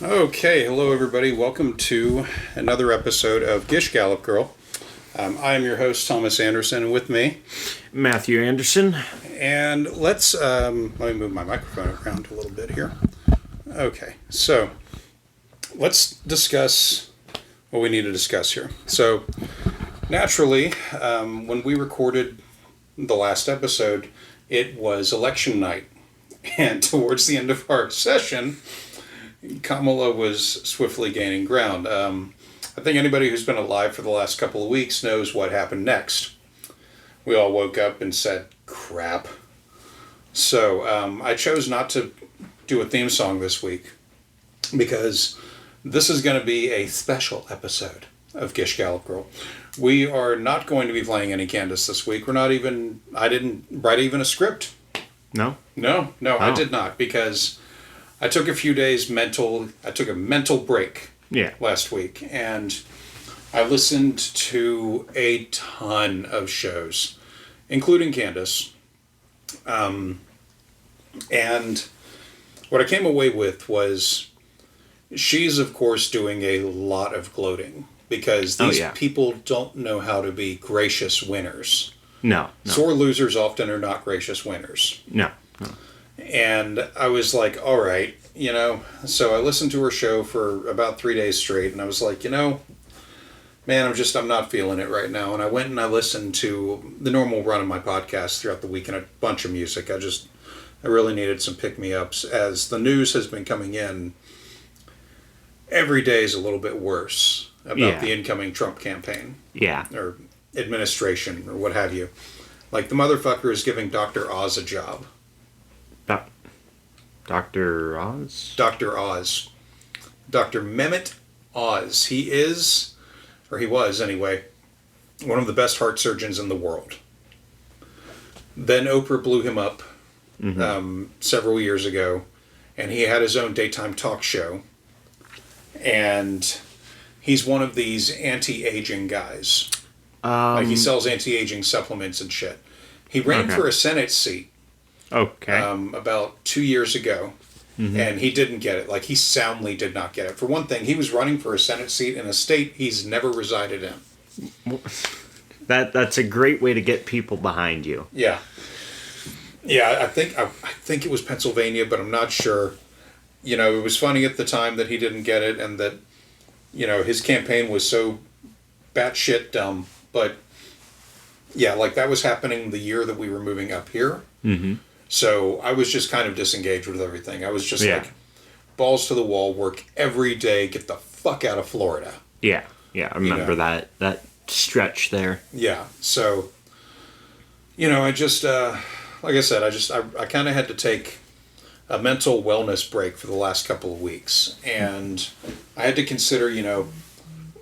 Okay, hello everybody. Welcome to another episode of Gish Gallop Girl. I am your host, Thomas Anderson, and with me, Matthew Anderson. and let me move my microphone around a little bit here. Okay, so let's discuss what we need to discuss here. So, naturally, when we recorded the last episode, it was election night, and towards the end of our session, Kamala was swiftly gaining ground. I think anybody who's been alive for the last couple of weeks knows what happened next. We all woke up and said, crap. So I chose not to do a theme song this week because this is going to be a special episode of Gish Gallop Girl. We are not going to be playing any Candace this week. I didn't write even a script. No? No, I did not, because I took a mental break last week, and I listened to a ton of shows, including Candace. And what I came away with was she's, of course, doing a lot of gloating, because these people don't know how to be gracious winners. No. Sore losers often are not gracious winners. No. And I was like, all right, so I listened to her show for about 3 days straight, and I was like, man, I'm not feeling it right now. And I went and I listened to the normal run of my podcast throughout the week and a bunch of music. I really needed some pick-me-ups, as the news has been coming in. Every day is a little bit worse about the incoming Trump campaign. Yeah. Or administration, or what have you. Like, the motherfucker is giving Dr. Oz a job. Dr. Oz? Dr. Oz. Dr. Mehmet Oz. He was anyway, one of the best heart surgeons in the world. Then Oprah blew him up several years ago, and he had his own daytime talk show. And he's one of these anti-aging guys. Like, he sells anti-aging supplements and shit. He ran for a Senate seat. Okay. About 2 years ago, and he didn't get it. Like, he soundly did not get it. For one thing, he was running for a Senate seat in a state he's never resided in. That's a great way to get people behind you. Yeah. I think it was Pennsylvania, but I'm not sure. It was funny at the time that he didn't get it, and that, his campaign was so batshit dumb. But, yeah, like, that was happening the year that we were moving up here. Mm-hmm. So I was just kind of disengaged with everything. I was just like, balls to the wall, work every day, get the fuck out of Florida. Yeah, I remember that stretch there. Yeah, so, I just, like I said, I kind of had to take a mental wellness break for the last couple of weeks. And I had to consider,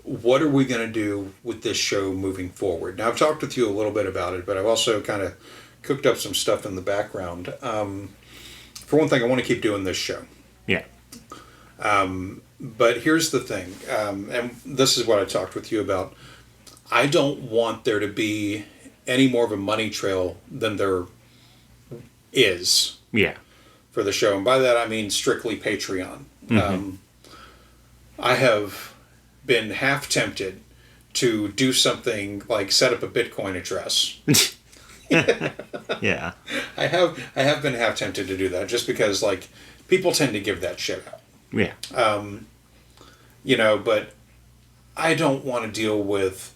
what are we going to do with this show moving forward? Now, I've talked with you a little bit about it, but I've also kind of cooked up some stuff in the background. For one thing, I want to keep doing this show. Yeah. But here's the thing, and this is what I talked with you about. I don't want there to be any more of a money trail than there is. Yeah. For the show, and by that I mean strictly Patreon. I have been half tempted to do something like set up a Bitcoin address. Yeah. I have been half tempted to do that, just because, like, people tend to give that shit out. Yeah. But I don't want to deal with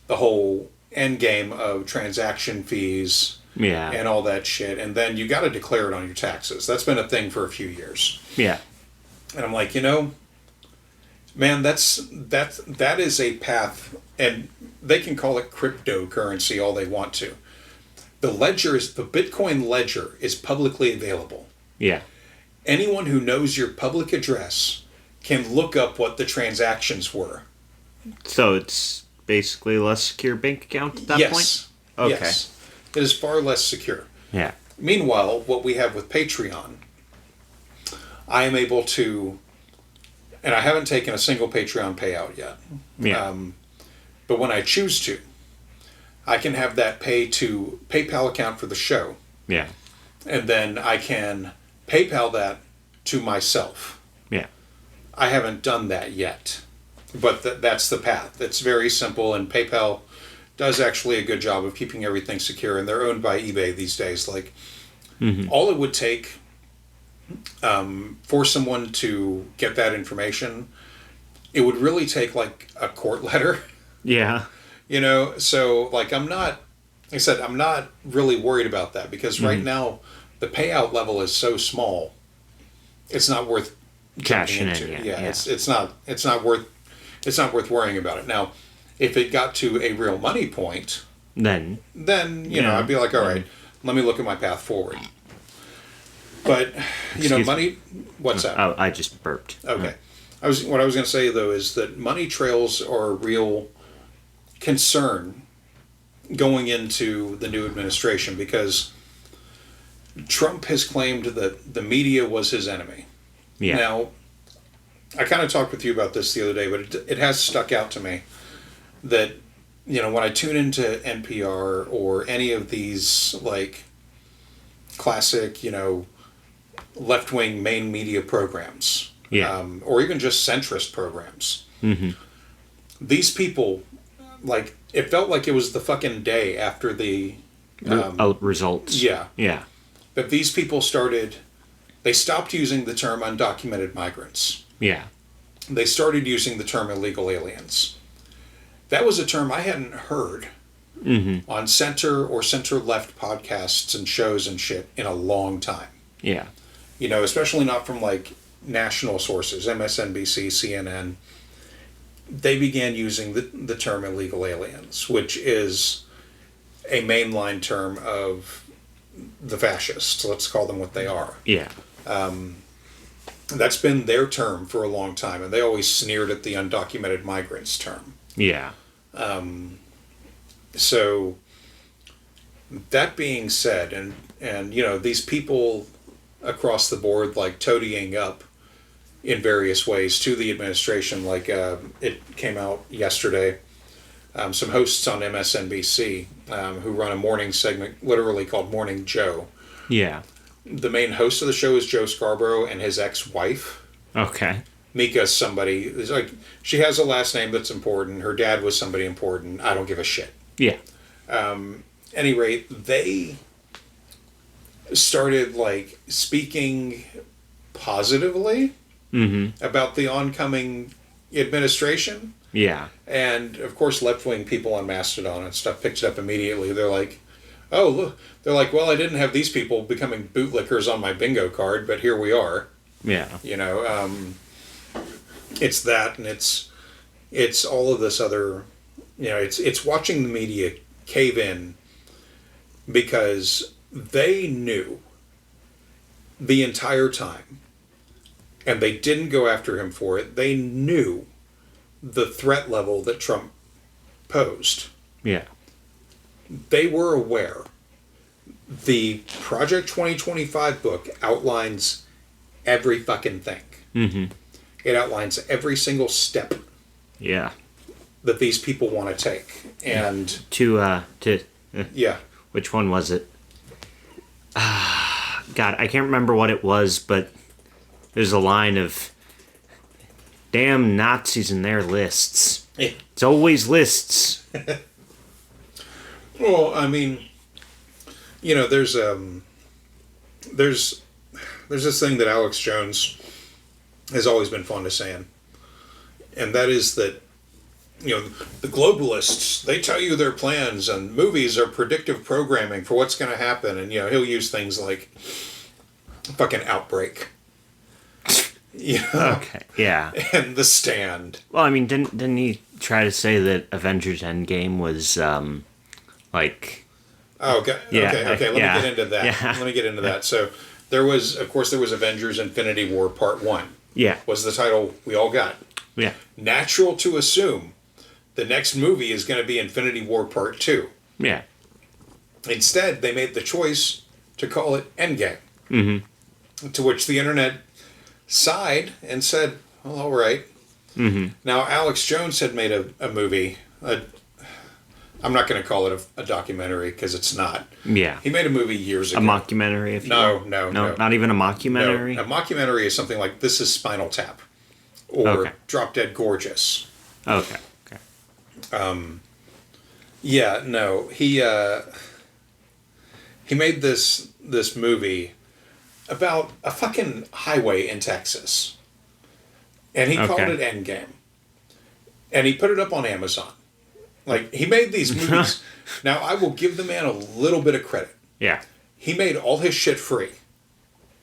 the whole end game of transaction fees and all that shit, and then you got to declare it on your taxes. That's been a thing for a few years. Yeah. And I'm like, man, that is a path, and they can call it cryptocurrency all they want to. The Bitcoin ledger is publicly available. Yeah. Anyone who knows your public address can look up what the transactions were. So it's basically a less secure bank account at that point? Okay. Yes. It is far less secure. Yeah. Meanwhile, what we have with Patreon, I am able to, and I haven't taken a single Patreon payout yet. Yeah. But when I choose to, I can have that pay to PayPal account for the show. Yeah. And then I can PayPal that to myself. Yeah. I haven't done that yet, but that's the path. It's very simple, and PayPal does actually a good job of keeping everything secure, and they're owned by eBay these days. Like, all it would take for someone to get that information, it would really take like a court letter. Yeah. You know, so like I'm not really worried about that because right now the payout level is so small. It's not worth Cashing jumping into. in, Yeah, yeah. it's not worth worrying about it. Now, if it got to a real money point, Then, then you know I'd be like, all right, let me look at my path forward. But you know, Excuse money. What's that? oh, I just burped. Okay. What I was going to say though is that money trails are a real concern going into the new administration because Trump has claimed that the media was his enemy. Yeah. Now, I kind of talked with you about this the other day, but it has stuck out to me that, you know, when I tune into NPR or any of these like classic, you know, left-wing main media programs, or even just centrist programs, these people, like, it felt like it was the fucking day after the results. Yeah. Yeah. But these people they stopped using the term undocumented migrants. Yeah. They started using the term illegal aliens. That was a term I hadn't heard on center or center-left podcasts and shows and shit in a long time. Yeah. You know, especially not from like national sources, MSNBC, CNN. They began using the term illegal aliens, which is a mainline term of the fascists. Let's call them what they are. Yeah. That's been their term for a long time, and they always sneered at the undocumented migrants term. Yeah. So, that being said, and you know, these people across the board, like toadying up in various ways to the administration, like it came out yesterday, some hosts on MSNBC who run a morning segment literally called Morning Joe. Yeah. The main host of the show is Joe Scarborough and his ex-wife. Okay. Mika's somebody. It's like, she has a last name that's important. Her dad was somebody important. I don't give a shit. Yeah. Any rate, they started like speaking positively about the oncoming administration. Yeah. And of course, left-wing people on Mastodon and stuff picked it up immediately. They're like, oh, look. They're like, well, I didn't have these people becoming bootlickers on my bingo card, but here we are. Yeah. You know, it's that, and it's all of this other, you know, it's watching the media cave in because they knew the entire time, and they didn't go after him for it. They knew the threat level that Trump posed. Yeah. They were aware. The Project 2025 book outlines every fucking thing. Mm-hmm. It outlines every single step Yeah. that these people want to take. And yeah. Which one was it? God, I can't remember what it was, but there's a line of damn Nazis in their lists. Yeah. It's always lists. Well, I mean, you know, there's this thing that Alex Jones has always been fond of saying, and that is that, you know, the globalists, they tell you their plans, and movies are predictive programming for what's going to happen, and, you know, he'll use things like fucking Outbreak. You know? Okay. Yeah. And The Stand. Well, I mean, didn't he try to say that Avengers Endgame was like? Oh, okay. Yeah, Okay. Let me get into that. Yeah. Let me get into that. So there was Avengers Infinity War Part 1. Yeah. Was the title we all got. Yeah. Natural to assume the next movie is going to be Infinity War Part 2. Yeah. Instead, they made the choice to call it Endgame. Mm-hmm. To which the internet sighed and said, well, all right. Mm-hmm. Now, Alex Jones had made a movie. I'm not going to call it a documentary because it's not. Yeah. He made a movie years ago. A mockumentary, if you will. No. Not even a mockumentary? No, a mockumentary is something like This Is Spinal Tap. or Okay. Drop Dead Gorgeous. Okay. Okay. Yeah, no, he made this movie about a fucking highway in Texas, and he called it Endgame, and he put it up on Amazon. Like, he made these movies. Now, I will give the man a little bit of credit. Yeah. He made all his shit free.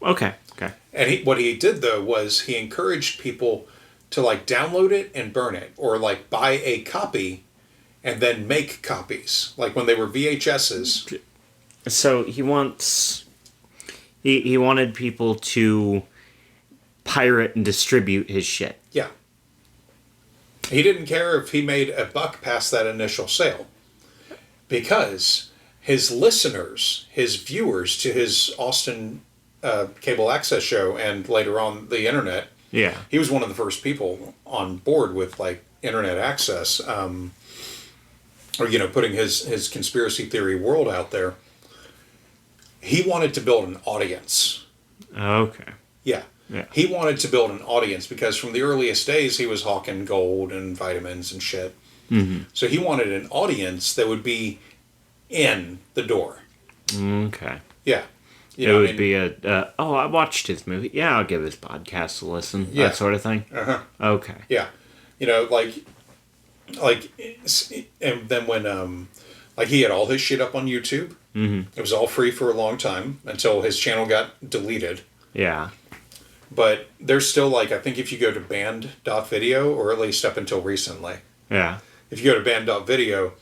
Okay. Okay. And what he did, though, was he encouraged people to, like, download it and burn it, or, like, buy a copy and then make copies. Like, when they were VHSs. So he wants... He wanted people to pirate and distribute his shit. Yeah. He didn't care if he made a buck past that initial sale. Because his listeners, his viewers to his Austin cable access show and later on the internet, Yeah. he was one of the first people on board with, like, internet access, or, you know, putting his conspiracy theory world out there. He wanted to build an audience. Okay. Yeah. Yeah. He wanted to build an audience because from the earliest days he was hawking gold and vitamins and shit. Mm-hmm. So he wanted an audience that would be in the door. Okay. Yeah. You It know, would be I watched his movie. Yeah, I'll give his podcast a listen. Yeah. That sort of thing. Uh-huh. Okay. Yeah. You know, and then when, like, he had all his shit up on YouTube. Mm-hmm. It was all free for a long time until his channel got deleted. Yeah. But there's still, like, I think if you go to band.video, or at least up until recently, Yeah. if you go to band.video,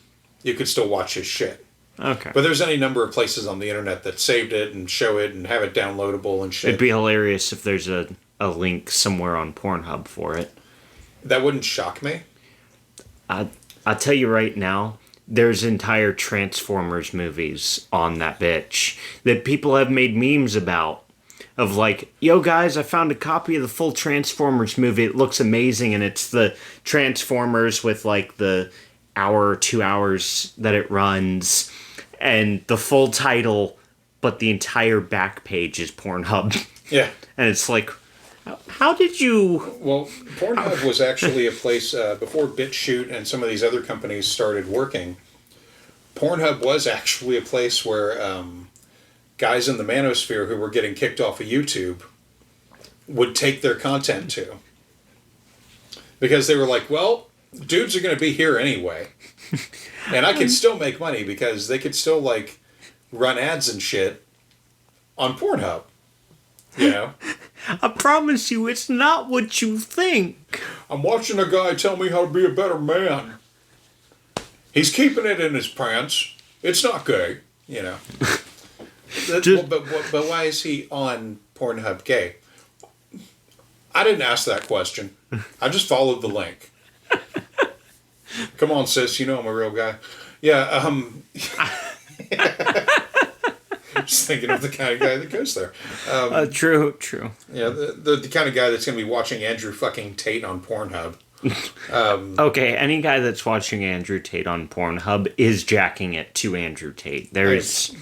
you could still watch his shit. Okay. But there's any number of places on the internet that saved it and show it and have it downloadable and shit. It'd be hilarious if there's a link somewhere on Pornhub for it. That wouldn't shock me. I'll tell you right now, there's entire Transformers movies on that bitch that people have made memes about. Of like, yo guys, I found a copy of the full Transformers movie. It looks amazing, and it's the Transformers with like the hour or 2 hours that it runs, and the full title, but the entire back page is Pornhub. Yeah. And it's like, how did you... Well, Pornhub was actually a place, before BitChute and some of these other companies started working, Pornhub was actually a place where guys in the manosphere who were getting kicked off of YouTube would take their content to. Because they were like, well, dudes are going to be here anyway. And I can still make money because they could still, like, run ads and shit on Pornhub. You know? I promise you, it's not what you think. I'm watching a guy tell me how to be a better man. He's keeping it in his pants. It's not gay, you know. But why is he on Pornhub gay? I didn't ask that question. I just followed the link. Come on, sis. You know I'm a real guy. Yeah. Just thinking of the kind of guy that goes there. True. Yeah, the kind of guy that's going to be watching Andrew fucking Tate on Pornhub. Okay, any guy that's watching Andrew Tate on Pornhub is jacking it to Andrew Tate. There is...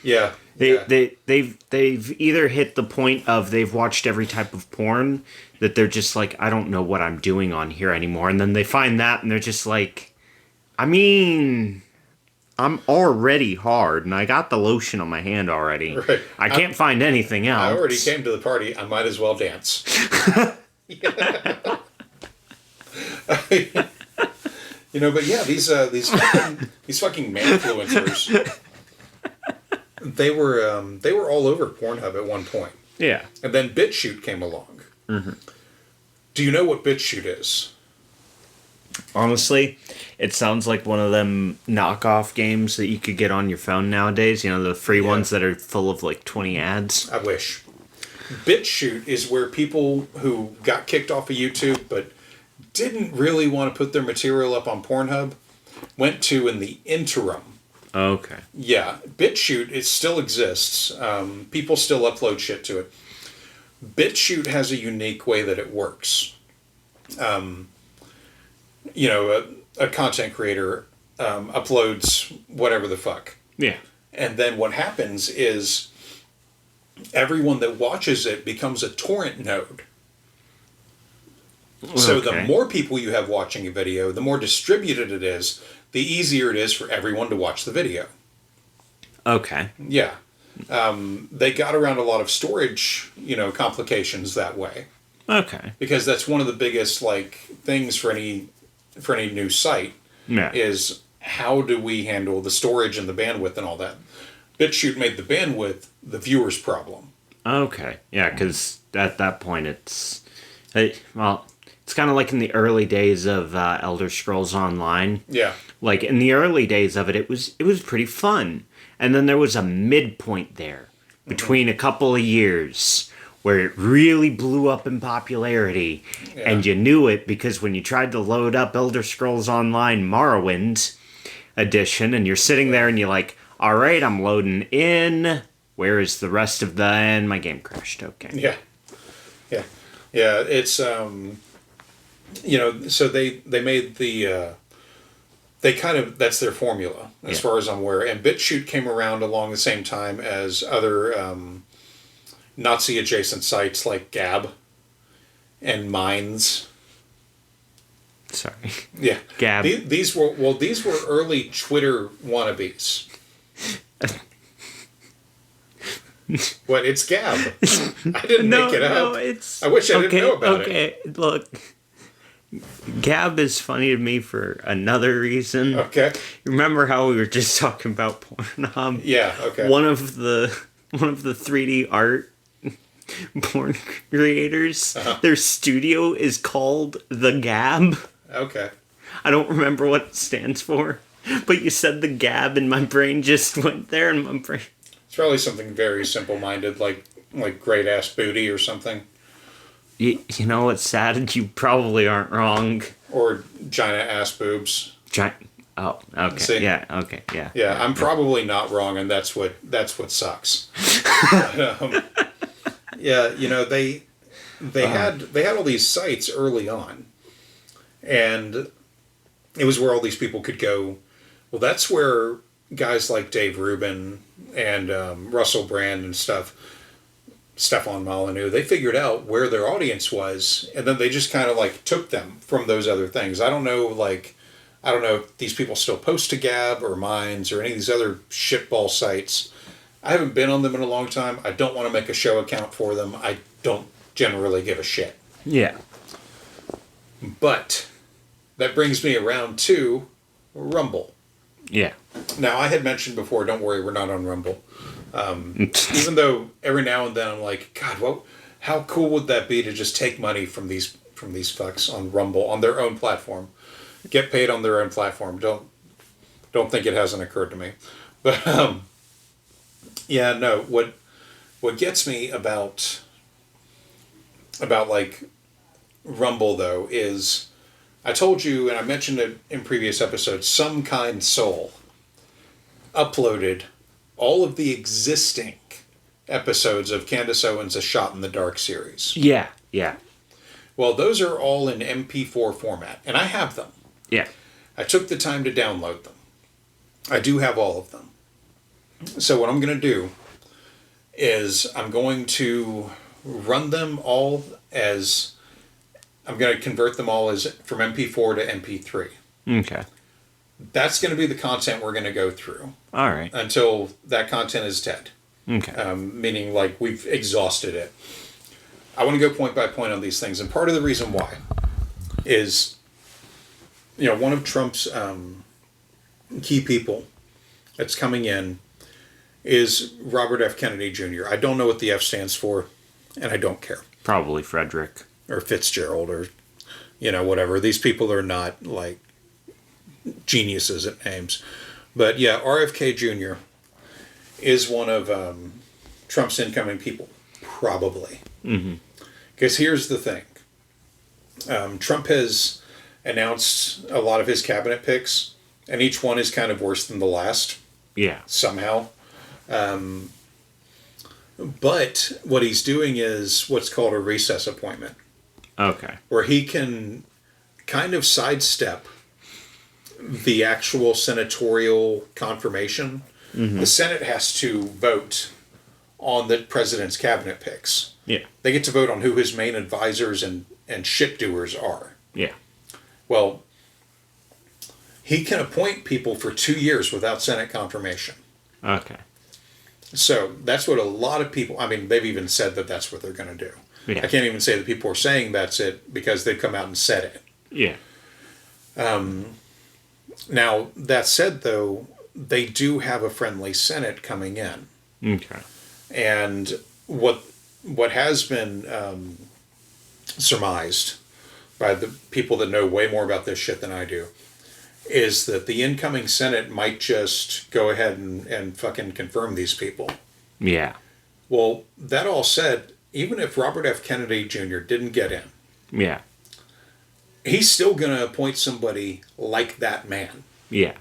Yeah. They've either hit the point of they've watched every type of porn that they're just like, I don't know what I'm doing on here anymore. And then they find that and they're just like, I mean, I'm already hard and I got the lotion on my hand already. Right. I can't find anything else. I already came to the party. I might as well dance. You know, but yeah, these fucking man-influencers, they were all over Pornhub at one point. Yeah. And then BitChute came along. Mm-hmm. Do you know what BitChute is? Honestly, it sounds like one of them knockoff games that you could get on your phone nowadays. You know, the free ones that are full of like 20 ads. I wish. BitChute is where people who got kicked off of YouTube but didn't really want to put their material up on Pornhub went to in the interim. Okay. Yeah, BitChute, it still exists. People still upload shit to it. BitChute has a unique way that it works. You know, a content creator uploads whatever the fuck. Yeah. And then what happens is everyone that watches it becomes a torrent node. So the Okay. more people you have watching a video, the more distributed it is, the easier it is for everyone to watch the video. Okay. Yeah. They got around a lot of storage, complications that way, Okay. because that's one of the biggest things for any new site Yeah. is how do we handle the storage and the bandwidth and all that. BitChute made the bandwidth the viewer's problem. Okay. Yeah, because at that point it's kind of like in the early days of Elder Scrolls Online. Yeah. Like in the early days of it, it was pretty fun, and then there was a midpoint there between a couple of years where it really blew up in popularity, and you knew it because when you tried to load up Elder Scrolls Online Morrowind edition, and you're sitting there and you're like, "All right, I'm loading in. Where is the rest of the?" And my game crashed. Okay. Yeah. Yeah. Yeah. It's so they made they kind of, that's their formula as far as I'm aware. And BitChute came around along the same time as other Nazi adjacent sites like Gab and Minds. Sorry. Yeah. Gab. These were early Twitter wannabes. What? It's Gab. I didn't make it up. No, it's. I wish I didn't know about it. Okay, look. Gab is funny to me for another reason. Okay. Remember how we were just talking about Pornhub? Yeah. Okay. One of the 3D art porn creators, their studio is called The Gab. Okay. I don't remember what it stands for, but you said The Gab and my brain just went there, and my brain. It's probably something very simple-minded, like great ass booty or something, You know what's sad? You probably aren't wrong. or giant ass boobs. Oh, okay. See? Yeah, okay, yeah. Yeah, I'm probably not wrong, and that's what sucks. Yeah, they had all these sites early on, and it was where all these people could go. Well, that's where guys like Dave Rubin and Russell Brand and Stefan Molyneux, they figured out where their audience was, and then they just kind of took them from those other things. I don't know if these people still post to Gab or Minds or any of these other shitball sites. I haven't been on them in a long time. I don't want to make a show account for them. I don't generally give a shit. Yeah. But that brings me around to Rumble. Yeah. Now, I had mentioned before, don't worry, we're not on Rumble. Even though every now and then I'm like, God, how cool would that be to just take money from these fucks on Rumble, on their own platform, get paid on their own platform. Don't think it hasn't occurred to me, but yeah, no. What gets me about Rumble though is, I told you, and I mentioned it in previous episodes, Some Kind Soul uploaded all of the existing episodes of Candace Owens' A Shot in the Dark series. Yeah. Yeah. Well, those are all in MP4 format, and I have them. Yeah. I took the time to download them. I do have all of them. So what I'm going to do is I'm going to run them all as... I'm going to convert them all as from MP4 to MP3. Okay. That's going to be the content we're going to go through. All right. Until that content is dead. Okay. Meaning we've exhausted it. I want to go point by point on these things. And part of the reason why is, one of Trump's key people that's coming in is Robert F. Kennedy Jr. I don't know what the F stands for, and I don't care. Probably Frederick. Or Fitzgerald, or, whatever. These people are not, geniuses at names. But, yeah, RFK Jr. is one of Trump's incoming people. Probably. Mm-hmm. Because here's the thing. Trump has announced a lot of his cabinet picks, and each one is kind of worse than the last. Yeah. Somehow. But what he's doing is what's called a recess appointment. Okay. Where he can kind of sidestep the actual senatorial confirmation. Mm-hmm. The Senate has to vote on the president's cabinet picks. Yeah. They get to vote on who his main advisors and and shit doers are. Yeah. Well, he can appoint people for 2 years without Senate confirmation. Okay. So that's what a lot of people, I mean, they've even said that that's what they're going to do. Yeah. I can't even say that people are saying that's it because they've come out and said it. Yeah. Now, that said, though, they do have a friendly Senate coming in. Okay. And what has been surmised by the people that know way more about this shit than I do is that the incoming Senate might just go ahead and fucking confirm these people. Yeah. Well, that all said, even if Robert F. Kennedy Jr. didn't get in, Yeah. he's still going to appoint somebody like that man Yeah.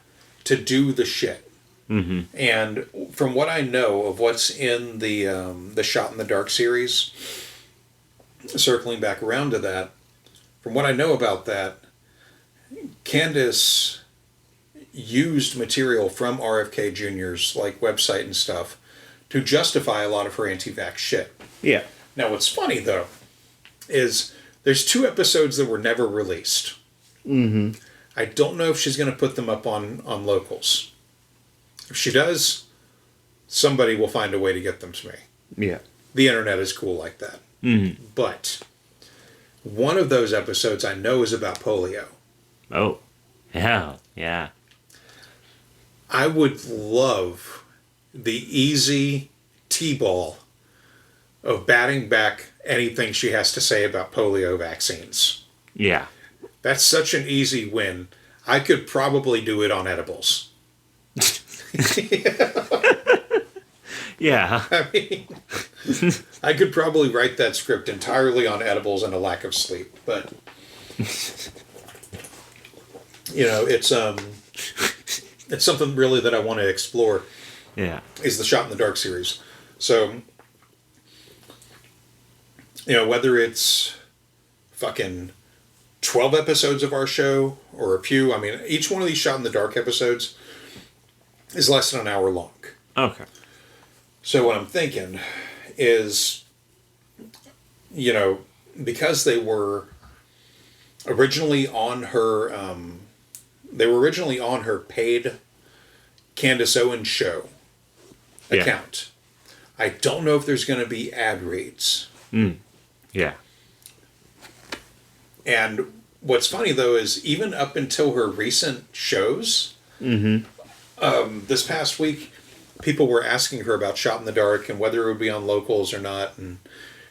to do the shit. Mm-hmm. And from what I know of what's in the Shot in the Dark series, circling back around to that, from what I know about that, Candace used material from RFK Jr.'s like website and stuff to justify a lot of her anti-vax shit. Yeah. Now, what's funny though is there's 2 episodes that were never released. Mm-hmm. I don't know if she's going to put them up on locals. If she does, somebody will find a way to get them to me. Yeah. The internet is cool like that. Mm-hmm. But one of those episodes I know is about polio. Oh. Yeah. Yeah. I would love the easy T-ball of batting back anything she has to say about polio vaccines. Yeah. That's such an easy win. I could probably do it on edibles. Yeah. I mean, I could probably write that script entirely on edibles and a lack of sleep, but it's something really that I want to explore. Yeah. Is the Shot in the Dark series. So, whether it's fucking 12 episodes of our show or a few, I mean, each one of these Shot in the Dark episodes is less than an hour long. Okay. So what I'm thinking is, because they were originally on her, paid Candace Owens show account. I don't know if there's going to be ad reads. Yeah. And what's funny though is even up until her recent shows, this past week, people were asking her about Shot in the Dark and whether it would be on locals or not, and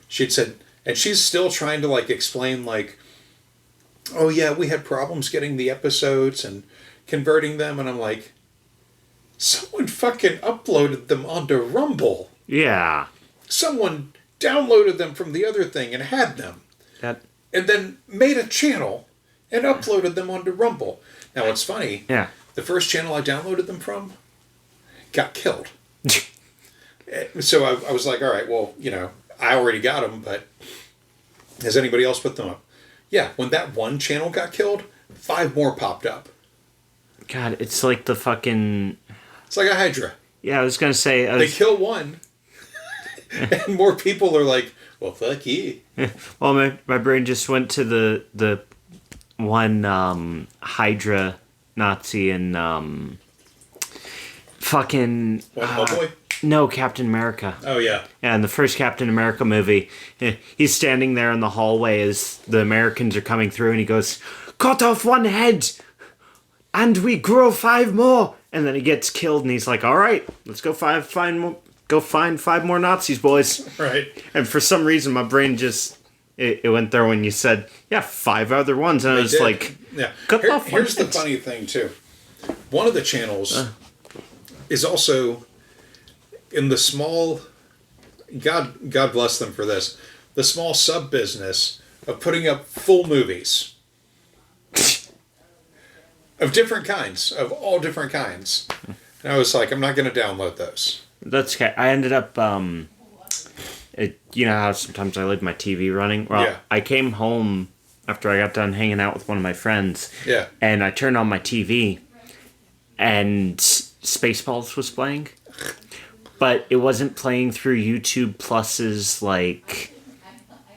she'd said, and she's still trying to explain oh yeah, we had problems getting the episodes and converting them, and I'm like, someone fucking uploaded them onto Rumble. Yeah. Someone downloaded them from the other thing and had them. And then made a channel and uploaded them onto Rumble. Now, what's funny, Yeah. the first channel I downloaded them from got killed. So I was like, all right, well, I already got them, but has anybody else put them up? Yeah, when that one channel got killed, 5 more popped up. God, it's like the fucking... It's like a Hydra. Yeah, I was going to say... They kill one, and more people are like, well, fuck you. Well, my brain just went to the one Hydra Nazi and fucking... Hellboy? No, Captain America. Oh, yeah. Yeah, in the first Captain America movie, he's standing there in the hallway as the Americans are coming through, and he goes, "Cut off one head, and we grow 5 more." And then he gets killed, and he's like, "All right, let's go find 5 more Nazis, boys." Right. And for some reason, my brain just it went there when you said, "Yeah, 5 other ones," and I was like, yeah. Cut off one Here's the head. funny thing too. One of the channels is also in the small. God bless them for this. The small sub business of putting up full movies of different kinds, of all different kinds. And I was like, I'm not going to download those. That's okay. I ended up, you know how sometimes I leave my TV running? Well, Yeah. I came home after I got done hanging out with one of my friends. Yeah. And I turned on my TV, and Spaceballs was playing. But it wasn't playing through YouTube Plus's,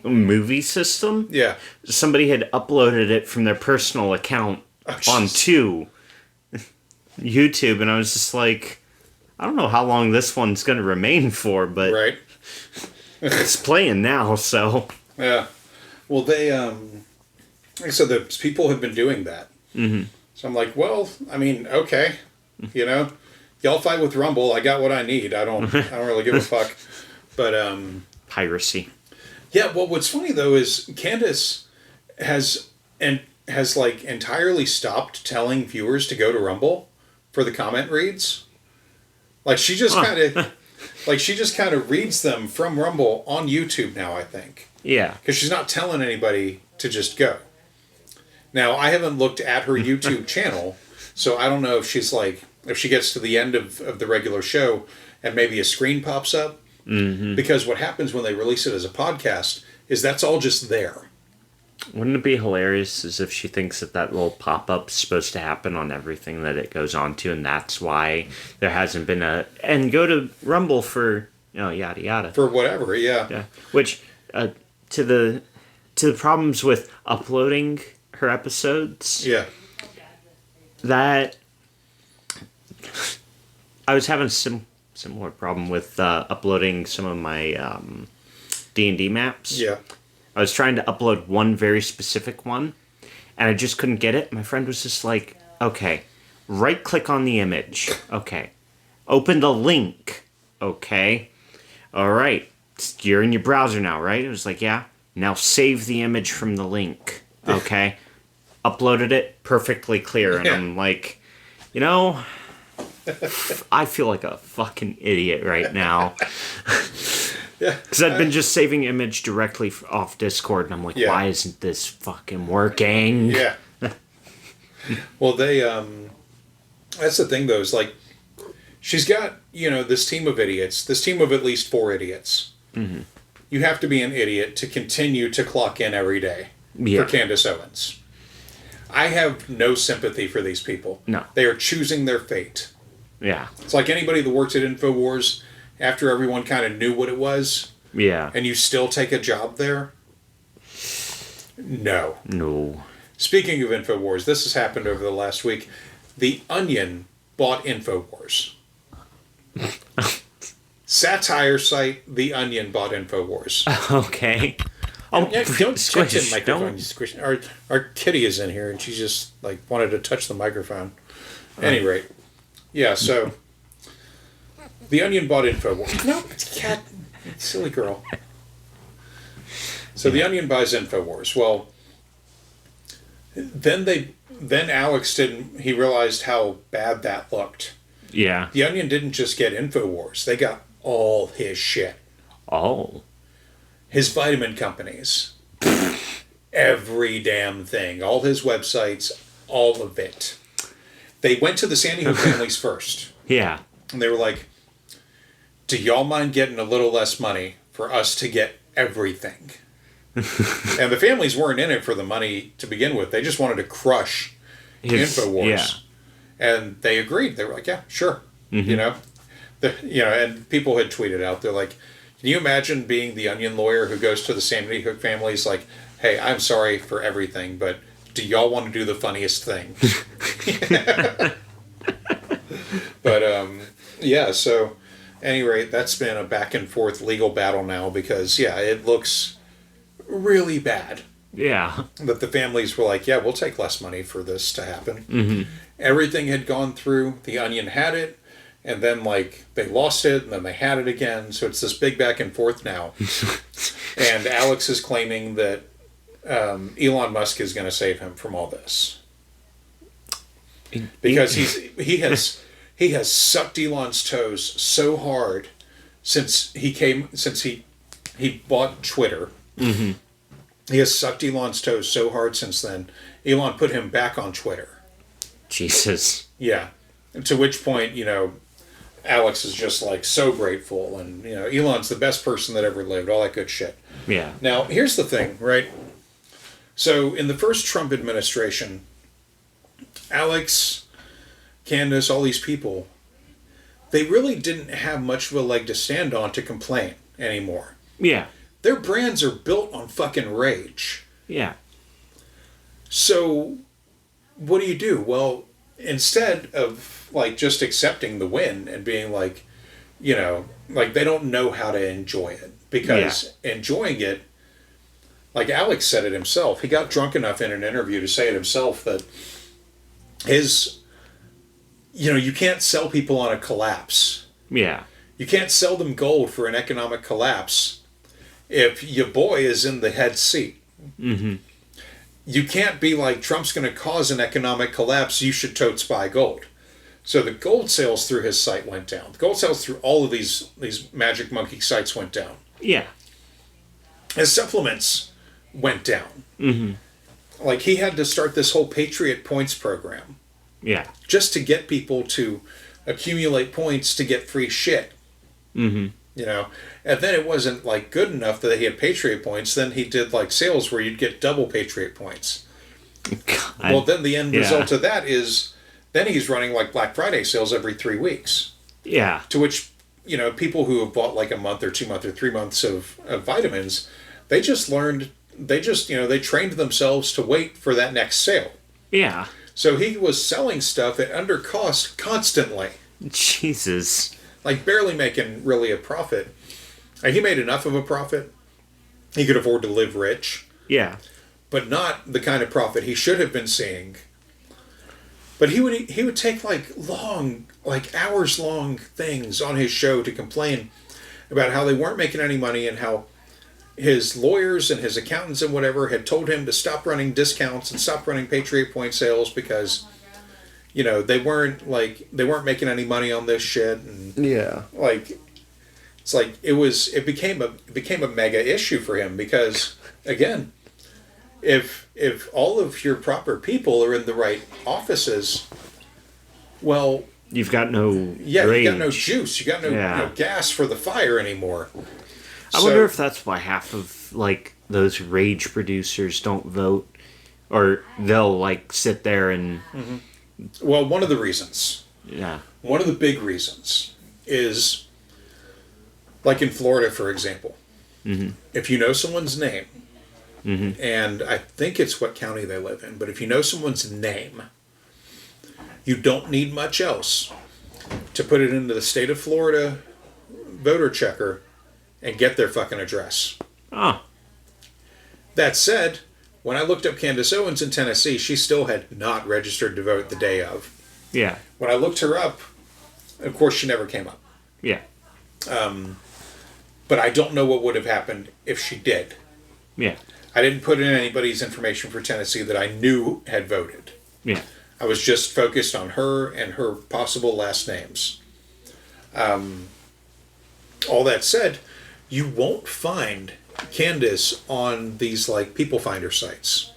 movie system. Yeah. Somebody had uploaded it from their personal account onto YouTube, and I was just like, I don't know how long this one's going to remain for, but Right. it's playing now, so. Yeah. Well, they, like I said, the people have been doing that. Mm-hmm. So I'm like, well, I mean, okay, you know, y'all fight with Rumble. I got what I need. I don't really give a fuck. But, Piracy. yeah, well, what's funny though is Candace has like entirely stopped telling viewers to go to Rumble for the comment reads. Like she just kind of reads them from Rumble on YouTube now, I think. Yeah. Because she's not telling anybody to just go. Now, I haven't looked at her YouTube channel, so I don't know if she's like, if she gets to the end of the regular show and maybe a screen pops up. Mm-hmm. Because what happens when they release it as a podcast is that's all just there. Wouldn't it be hilarious as if she thinks that little pop-up's supposed to happen on everything that it goes on to, and that's why there hasn't been and go to Rumble for, yada yada. For whatever, yeah. Yeah. Which, to the problems with uploading her episodes. Yeah. That I was having similar problem with uploading some of my D&D maps. Yeah. I was trying to upload one very specific one, and I just couldn't get it. My friend was just like, okay, right-click on the image. Okay. Open the link. Okay. All right. You're in your browser now, right? It was like, yeah. Now save the image from the link. Okay. Uploaded it, perfectly clear. And Yeah. I'm like, I feel like a fucking idiot right now. Yeah. Because I've been just saving image directly off Discord, and I'm like, Yeah. why isn't this fucking working? Yeah. Well, they, that's the thing though, is like, she's got, this team of idiots, this team of at least 4 idiots. Mm-hmm. You have to be an idiot to continue to clock in every day Yeah. for Candace Owens. I have no sympathy for these people. No. They are choosing their fate. Yeah. It's like anybody that works at InfoWars, after everyone kind of knew what it was, Yeah. and you still take a job there? No. No. Speaking of InfoWars, this has happened over the last week. The Onion bought InfoWars. Satire site The Onion bought InfoWars. Okay. Oh, Yeah, don't touch the squish. microphone. Don't. You squish. Our kitty is in here, and she just wanted to touch the microphone. At any rate, yeah. So The Onion bought InfoWars. No, it's a cat. Silly girl. So The Onion buys InfoWars. Well, then Alex didn't. He realized how bad that looked. Yeah. The Onion didn't just get InfoWars; they got all his shit. Oh. His vitamin companies, every damn thing, all his websites, all of it. They went to the Sandy Hook families first, Yeah. and they were like, "Do y'all mind getting a little less money for us to get everything?" And the families weren't in it for the money to begin with; they just wanted to crush InfoWars. Yeah. And they agreed. They were like, "Yeah, sure," Mm-hmm. And people had tweeted out, they're like, can you imagine being the Onion lawyer who goes to the Sandy Hook families like, hey, I'm sorry for everything, but do y'all want to do the funniest thing? But, yeah, so, at any rate, that's been a back and forth legal battle now because, yeah, it looks really bad. Yeah. But the families were like, yeah, we'll take less money for this to happen. Mm-hmm. Everything had gone through. The Onion had it. And then, they lost it, and then they had it again. So it's this big back and forth now. And Alex is claiming that Elon Musk is going to save him from all this. Because he has sucked Elon's toes so hard since he bought Twitter. Mm-hmm. He has sucked Elon's toes so hard since then. Elon put him back on Twitter. Jesus. Yeah. To which point, Alex is just so grateful, and Elon's the best person that ever lived, all that good shit. Yeah. Now, here's the thing, right? So, in the first Trump administration, Alex, Candace, all these people, they really didn't have much of a leg to stand on to complain anymore. Yeah. Their brands are built on fucking rage. Yeah. So what do? Well, instead of like just accepting the win and being like, like they don't know how to enjoy it, because enjoying it, like Alex said it himself, he got drunk enough in an interview to say it himself that you can't sell people on a collapse. Yeah. You can't sell them gold for an economic collapse if your boy is in the head seat. Mm-hmm. You can't be like, Trump's going to cause an economic collapse, you should totes buy gold. So the gold sales through his site went down. The gold sales through all of these Magic Monkey sites went down. Yeah. His supplements went down. Mm-hmm. Like, he had to start this whole Patriot Points program. Yeah. Just to get people to accumulate points to get free shit. Mm-hmm. And then it wasn't like good enough that he had Patriot Points. Then he did like sales where you'd get double Patriot Points. God. Well, then the end result of that is then he's running like Black Friday sales every 3 weeks. Yeah. To which, people who have bought like a month or 2 months or 3 months of vitamins, they trained themselves to wait for that next sale. Yeah. So he was selling stuff at under cost constantly. Jesus. Like barely making really a profit. And he made enough of a profit. He could afford to live rich. Yeah. But not the kind of profit he should have been seeing. But he would take like hours long things on his show to complain about how they weren't making any money and how his lawyers and his accountants and whatever had told him to stop running discounts and stop running Patriot Point sales because they weren't making any money on this shit. And it became a mega issue for him because, again, if all of your proper people are in the right offices, well, you've got no rage. You got no juice, you got no gas for the fire anymore. I wonder if that's why half of like those rage producers don't vote, or they'll like sit there and. Mm-hmm. Well, one of the reasons. Yeah. One of the big reasons is, like in Florida, for example, mm-hmm. if you know someone's name, mm-hmm. and I think it's what county they live in, but if you know someone's name, you don't need much else to put it into the state of Florida voter checker and get their fucking address. Oh. That said, when I looked up Candace Owens in Tennessee, she still had not registered to vote the day of. Yeah. When I looked her up, of course, she never came up. Yeah. But I don't know what would have happened if she did. Yeah. I didn't put in anybody's information for Tennessee that I knew had voted. Yeah. I was just focused on her and her possible last names. All that said, you won't find Candace on these like people finder sites.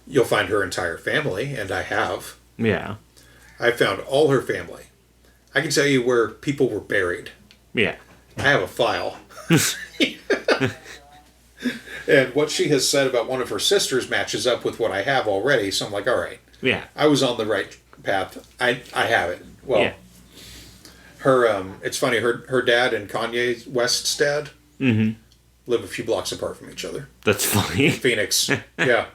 You'll find her entire family, and I have. Yeah. I found all her family. I can tell you where people were buried. Yeah. I have a file. And what she has said about one of her sisters matches up with what I have already, so I'm like, all right. Yeah. I was on the right path. I have it. Well, yeah. Her it's funny, her dad and Kanye West's dad mm-hmm. live a few blocks apart from each other. That's funny. Phoenix. Yeah.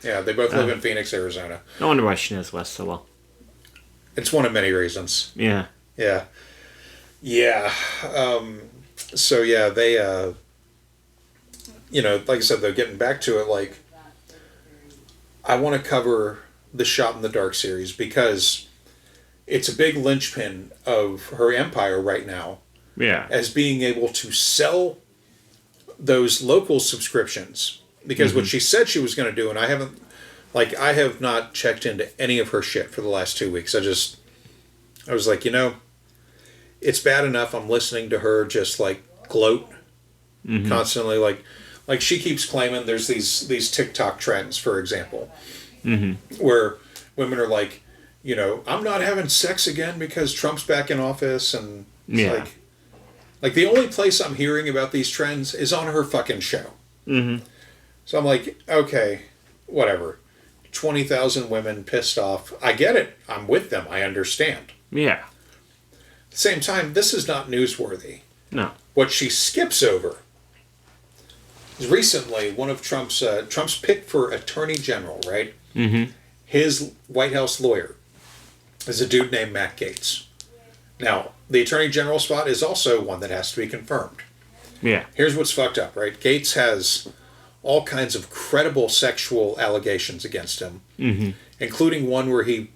Yeah, they both live in Phoenix, Arizona. No wonder why she knows West so well. It's one of many reasons. Yeah. Yeah. Yeah. So yeah, they like I said, though, getting back to it, like, I want to cover the Shot in the Dark series because it's a big linchpin of her empire right now. Yeah. As being able to sell those local subscriptions. Because what she said she was going to do, and I have not checked into any of her shit for the last 2 weeks. I was like, it's bad enough I'm listening to her just like gloat constantly. Like she keeps claiming there's these TikTok trends, for example, where women are like, I'm not having sex again because Trump's back in office, and it's like the only place I'm hearing about these trends is on her fucking show. Mm-hmm. So I'm like, okay, whatever. 20,000 women pissed off. I get it. I'm with them. I understand. Yeah. At the same time, this is not newsworthy. No. What she skips over recently, one of Trump's pick for attorney general, right? Mm-hmm. His White House lawyer is a dude named Matt Gaetz. Now, the attorney general spot is also one that has to be confirmed. Yeah. Here's what's fucked up, right? Gaetz has all kinds of credible sexual allegations against him, including one where he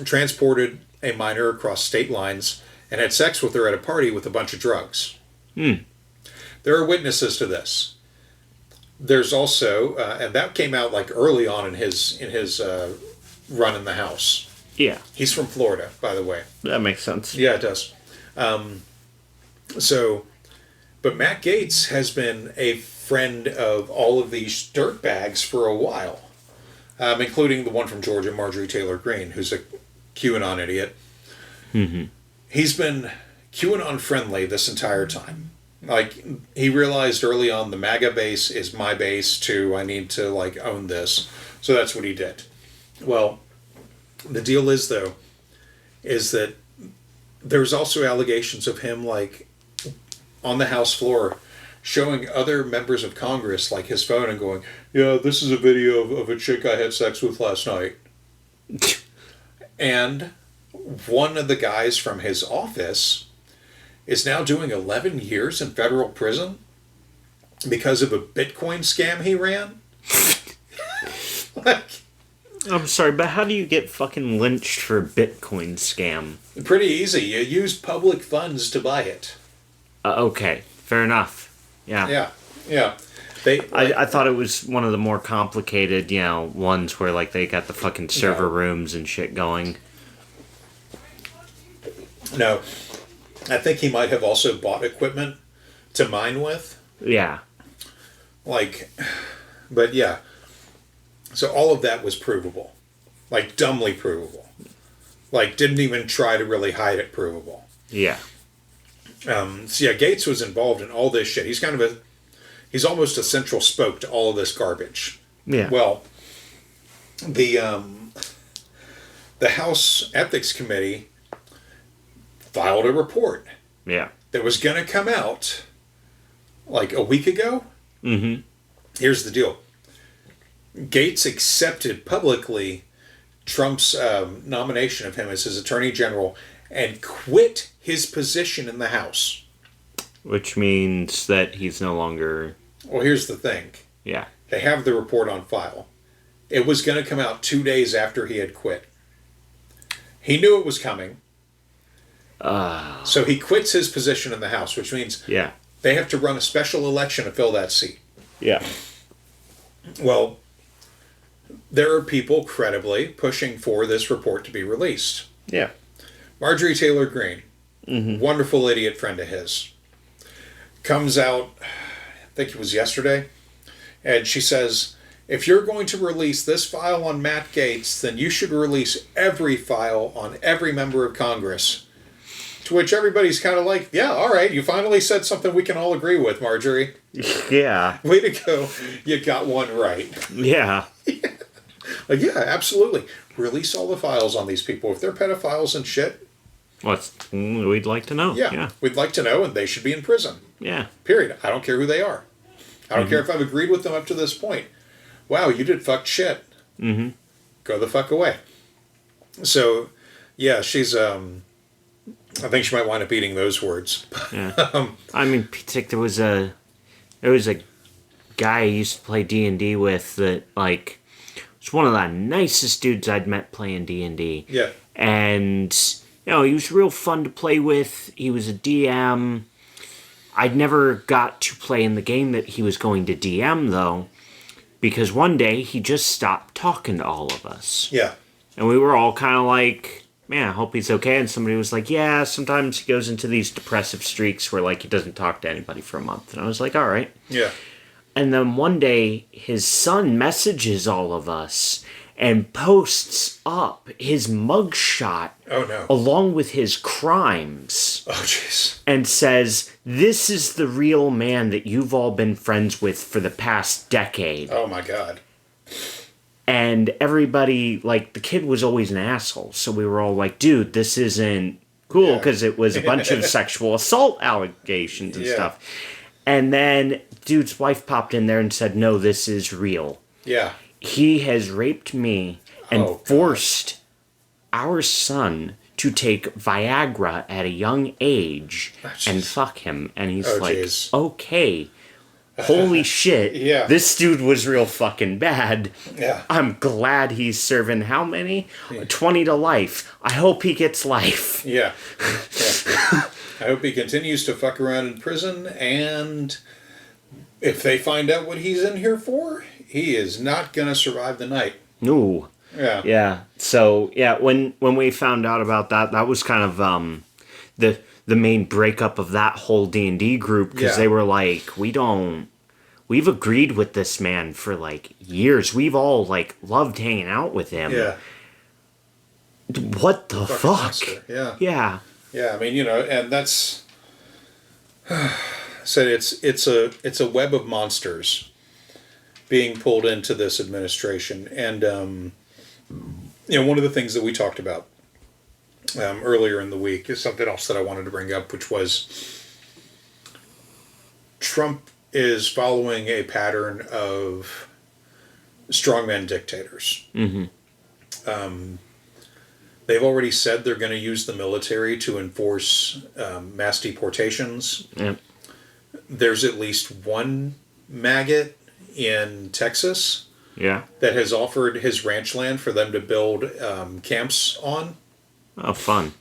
transported a minor across state lines and had sex with her at a party with a bunch of drugs. There are witnesses to this. There's also, and that came out like early on in his run in the House. Yeah. He's from Florida, by the way. That makes sense. Yeah, it does. But Matt Gaetz has been a friend of all of these dirtbags for a while, including the one from Georgia, Marjorie Taylor Greene, who's a QAnon idiot. Mm-hmm. He's been QAnon friendly this entire time. Like, he realized early on the MAGA base is my base too. I need to, like, own this. So that's what he did. Well, the deal is, though, is that there's also allegations of him, like, on the House floor showing other members of Congress, like, his phone and going, yeah, this is a video of a chick I had sex with last night. And one of the guys from his office is now doing 11 years in federal prison because of a Bitcoin scam he ran. Like, I'm sorry, but how do you get fucking lynched for a Bitcoin scam? pretty easy. You use public funds to buy it. Okay, fair enough. Yeah. Yeah. I thought it was one of the more complicated, ones where, like, they got the fucking server rooms and shit going. No. I think he might have also bought equipment to mine with. Yeah. Like, but yeah. So all of that was provable. Like, dumbly provable. Like, didn't even try to really hide it provable. Yeah. So yeah, Gaetz was involved in all this shit. He's almost a central spoke to all of this garbage. Yeah. Well, the House Ethics Committee filed a report. Yeah. That was going to come out like a week ago. Mm-hmm. Here's the deal. Gaetz accepted publicly Trump's nomination of him as his attorney general and quit his position in the House. Which means that he's no longer... Well, here's the thing. Yeah. They have the report on file. It was going to come out 2 days after he had quit. He knew it was coming. So he quits his position in the House, which means they have to run a special election to fill that seat. Yeah. Well, there are people credibly pushing for this report to be released. Yeah. Marjorie Taylor Greene, wonderful idiot friend of his, comes out, I think it was yesterday, and she says, if you're going to release this file on Matt Gaetz, then you should release every file on every member of Congress. To which everybody's kind of like, yeah, all right, you finally said something we can all agree with, Marjorie. Yeah. Way to go. You got one right. Yeah. Like, yeah, absolutely. Release all the files on these people. If they're pedophiles and shit. We'd like to know. Yeah. We'd like to know, and they should be in prison. Yeah. Period. I don't care who they are. I don't care if I've agreed with them up to this point. Wow, you did fucked shit. Mm-hmm. Go the fuck away. So, yeah, she's, I think she might wind up eating those words. Yeah. I mean, there was a guy I used to play D&D with that, like, was one of the nicest dudes I'd met playing D&D. Yeah. And, he was real fun to play with. He was a DM. I'd never got to play in the game that he was going to DM, though, because one day he just stopped talking to all of us. Yeah. And we were all kind of like, man, I hope he's okay. And somebody was like, yeah, sometimes he goes into these depressive streaks where, like, he doesn't talk to anybody for a month. And I was like, all right. Yeah. And then one day, his son messages all of us and posts up his mugshot along with his crimes. Oh, jeez. And says, this is the real man that you've all been friends with for the past decade. Oh, my God. And everybody, like, the kid was always an asshole. So we were all like, dude, this isn't cool, because it was a bunch of sexual assault allegations and stuff. And then dude's wife popped in there and said, no, this is real. Yeah. He has raped me and Oh, God. forced our son to take Viagra at a young age and fuck him. And he's Oh, like, jeez. okay, holy shit. Yeah. This dude was real fucking bad. Yeah. I'm glad he's serving how many? 20 to life. I hope he gets life. Yeah. Yeah. I hope he continues to fuck around in prison, and if they find out what he's in here for, he is not going to survive the night. No. Yeah. Yeah. So yeah, when we found out about that, that was kind of the main breakup of that whole D&D group, because Yeah. they were like, we've agreed with this man for like years. We've all like loved hanging out with him. Yeah. What the Fucking fuck? monster. Yeah. Yeah. Yeah. I mean, and that's said it's a web of monsters being pulled into this administration, and one of the things that we talked about earlier in the week is something else that I wanted to bring up, which was Trump is following a pattern of strongman dictators. Mm-hmm. They've already said they're going to use the military to enforce mass deportations. Yep. There's at least one maggot in Texas Yeah. that has offered his ranch land for them to build camps on. Oh, fun.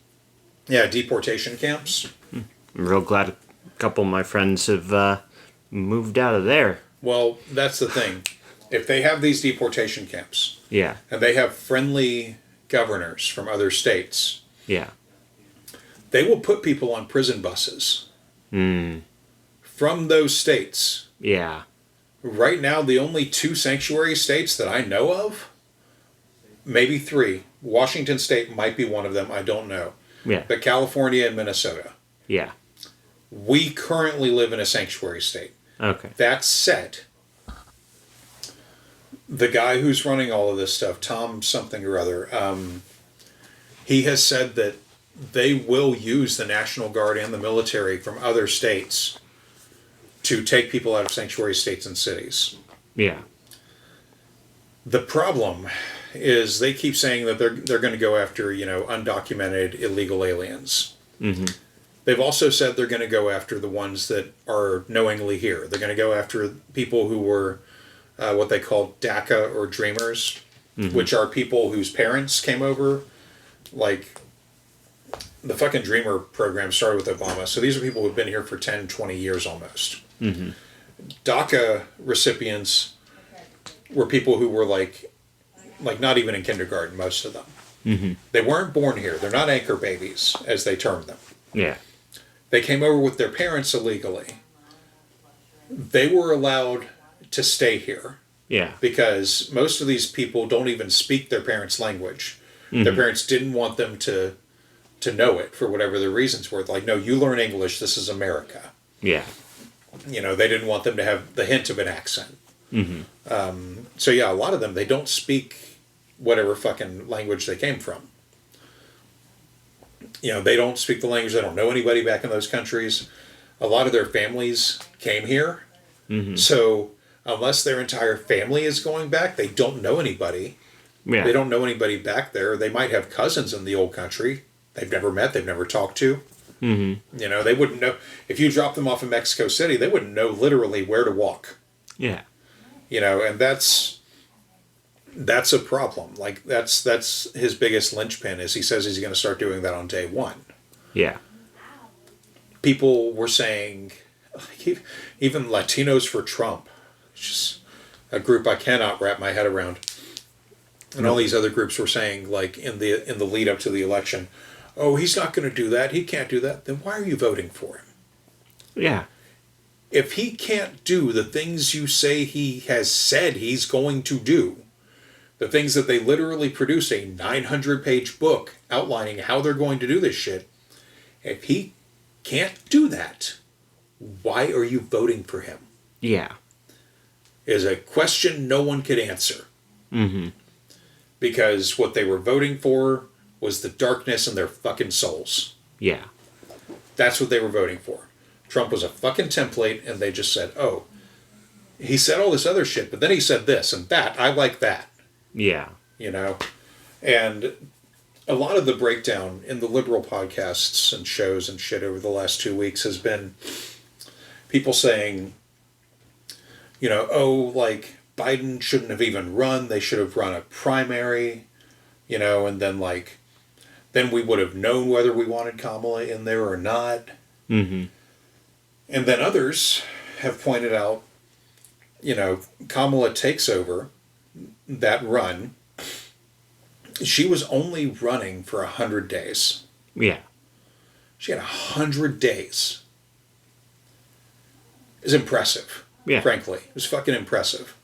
Yeah, deportation camps. I'm real glad a couple of my friends have moved out of there. Well, that's the thing. If they have these deportation camps Yeah. and they have friendly governors from other states, Yeah. they will put people on prison buses Mm. from those states. Yeah. Right now, the only two sanctuary states that I know of, maybe three. Washington State might be one of them. I don't know. Yeah. But California and Minnesota. Yeah. We currently live in a sanctuary state. Okay. That said, the guy who's running all of this stuff, Tom something or other, he has said that they will use the National Guard and the military from other states to take people out of sanctuary states and cities. Yeah. The problem is they keep saying that they're going to go after, undocumented illegal aliens. Mm-hmm. They've also said they're going to go after the ones that are knowingly here. They're going to go after people who were what they call DACA or Dreamers, Mm-hmm. which are people whose parents came over. Like, the fucking Dreamer program started with Obama. So these are people who've been here for 10, 20 years almost. Mm-hmm. DACA recipients were people who were like not even in kindergarten, most of them. Mm-hmm. They weren't born here. They're not anchor babies, as they term them. Yeah. They came over with their parents illegally. They were allowed to stay here Yeah. because most of these people don't even speak their parents' language. Mm-hmm. Their parents didn't want them to know it for whatever the reasons were. Like, no, you learn English. This is America. Yeah. They didn't want them to have the hint of an accent. Mm-hmm. So yeah, a lot of them, they don't speak whatever fucking language they came from. They don't speak the language. They don't know anybody back in those countries. A lot of their families came here. Mm-hmm. So unless their entire family is going back, they don't know anybody. Yeah. They don't know anybody back there. They might have cousins in the old country they've never met, they've never talked to. Mm-hmm. They wouldn't know. If you dropped them off in Mexico City, they wouldn't know literally where to walk. Yeah. And that's a problem. Like, that's his biggest linchpin, is he says he's going to start doing that on day one. Yeah. People were saying, like, even Latinos for Trump, it's just a group I cannot wrap my head around. And all these other groups were saying, like, in the lead up to the election, oh, he's not going to do that. He can't do that. Then why are you voting for him? Yeah. If he can't do the things you say he has said he's going to do, the things that they literally produced a 900-page book outlining how they're going to do this shit, if he can't do that, why are you voting for him? Yeah. Is a question no one could answer. Mm-hmm. Because what they were voting for was the darkness in their fucking souls. Yeah. That's what they were voting for. Trump was a fucking template, and they just said, oh, he said all this other shit, but then he said this and that. I like that. Yeah. You know? And a lot of the breakdown in the liberal podcasts and shows and shit over the last 2 weeks has been people saying, you know, oh, like, Biden shouldn't have even run. They should have run a primary, you know, and then, like, then we would have known whether we wanted Kamala in there or not. Mm-hmm. And then others have pointed out, you know, Kamala takes over that run. She was only running for 100 days. Yeah. She had 100 days. It's impressive. Yeah. Frankly, it was fucking impressive.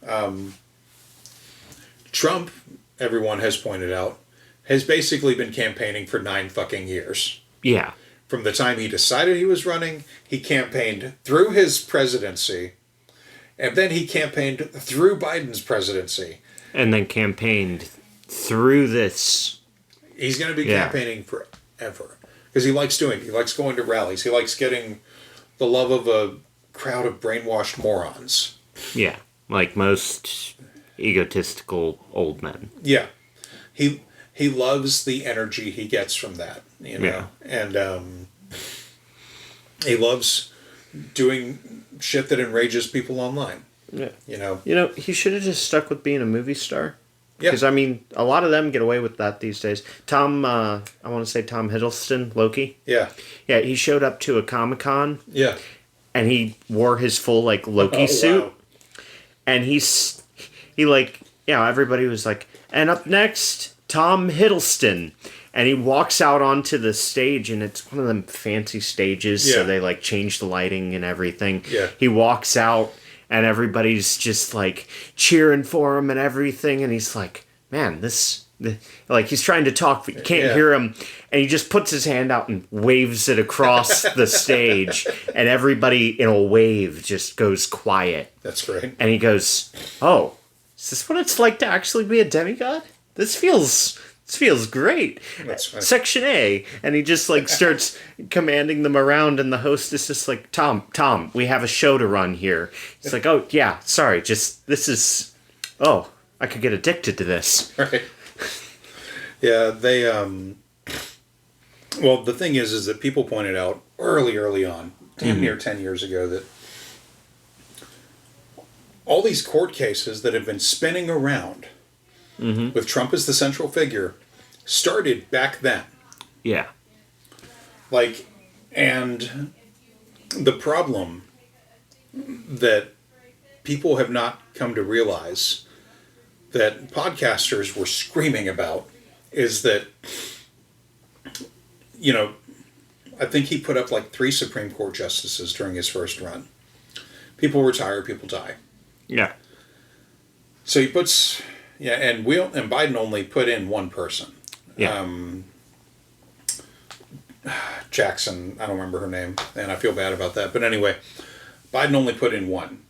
Trump, everyone has pointed out, has basically been campaigning for 9 fucking years. Yeah. From the time he decided he was running, he campaigned through his presidency, and then he campaigned through Biden's presidency. And then campaigned through this. He's going to be campaigning forever. Because he likes doing it. He likes going to rallies. He likes getting the love of a crowd of brainwashed morons. Yeah. Like most egotistical old men. Yeah. He loves the energy he gets from that, you know? Yeah. And he loves doing shit that enrages people online. Yeah. You know? You know, he should have just stuck with being a movie star. Yeah. Because, I mean, a lot of them get away with that these days. I want to say Tom Hiddleston, Loki. Yeah. Yeah, he showed up to a Comic-Con. Yeah. And he wore his full, like, Loki suit. Wow. And everybody was like, and up next, Tom Hiddleston. And he walks out onto the stage, and it's one of them fancy stages, so they, like, change the lighting and everything. Yeah. He walks out, and everybody's just, like, cheering for him and everything, and he's like, man, like, he's trying to talk, but you can't hear him, and he just puts his hand out and waves it across the stage, and everybody in a wave just goes quiet. That's great. And he goes, oh, is this what it's like to actually be a demigod? This feels great. That's right. Section A. And he just, like, starts commanding them around, and the host is just like, Tom, we have a show to run here. He's like, oh, yeah, sorry, I could get addicted to this. Right. Yeah, they, well, the thing is that people pointed out early on, near 10 years ago, that all these court cases that have been spinning around with Trump as the central figure started back then. Yeah. Like, and the problem that people have not come to realize that podcasters were screaming about is that, you know, I think he put up like 3 Supreme Court justices during his first run. People retire, people die. Yeah. So he puts, and Biden only put in one person. Yeah. Jackson, I don't remember her name, and I feel bad about that. But anyway, Biden only put in one.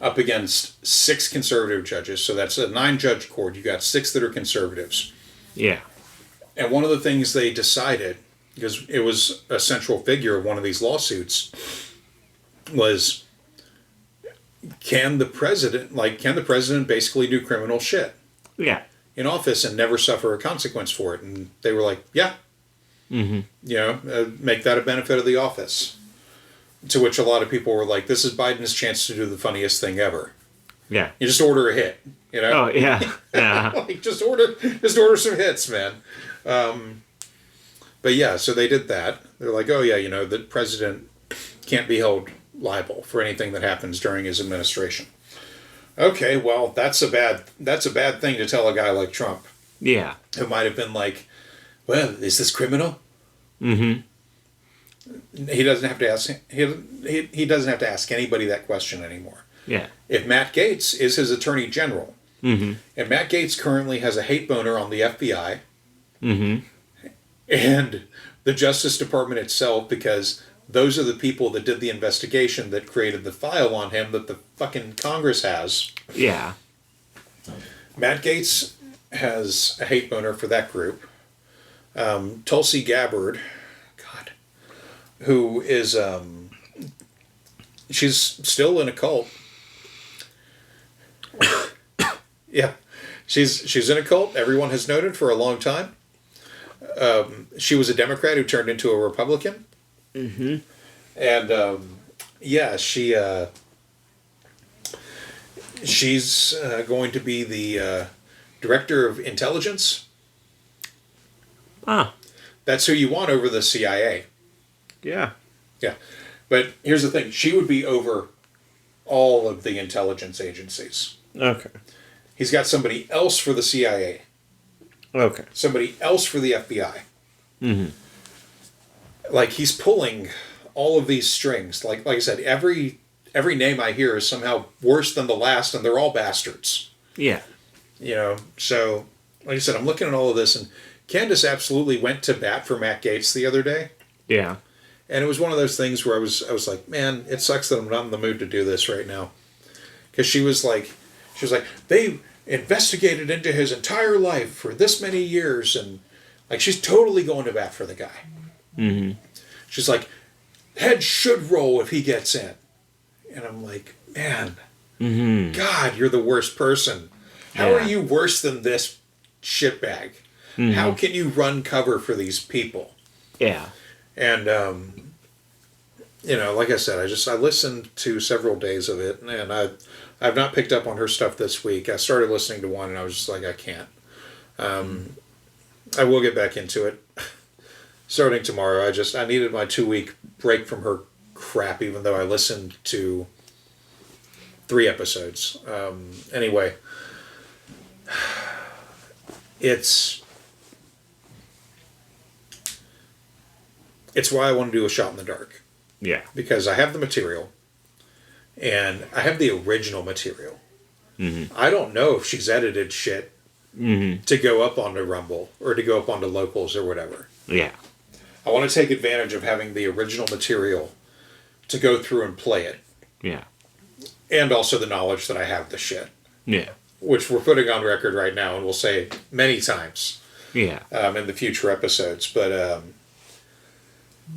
Up against 6 conservative judges. So that's a 9-judge court. You got 6 that are conservatives. Yeah. And one of the things they decided, because it was a central figure of one of these lawsuits, was can the president basically do criminal shit Yeah. in office and never suffer a consequence for it? And they were like, yeah. You know, make that a benefit of the office. To which a lot of people were like, this is Biden's chance to do the funniest thing ever. Yeah. You just order a hit, you know? Oh, yeah. Yeah. Like, just order some hits, man. But yeah, so they did that. They're like, oh yeah, you know, the president can't be held liable for anything that happens during his administration. Okay, well, that's a bad thing to tell a guy like Trump. Yeah. Who might have been like, well, is this criminal? He doesn't have to ask. He doesn't have to ask anybody that question anymore. Yeah. If Matt Gaetz is his attorney general, and Matt Gaetz currently has a hate boner on the FBI, and the Justice Department itself, because those are the people that did the investigation that created the file on him that the fucking Congress has. Yeah. Matt Gaetz has a hate boner for that group. Tulsi Gabbard, God, who is she's still in a cult. Yeah, she's in a cult. Everyone has noted for a long time. She was a Democrat who turned into a Republican. Mm-hmm. And yeah, she's going to be the director of intelligence. Ah. That's who you want over the CIA. Yeah. Yeah. But here's the thing. She would be over all of the intelligence agencies. Okay. He's got somebody else for the CIA. Okay. Somebody else for the FBI. Mm-hmm. Like, he's pulling all of these strings. Like I said, every name I hear is somehow worse than the last, and they're all bastards. Yeah. You know, so, like I said, I'm looking at all of this, and Candace absolutely went to bat for Matt Gaetz the other day. Yeah. And it was one of those things where I was like, man, it sucks that I'm not in the mood to do this right now. Because she was like, they investigated into his entire life for this many years, and like, she's totally going to bat for the guy. Mm-hmm. She's like, head should roll if he gets in. And I'm like, man, Mm-hmm. God, you're the worst person. How are you worse than this shitbag? Mm-hmm. How can you run cover for these people? Yeah. And, you know, like I said, I listened to several days of it, and I've not picked up on her stuff this week. I started listening to one, and I was just like, I can't. I will get back into it starting tomorrow. I needed my 2-week break from her crap, even though I listened to 3 episodes. Anyway, it's why I want to do a shot in the dark. Yeah. Because I have the material, and I have the original material. Mm-hmm. I don't know if she's edited shit to go up onto Rumble or to go up onto Locals or whatever. Yeah. I want to take advantage of having the original material to go through and play it. Yeah. And also the knowledge that I have the shit. Yeah. Which we're putting on record right now, and we'll say it many times Yeah. in the future episodes. But,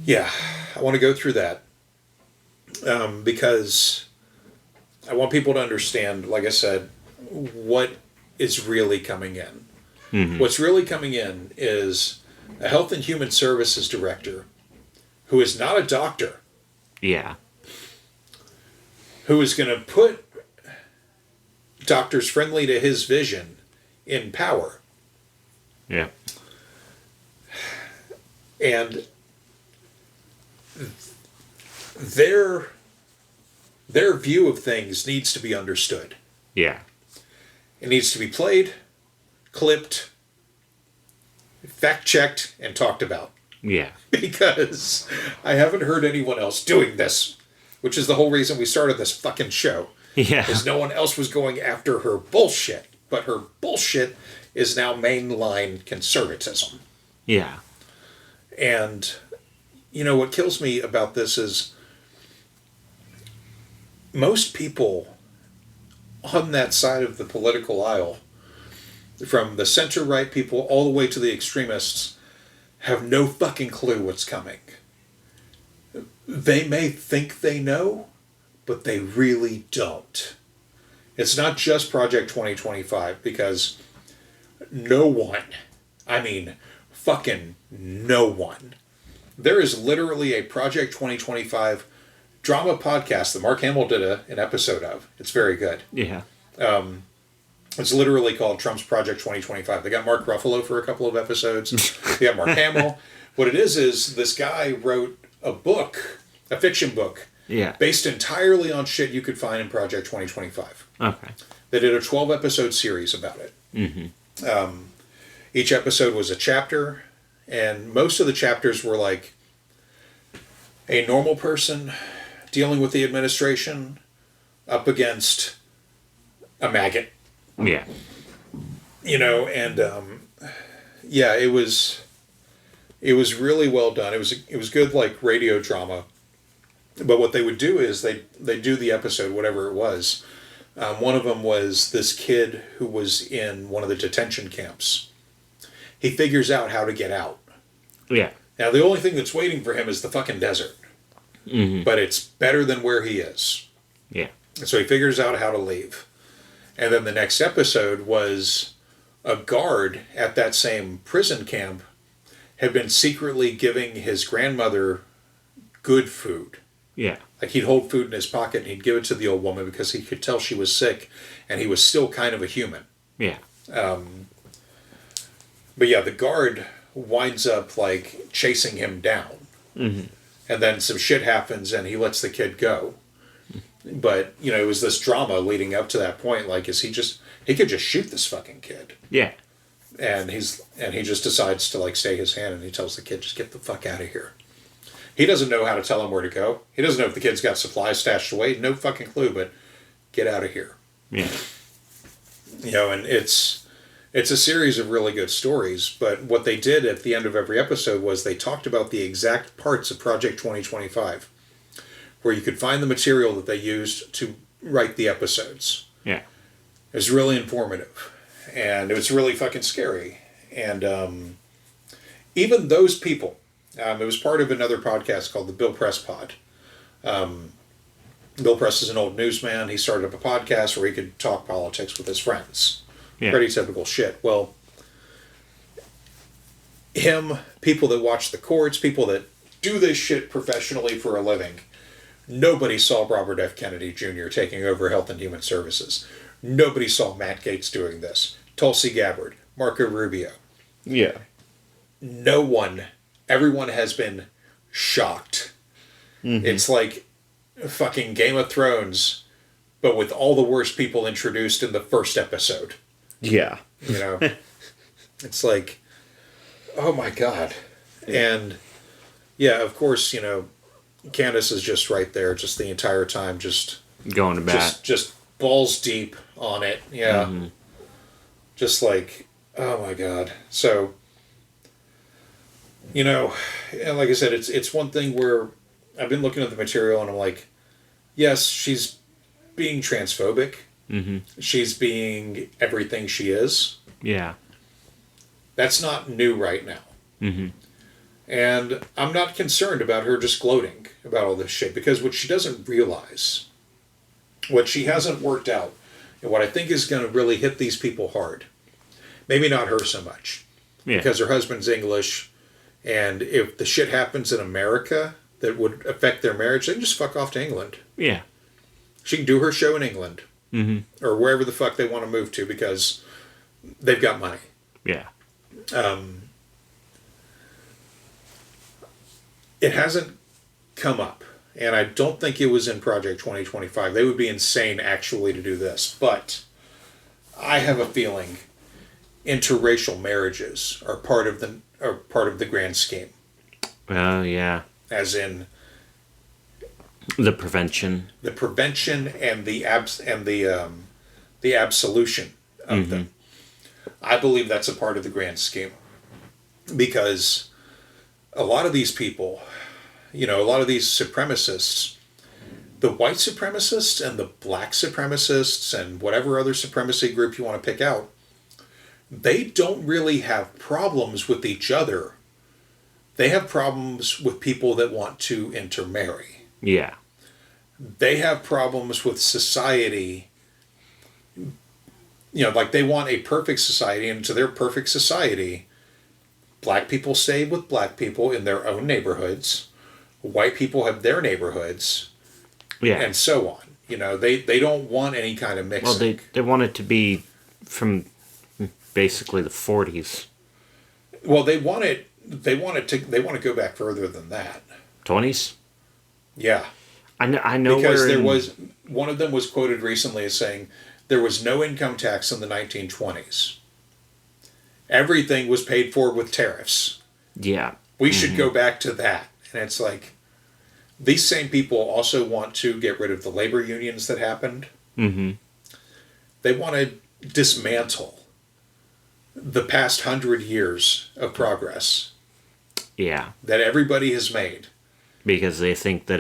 yeah, I want to go through that because I want people to understand, like I said, what is really coming in. Mm-hmm. What's really coming in is a Health and Human Services director who is not a doctor. Yeah. Who is going to put doctors friendly to his vision in power. Yeah. And their view of things needs to be understood. Yeah. It needs to be played, clipped, fact-checked, and talked about. Yeah. Because I haven't heard anyone else doing this, which is the whole reason we started this fucking show. Yeah. Is no one else was going after her bullshit. But her bullshit is now mainline conservatism. Yeah. And, you know, what kills me about this is most people on that side of the political aisle, from the center-right people all the way to the extremists, have no fucking clue what's coming. They may think they know, but they really don't. It's not just Project 2025, because no one, I mean, fucking no one. There is literally a Project 2025 drama podcast that Mark Hamill did an episode of. It's very good. Yeah. It's literally called Trump's Project 2025. They got Mark Ruffalo for a couple of episodes. They got Mark Hamill. What it is this guy wrote a book, a fiction book, based entirely on shit you could find in Project 2025. Okay. They did a 12-episode series about it. Mm-hmm. Each episode was a chapter, and most of the chapters were like a normal person dealing with the administration up against a maggot. Yeah. You know, and yeah, it was really well done. It was good, like, radio drama. But what they would do is they do the episode, whatever it was. One of them was this kid who was in one of the detention camps. He figures out how to get out. Yeah. Now, the only thing that's waiting for him is the fucking desert. but it's better than where he is. Yeah. And so he figures out how to leave. And then the next episode was a guard at that same prison camp had been secretly giving his grandmother good food. Yeah. Like he'd hold food in his pocket and he'd give it to the old woman because he could tell she was sick and he was still kind of a human. Yeah. But yeah, the guard winds up like chasing him down. Mm-hmm. And then some shit happens and he lets the kid go. But, you know, it was this drama leading up to that point. Like, he could just shoot this fucking kid. Yeah. And he just decides to like stay his hand and he tells the kid, just get the fuck out of here. He doesn't know how to tell him where to go. He doesn't know if the kid's got supplies stashed away. No fucking clue, but get out of here. Yeah. You know, and it's a series of really good stories, but what they did at the end of every episode was they talked about the exact parts of Project 2025, where you could find the material that they used to write the episodes. Yeah. It was really informative, and it was really fucking scary. And even those people, it was part of another podcast called the Bill Press Pod. Bill Press is an old newsman. He started up a podcast where he could talk politics with his friends. Yeah. Pretty typical shit. Well, people that watch the courts, people that do this shit professionally for a living, nobody saw Robert F. Kennedy Jr. taking over Health and Human Services. Nobody saw Matt Gaetz doing this. Tulsi Gabbard, Marco Rubio. Yeah. No one, everyone has been shocked. Mm-hmm. It's like fucking Game of Thrones, but with all the worst people introduced in the first episode. Yeah. You know? It's like, oh my God. And yeah, of course, you know, Candace is just right there, just the entire time, just going to bat. Just balls deep on it. Yeah. Mm-hmm. Just like, oh my God. So, you know, and like I said, it's one thing where I've been looking at the material and I'm like, yes, she's being transphobic. Mm-hmm. She's being everything she is. Yeah. That's not new right now. Mm-hmm. And I'm not concerned about her just gloating about all this shit, because what she doesn't realize, what she hasn't worked out, and what I think is going to really hit these people hard, maybe not her so much, because her husband's English, and if the shit happens in America that would affect their marriage, they can just fuck off to England. Yeah. She can do her show in England. Mm-hmm. Or wherever the fuck they want to move to, because they've got money. Yeah. It hasn't come up, and I don't think it was in Project 2025. They would be insane actually to do this, but I have a feeling interracial marriages are part of the grand scheme. Oh yeah. As in the prevention and the absolution of mm-hmm. them. I believe that's a part of the grand scheme, because a lot of these people, you know, a lot of these supremacists, the white supremacists and the black supremacists and whatever other supremacy group you want to pick out, they don't really have problems with each other. They have problems with people that want to intermarry. Yeah. They have problems with society. You know, like they want a perfect society, and to their perfect society, black people stay with black people in their own neighborhoods. White people have their neighborhoods. Yeah. And so on. You know, they don't want any kind of mixing. Well, they want it to be from basically the 40s. Well, they want to go back further than that. 20s? Yeah. I know because there was one of them was quoted recently as saying there was no income tax in the 1920s. Everything was paid for with tariffs. Yeah. We should go back to that. And it's like, these same people also want to get rid of the labor unions that happened. Mm-hmm. They want to dismantle the past 100 years of progress. Yeah. That everybody has made. Because they think that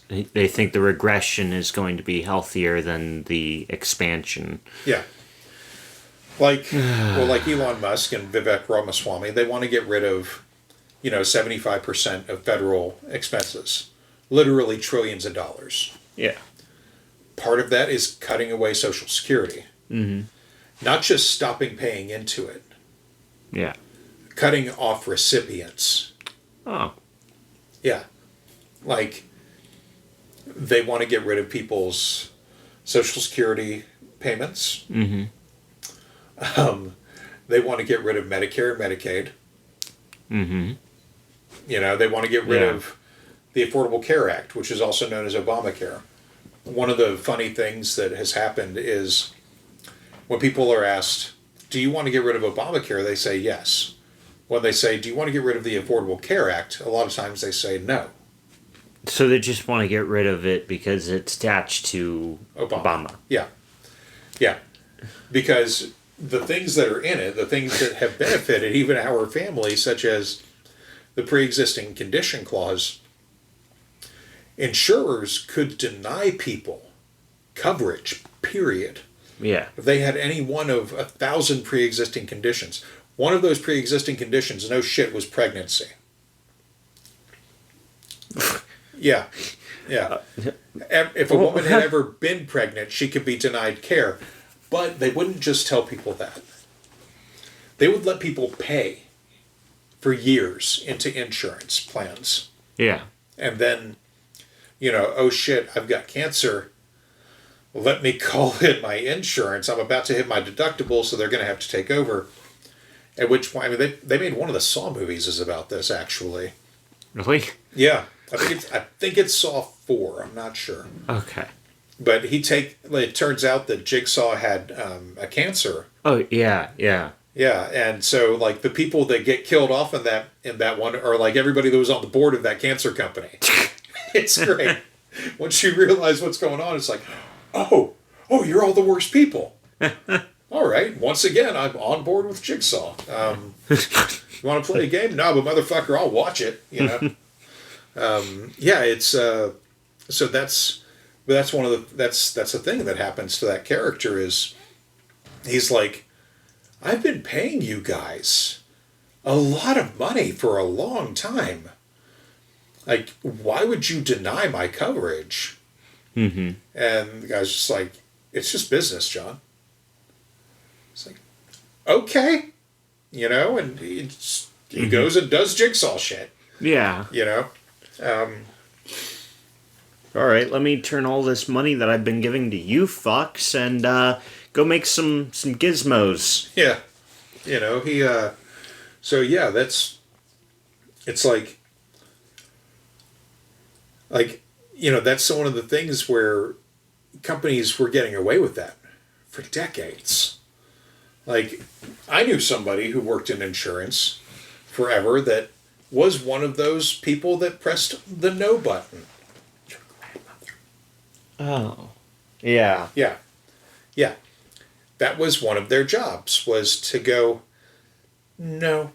they think the regression is going to be healthier than the expansion. Yeah. Like Elon Musk and Vivek Ramaswamy, they want to get rid of, 75% of federal expenses. literally trillions of dollars. Yeah. Part of that is cutting away Social Security. Mm-hmm. Not just stopping paying into it. Yeah. Cutting off recipients. Oh. Yeah. Like, they want to get rid of people's Social Security payments. Mm-hmm. They want to get rid of Medicare and Medicaid. Mm-hmm. You know, they want to get rid Yeah. of the Affordable Care Act, which is also known as Obamacare. One of the funny things that has happened is when people are asked, do you want to get rid of Obamacare? They say yes. When they say, do you want to get rid of the Affordable Care Act? A lot of times they say no. So they just want to get rid of it because it's attached to Obama. Yeah. Yeah. Because the things that are in it, the things that have benefited even our family, such as the pre-existing condition clause, insurers could deny people coverage, period. Yeah. If they had any one of 1,000 pre-existing conditions. One of those pre-existing conditions, no shit, was pregnancy. Yeah. Yeah. If a woman had ever been pregnant, she could be denied care. But they wouldn't just tell people that. They would let people pay for years into insurance plans. Yeah. And then, you know, oh shit, I've got cancer. Let me call in my insurance. I'm about to hit my deductible, so they're going to have to take over. At which point, I mean, they made one of the Saw movies is about this, actually. Really? Yeah. I think it's Saw 4. I'm not sure. Okay. But it turns out that Jigsaw had a cancer. Oh, yeah, yeah. Yeah, and so like the people that get killed off in that one are like everybody that was on the board of that cancer company. It's great. Once you realize what's going on, it's like, oh, you're all the worst people. All right, once again, I'm on board with Jigsaw. You want to play a game? No, but motherfucker, I'll watch it. You know. Yeah, it's so that's one of the that's the thing that happens to that character is he's like, I've been paying you guys a lot of money for a long time. Like, why would you deny my coverage? Mm-hmm. And the guy's just like, it's just business, John. It's like, okay. You know, and he goes and does Jigsaw shit. Yeah. You know? All right, let me turn all this money that I've been giving to you fucks and go make some gizmos. Yeah. You know, so yeah, it's like, you know, that's one of the things where companies were getting away with that for decades. Like, I knew somebody who worked in insurance forever that was one of those people that pressed the no button. Oh. Yeah. Yeah. Yeah. That was one of their jobs, was to go, no.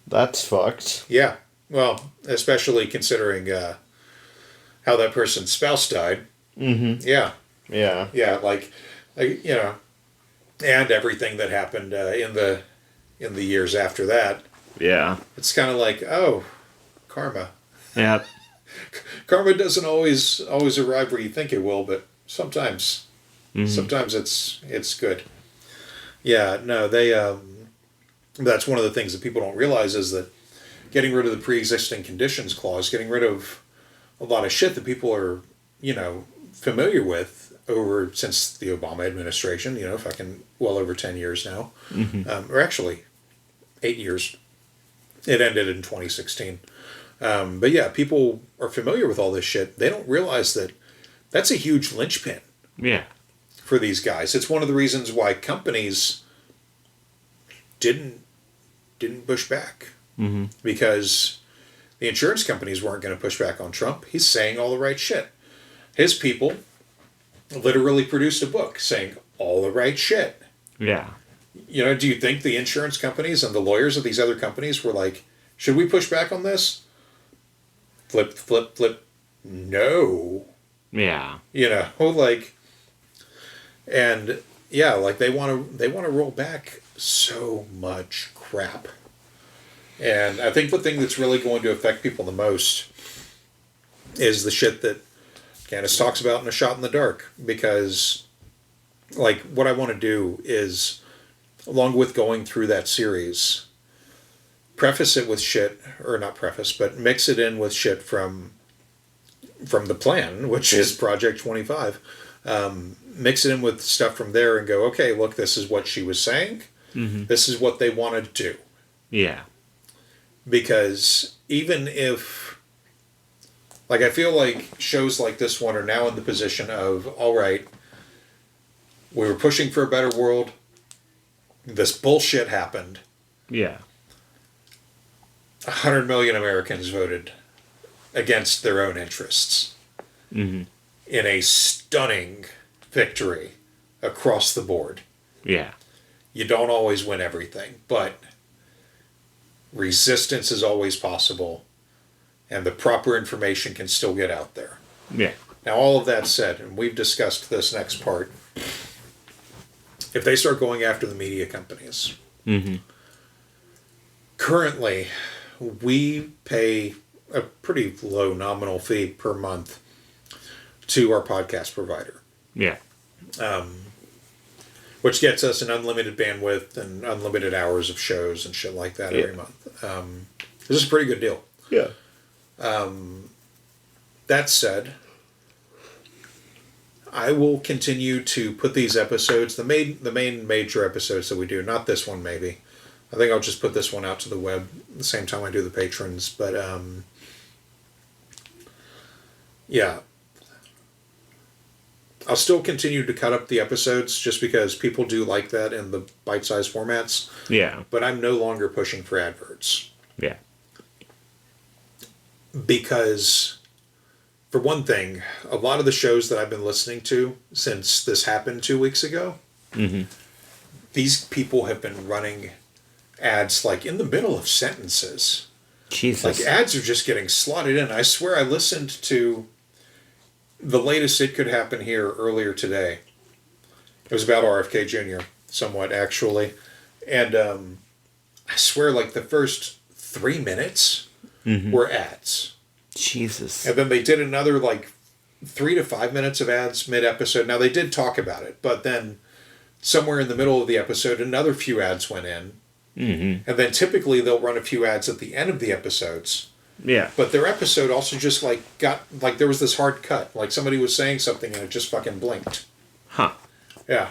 That's fucked. Yeah. Well, especially considering how that person's spouse died. Mm-hmm. Yeah. Yeah. Yeah, like you know, and everything that happened in the years after that. Yeah. It's kind of like, oh, karma. Yep. Karma doesn't always arrive where you think it will, but sometimes it's good. Yeah, no, they that's one of the things that people don't realize is that getting rid of the pre-existing conditions clause, getting rid of a lot of shit that people are, you know, familiar with since the Obama administration, you know, fucking well over 10 years now, or actually 8 years. It ended in 2016. But yeah, people are familiar with all this shit. They don't realize that that's a huge linchpin. Yeah. For these guys. It's one of the reasons why companies didn't push back. Mm-hmm. Because the insurance companies weren't going to push back on Trump. He's saying all the right shit. His people literally produced a book saying all the right shit. Yeah. You know, do you think the insurance companies and the lawyers of these other companies were like, should we push back on this? Flip, flip, flip. No. Yeah. You know, like, and yeah, like they want to roll back so much crap. And I think the thing that's really going to affect people the most is the shit that Candace talks about in A Shot in the Dark. Because, like, what I want to do is, along with going through that series, preface it with shit, or not preface, but mix it in with shit from the plan, which is Project 25. Mix it in with stuff from there and go, okay, look, this is what she was saying. Mm-hmm. This is what they want to do. Yeah. Because even if, like, I feel like shows like this one are now in the position of, all right, we were pushing for a better world. This bullshit happened. Yeah. 100 million Americans voted against their own interests. Mm-hmm. In a stunning victory across the board. Yeah. You don't always win everything, but resistance is always possible, and the proper information can still get out there. Yeah. Now, all of that said, and we've discussed this next part, if they start going after the media companies, Mm-hmm. currently we pay a pretty low nominal fee per month to our podcast provider. Yeah. Which gets us an unlimited bandwidth and unlimited hours of shows and shit like that every month. This is a pretty good deal. Yeah. That said, I will continue to put these episodes, the main major episodes that we do, not this one maybe. I think I'll just put this one out to the web at the same time I do the patrons. But yeah. I'll still continue to cut up the episodes just because people do like that in the bite-sized formats. Yeah. But I'm no longer pushing for adverts. Yeah. Because, for one thing, a lot of the shows that I've been listening to since this happened 2 weeks ago, Mm-hmm. these people have been running ads like in the middle of sentences. Jesus. Like ads are just getting slotted in. I swear I listened to the latest It Could Happen Here earlier today. It was about RFK Jr. somewhat actually. And I swear like the first 3 minutes Mm-hmm. were ads. Jesus. And then they did another like 3 to 5 minutes of ads mid-episode. Now they did talk about it, but then somewhere in the middle of the episode, another few ads went in. Mm-hmm. And then typically they'll run a few ads at the end of the episodes. Yeah. But their episode also just like got, like there was this hard cut. Like somebody was saying something and it just fucking blinked. Huh. Yeah.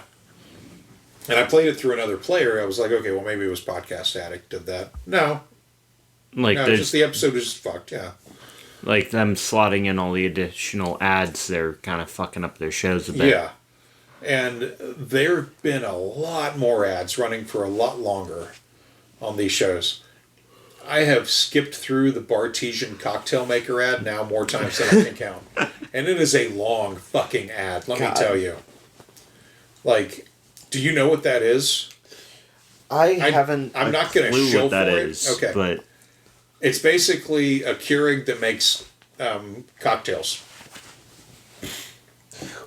And I played it through another player. I was like, okay, well maybe it was Podcast Addict did that. No, Like just there's the episode was just fucked, yeah. like them slotting in all the additional ads, they're kind of fucking up their shows a bit. Yeah. And there have been a lot more ads running for a lot longer on these shows. I have skipped through the Bartesian cocktail maker ad now more times than I can count. And it is a long fucking ad, let me tell you. Like, do you know what that is? I haven't. I'm not going to clue show what that for it. is. Okay. But It's basically a Keurig that makes cocktails.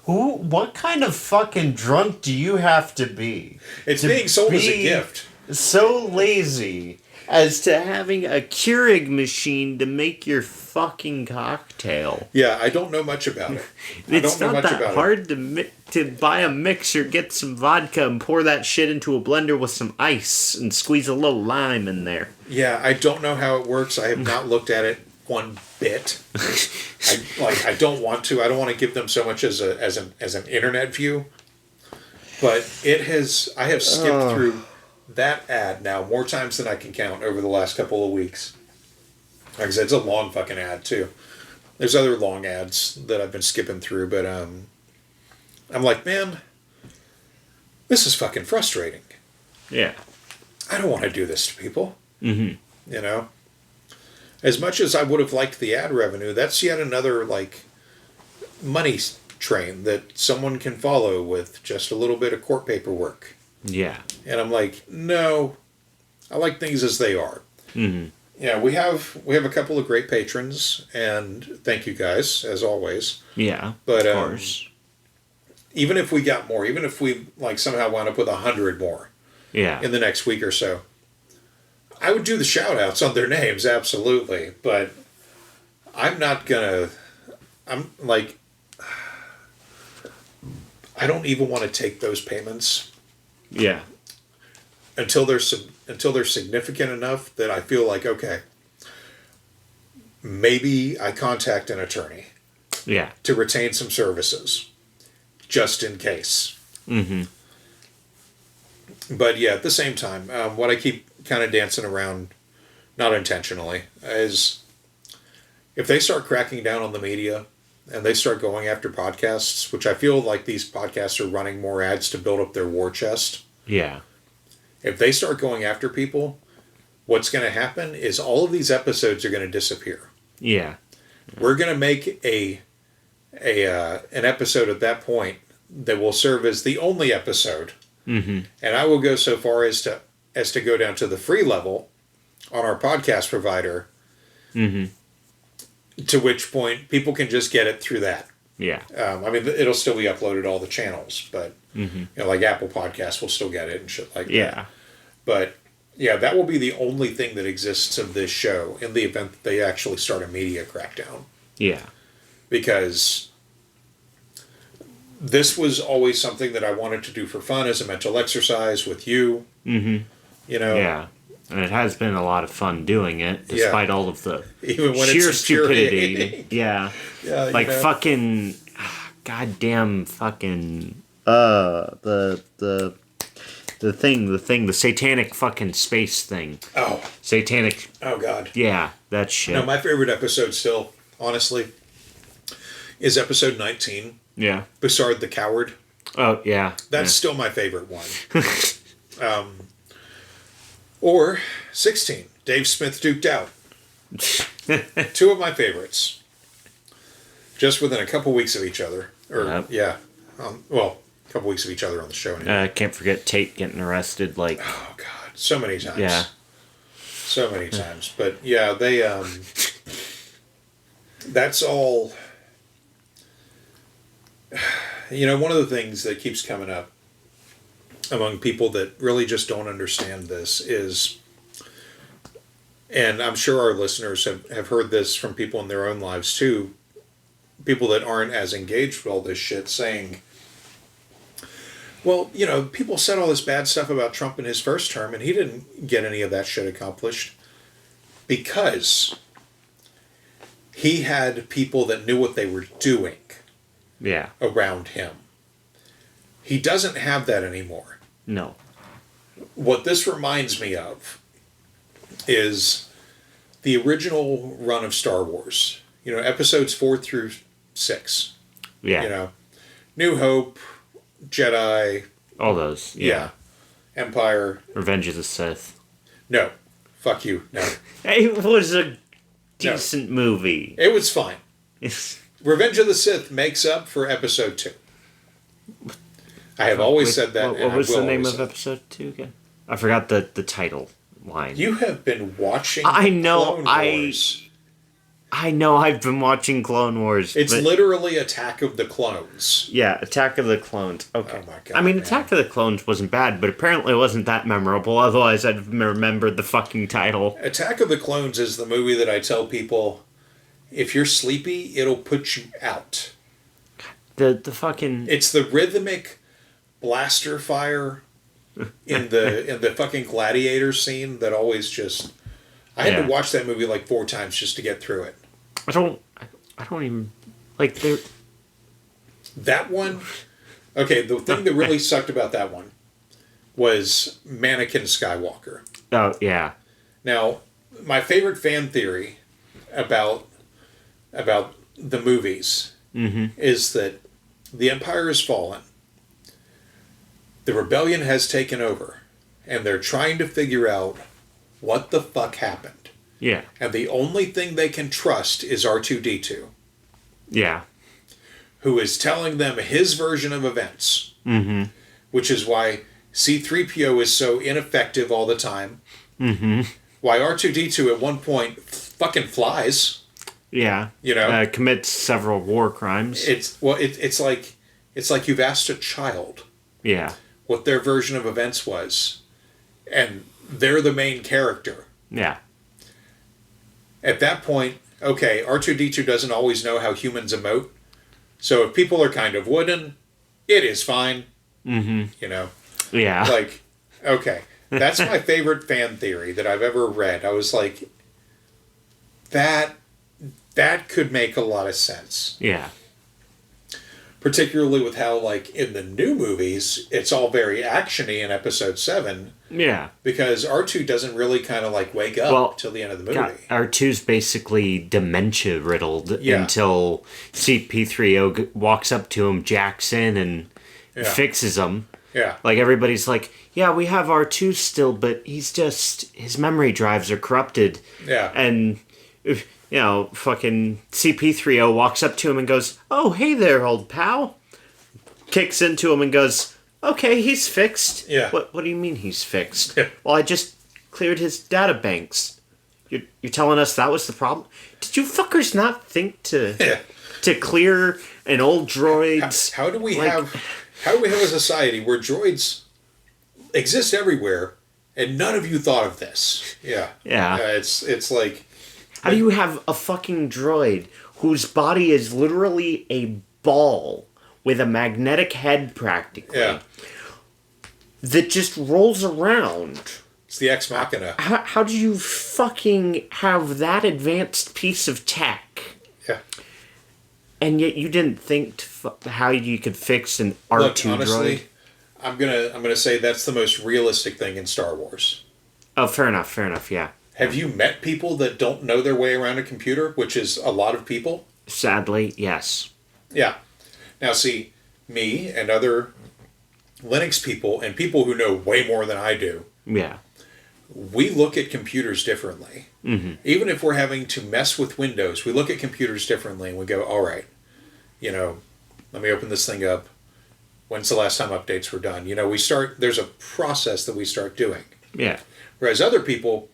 What kind of fucking drunk do you have to be? It's To being sold as a be gift. So lazy. as to having a Keurig machine to make your fucking cocktail. Yeah, I don't know much about it. I It's don't know not much that about it. hard to buy a mixer, get some vodka, and pour that shit into a blender with some ice and squeeze a little lime in there. Yeah, I don't know how it works. I have not looked at it one bit. I don't want to. I don't want to give them so much as an internet view. But it has. I have skipped through that ad now more times than I can count over the last couple of weeks. Like I said, it's a long fucking ad too. There's other long ads that I've been skipping through, but I'm like, man, this is fucking frustrating. Yeah. I don't want to do this to people. Mm-hmm. You know? As much as I would have liked the ad revenue, that's yet another, like, money train that someone can follow with just a little bit of court paperwork. Yeah. And I'm like, no, I like things as they are. Mm-hmm. Yeah, we have a couple of great patrons, and thank you guys, as always. Yeah. But, of course. Even if we got more, even if we, like, somehow wound up with 100 more Yeah. in the next week or so, I would do the shout outs on their names, absolutely. But I'm not gonna I'm like, I don't even want to take those payments Yeah. until they're significant enough that I feel like, okay, maybe I contact an attorney Yeah. to retain some services just in case. Mm-hmm. But yeah, at the same time, what I keep kind of dancing around, not intentionally, is if they start cracking down on the media and they start going after podcasts, which I feel like these podcasts are running more ads to build up their war chest. Yeah. If they start going after people, what's going to happen is all of these episodes are going to disappear. Yeah. We're going to make an episode at that point that will serve as the only episode. Mm-hmm. And I will go so far as to go down to the free level on our podcast provider. Mm-hmm. To which point people can just get it through that. Yeah. I mean, it'll still be uploaded to all the channels, but Mm-hmm. you know, like Apple Podcasts will still get it and shit like that. Yeah. But yeah, that will be the only thing that exists of this show in the event that they actually start a media crackdown. Yeah. Because this was always something that I wanted to do for fun as a mental exercise with you. Mm-hmm. You know, Yeah. And it has been a lot of fun doing it, despite all of the even when sheer it's stupidity. infuriating. Yeah. Yeah, Like you know. fucking goddamn fucking the satanic fucking space thing. Oh, Satanic, oh God. yeah, that shit. No, my favorite episode still, honestly, is episode 19, Yeah. Bussard the Coward. Oh, yeah. That's still my favorite one. Or 16, Dave Smith Duked Out. Two of my favorites. Just within a couple weeks of each other. Or, Yep. yeah. Well, a couple weeks of each other on the show anyway. Can't forget Tate getting arrested, like, Oh, God. So many times. yeah. So many times. But, yeah, they, that's all. You know, one of the things that keeps coming up among people that really just don't understand this is, and I'm sure our listeners have heard this from people in their own lives too, people that aren't as engaged with all this shit saying, well, you know, people said all this bad stuff about Trump in his first term and he didn't get any of that shit accomplished because he had people that knew what they were doing Yeah. around him. He doesn't have that anymore. No. What this reminds me of is the original run of Star Wars. You know, episodes 4 through 6. Yeah. You know, New Hope, Jedi, All those. Yeah. Empire. Revenge of the Sith. No. Fuck you. No. It was a decent movie. It was fine. Revenge of the Sith makes up for episode 2. I have always said that. What and I was the will name always of say episode 2 again? I forgot the title line. it. You have been watching I know, Clone I- Wars. I know I've been watching Clone Wars. It's but literally Attack of the Clones. yeah, Attack of the Clones. Okay. Oh my God, I mean, man. Attack of the Clones wasn't bad, but apparently it wasn't that memorable. Otherwise, I'd have remembered the fucking title. Attack of the Clones is the movie that I tell people, if you're sleepy, it'll put you out. The fucking It's the rhythmic blaster fire in the fucking gladiator scene that always just. I had Yeah. to watch that movie like 4 times just to get through it. I don't even like there. That one. Okay, the thing that really sucked about that one was Mannequin Skywalker. Oh yeah, Now, my favorite fan theory about the movies is that the Empire has fallen, the rebellion has taken over, and they're trying to figure out what the fuck happened. yeah, And the only thing they can trust is R2D2, yeah, who is telling them his version of events, mm-hmm, which is why C-3PO is so ineffective all the time. mm-hmm, Why R2D2 at one point fucking flies. yeah. You know? Commits several war crimes. It's like you've asked a child Yeah, what their version of events was, and they're the main character. yeah, At that point, okay, R2D2 doesn't always know how humans emote. So if people are kind of wooden, it is fine. Mm-hmm. You know? Yeah. Like, okay. That's my favorite fan theory that I've ever read. I was like, that could make a lot of sense. Yeah. Particularly with how, like, in the new movies, it's all very actiony in episode 7. Yeah. Because R2 doesn't really kind of, like, wake up till the end of the movie. R2's basically dementia riddled Yeah. until CP3O walks up to him, Jackson, and fixes him. Yeah. Like, everybody's like, yeah, we have R2 still, but his memory drives are corrupted. Yeah. And, you know, fucking CP3O walks up to him and goes, oh, hey there, old pal. Kicks into him and goes, okay, he's fixed. Yeah. What do you mean he's fixed? Yeah. Well, I just cleared his data banks. You're telling us that was the problem? Did you fuckers not think to clear an old droid's... How do we have a society where droids exist everywhere and none of you thought of this? Yeah. Yeah. It's like... How do you have a fucking droid whose body is literally a ball with a magnetic head practically that just rolls around? It's the Ex Machina. How do you fucking have that advanced piece of tech? Yeah. And yet you didn't think how you could fix an R2 Look, honestly, droid? I'm gonna say that's the most realistic thing in Star Wars. Oh, fair enough, yeah. Have you met people that don't know their way around a computer, which is a lot of people? Sadly, yes. Yeah. Now, see, me and other Linux people and people who know way more than I do, Yeah. we look at computers differently. Mm-hmm. Even if we're having to mess with Windows, we look at computers differently and we go, all right, you know, let me open this thing up. When's the last time updates were done? You know, there's a process that we start doing. Yeah. Whereas other people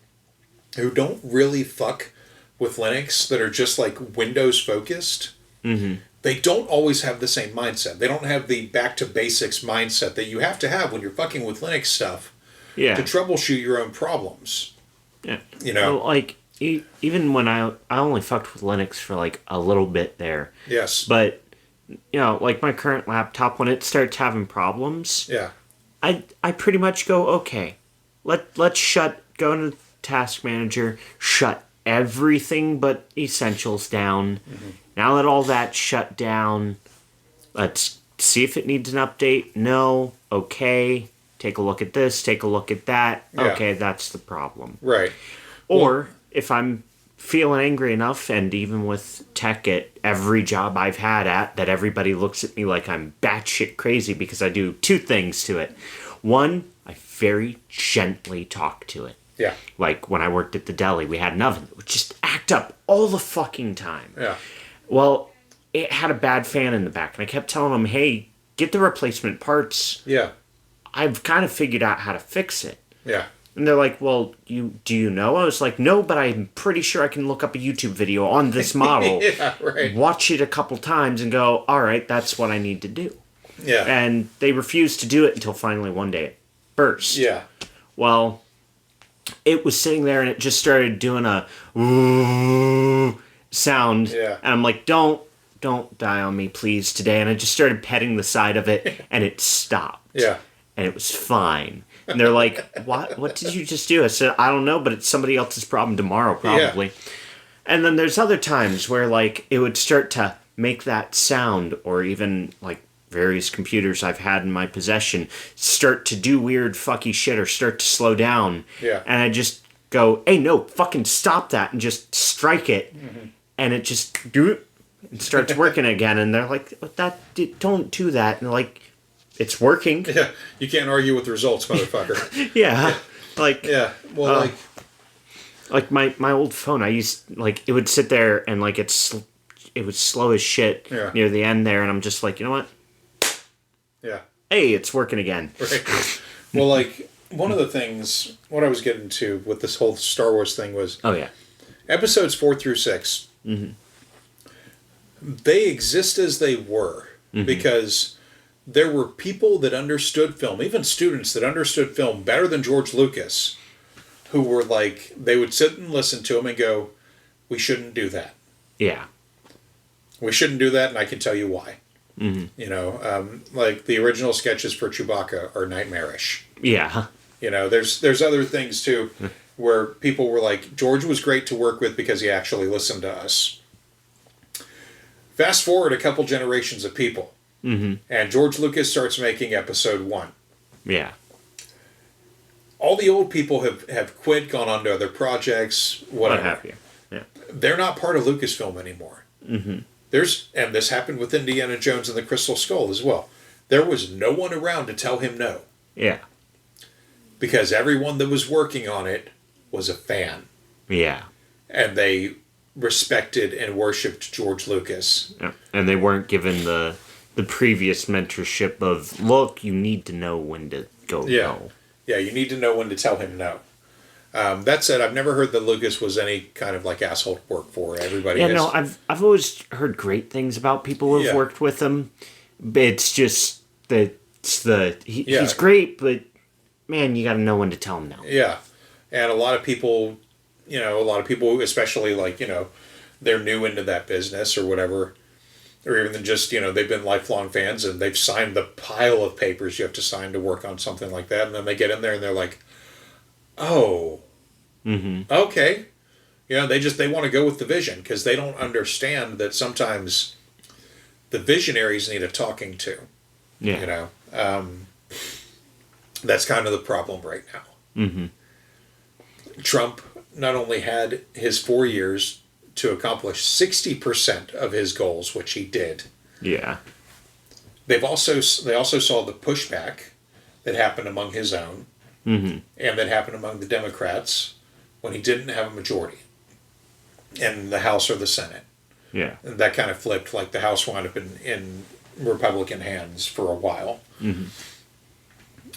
who don't really fuck with Linux, that are just like Windows focused, they don't always have the same mindset. They don't have the back to basics mindset that you have to have when you're fucking with Linux stuff Yeah. to troubleshoot your own problems. Yeah. You know? Well, like, even when I only fucked with Linux for like a little bit there. Yes. But, you know, like my current laptop, when it starts having problems, Yeah. I pretty much go, okay, let's go into Task Manager, shut everything but essentials down. Mm-hmm. Now that all that's shut down, let's see if it needs an update. No. Okay. Take a look at this. Take a look at that. Yeah. Okay, that's the problem. Right. Or if I'm feeling angry enough, and even with tech at every job I've had at, that everybody looks at me like I'm batshit crazy because I do two things to it. One, I very gently talk to it. Yeah. Like when I worked at the deli, we had an oven that would just act up all the fucking time. Yeah. Well, it had a bad fan in the back, and I kept telling them, hey, get the replacement parts. Yeah. I've kind of figured out how to fix it. Yeah. And they're like, well, do you know? I was like, no, but I'm pretty sure I can look up a YouTube video on this model, Yeah, right. watch it a couple times, and go, all right, that's what I need to do. Yeah. And they refused to do it until finally one day it burst. Yeah. Well, it was sitting there and it just started doing a ooh sound. Yeah. And I'm like, don't die on me, please, today. And I just started petting the side of it, and it stopped. Yeah. And it was fine. And they're like, what did you just do? I said, I don't know, but it's somebody else's problem tomorrow, probably. Yeah. And then there's other times where, like, it would start to make that sound, or even, like, various computers I've had in my possession start to do weird fucky shit or start to slow down. Yeah. And I just go, hey, no, fucking stop that, and just strike it. Mm-hmm. And it just it starts working again. And they're like, don't do that. And they're like, it's working. Yeah. You can't argue with results, motherfucker. Yeah. Like, yeah. Well, like my old phone, I used, like, it would sit there and, like, it was slow as shit near the end there. And I'm just like, you know what? Yeah. Hey, it's working again. Right. Well, like, one of the things, what I was getting to with this whole Star Wars thing was... Oh, yeah. Episodes 4 through 6, they exist as they were, because there were people that understood film, even students that understood film better than George Lucas, who were like, they would sit and listen to him and go, we shouldn't do that. Yeah. We shouldn't do that, and I can tell you why. Mm-hmm. You know, like the original sketches for Chewbacca are nightmarish. Yeah. You know, there's other things too, where people were like, George was great to work with because he actually listened to us. Fast forward a couple generations of people, and George Lucas starts making Episode 1. Yeah. All the old people have quit, gone on to other projects, whatever. What have you? Yeah. They're not part of Lucasfilm anymore. Mm-hmm. And this happened with Indiana Jones and the Crystal Skull as well. There was no one around to tell him no. Yeah. Because everyone that was working on it was a fan. Yeah. And they respected and worshipped George Lucas. Yeah. And they weren't given the previous mentorship of, look, you need to know when to go no. Yeah, you need to know when to tell him no. That said, I've never heard that Lucas was any kind of like asshole to work for. Everybody has... no, I've always heard great things about people who've worked with him. It's just that he's great, but man, you got to know when to tell him no. Yeah, and a lot of people, especially like, they're new into that business or whatever, or even just, they've been lifelong fans and they've signed the pile of papers you have to sign to work on something like that, and then they get in there and they're like, oh, okay. They want to go with the vision because they don't understand that sometimes the visionaries need a talking to. Yeah. That's kind of the problem right now. Mm-hmm. Trump not only had his 4 years to accomplish 60% of his goals, which he did. Yeah. They also saw the pushback that happened among his own, and that happened among the Democrats when he didn't have a majority in the House or the Senate. Yeah. And that kind of flipped, like the House wound up in Republican hands for a while. Mm-hmm.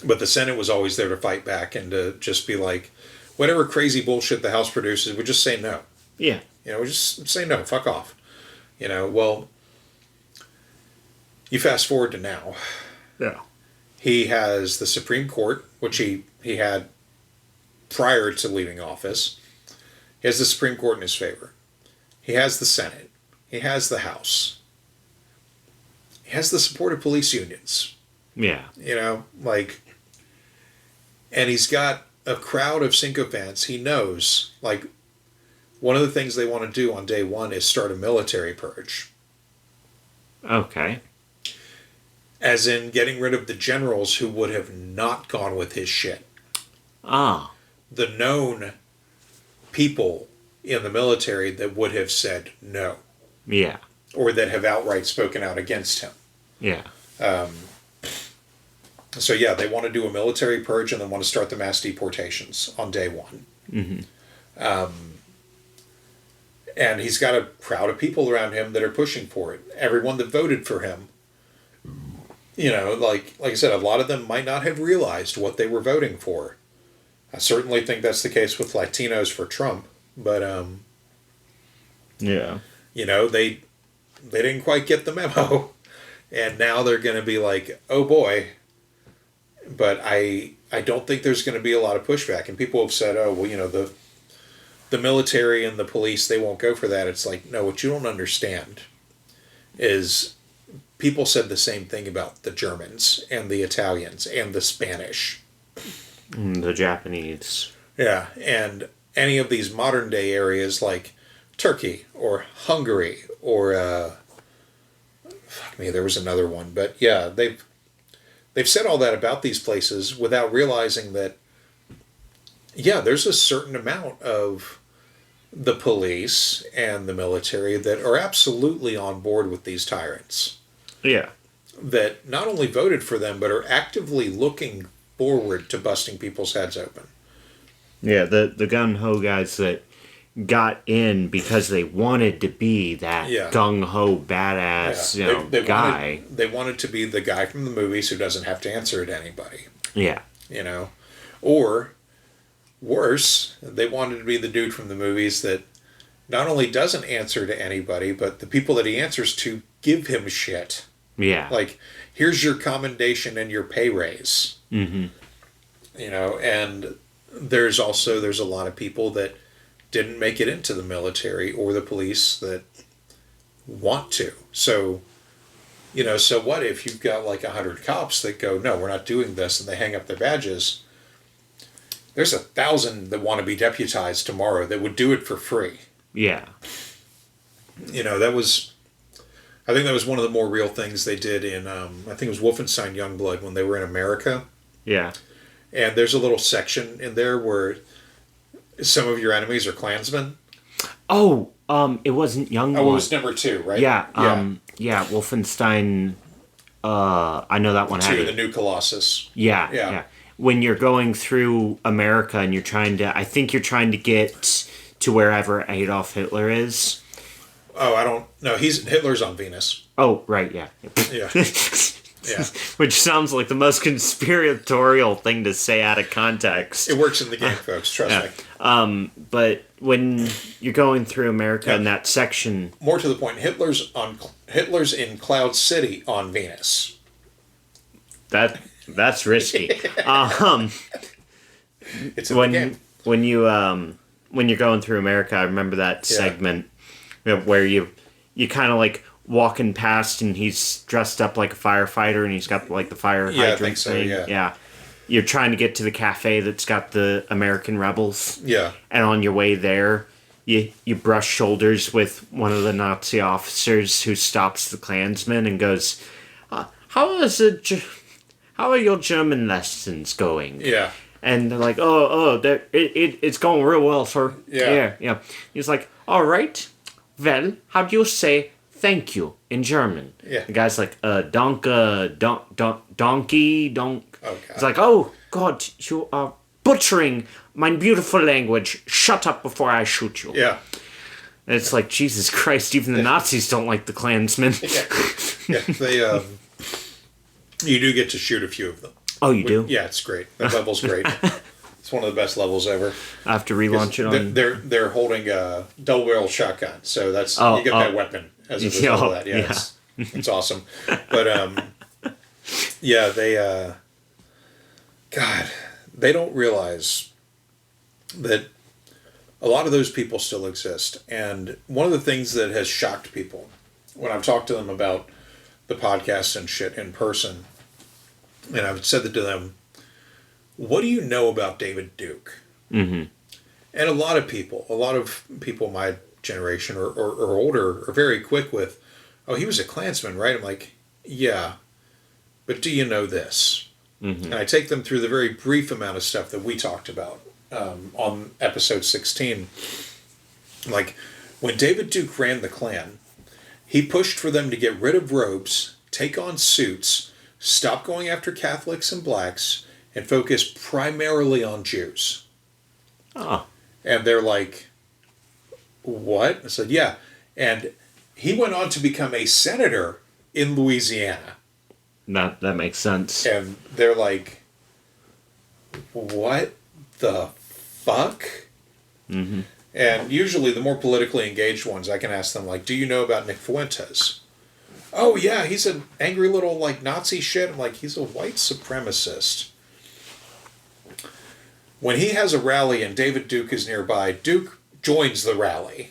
But the Senate was always there to fight back and to just be like, whatever crazy bullshit the House produces, we just say no. Yeah. We just say no, fuck off. Well, you fast forward to now. Yeah. He has the Supreme Court, which he had prior to leaving office. He has the Supreme Court in his favor. He has the Senate. He has the House. He has the support of police unions. Yeah. And he's got a crowd of sycophants. He knows, one of the things they want to do on day one is start a military purge. Okay. As in getting rid of the generals who would have not gone with his shit. Ah. The known people in the military that would have said no. Yeah. Or that have outright spoken out against him. Yeah. So yeah, they want to do a military purge and they want to start the mass deportations on day one. Mm-hmm. And he's got a crowd of people around him that are pushing for it. Everyone that voted for him, like I said, a lot of them might not have realized what they were voting for. I certainly think that's the case with Latinos for Trump, but yeah, they didn't quite get the memo, and now they're going to be like, oh boy. But I don't think there's going to be a lot of pushback, and people have said, oh well, the military and the police, they won't go for that. It's like, no, what you don't understand is people said the same thing about the Germans and the Italians and the Spanish. The Japanese. Yeah, and any of these modern day areas like Turkey or Hungary or fuck me, there was another one, but yeah, they've said all that about these places without realizing that, yeah, there's a certain amount of the police and the military that are absolutely on board with these tyrants. Yeah. That not only voted for them, but are actively looking forward to busting people's heads open. Yeah, the gung-ho guys that got in because they wanted to be that gung-ho badass guy. They wanted to be the guy from the movies who doesn't have to answer to anybody. Yeah. Or worse, they wanted to be the dude from the movies that not only doesn't answer to anybody, but the people that he answers to give him shit. Yeah. Like, here's your commendation and your pay raise. Mm-hmm. And there's a lot of people that didn't make it into the military or the police that want to. So, so what if you've got like 100 cops that go, no, we're not doing this, and they hang up their badges? There's 1,000 that want to be deputized tomorrow that would do it for free. Yeah. I think that was one of the more real things they did in, I think it was Wolfenstein Youngblood when they were in America. Yeah. And there's a little section in there where some of your enemies are Klansmen. Oh, it wasn't Youngblood. Oh, it was number 2, right? Yeah. Wolfenstein. I know that one had 2, it. the New Colossus. Yeah. When you're going through America and I think you're trying to get to wherever Adolf Hitler is. Oh, I don't know. Hitler's on Venus. Oh, right, yeah. Yeah. Yeah. Which sounds like the most conspiratorial thing to say out of context. It works in the game, folks. Trust me. But when you're going through America in that section, more to the point, Hitler's in Cloud City on Venus. that's risky. It's in the game. When you're going through America, I remember that segment where you kind of like walking past and he's dressed up like a firefighter and he's got like the fire hydrant I think so, thing. Yeah. You're trying to get to the cafe that's got the American rebels. Yeah. And on your way there, you brush shoulders with one of the Nazi officers who stops the Klansmen and goes, how are your German lessons going? Yeah. And they're like, it's going real well, sir. Yeah. He's like, all right, well, how do you say thank you in German? Yeah. The guy's like, donkey. Oh, God. He's like, oh, God, you are butchering my beautiful language. Shut up before I shoot you. Yeah. And it's like, Jesus Christ, even the Nazis don't like the Klansmen. Yeah. They, you do get to shoot a few of them. Oh, you do? Yeah, it's great. That level's great. It's one of the best levels ever. I have to relaunch it on... They're holding a double-barrel shotgun, so that's you get that weapon as a result of that. Yeah, it's awesome. But they God, they don't realize that a lot of those people still exist. And one of the things that has shocked people when I've talked to them about the podcast and shit in person, and I've said that to them, what do you know about David Duke? Mm-hmm. And a lot of people my generation or older are very quick with, oh, he was a Klansman, right? I'm like, yeah, but do you know this? Mm-hmm. And I take them through the very brief amount of stuff that we talked about on episode 16. Like, when David Duke ran the Klan, he pushed for them to get rid of robes, take on suits, stop going after Catholics and blacks, and focus primarily on Jews. Oh. And they're like, what? I said, yeah. And he went on to become a senator in Louisiana. That makes sense. And they're like, what the fuck? Mm-hmm. And usually the more politically engaged ones, I can ask them, like, do you know about Nick Fuentes? Oh, yeah, he's an angry little, like, Nazi shit. I'm like, he's a white supremacist. When he has a rally and David Duke is nearby, Duke joins the rally.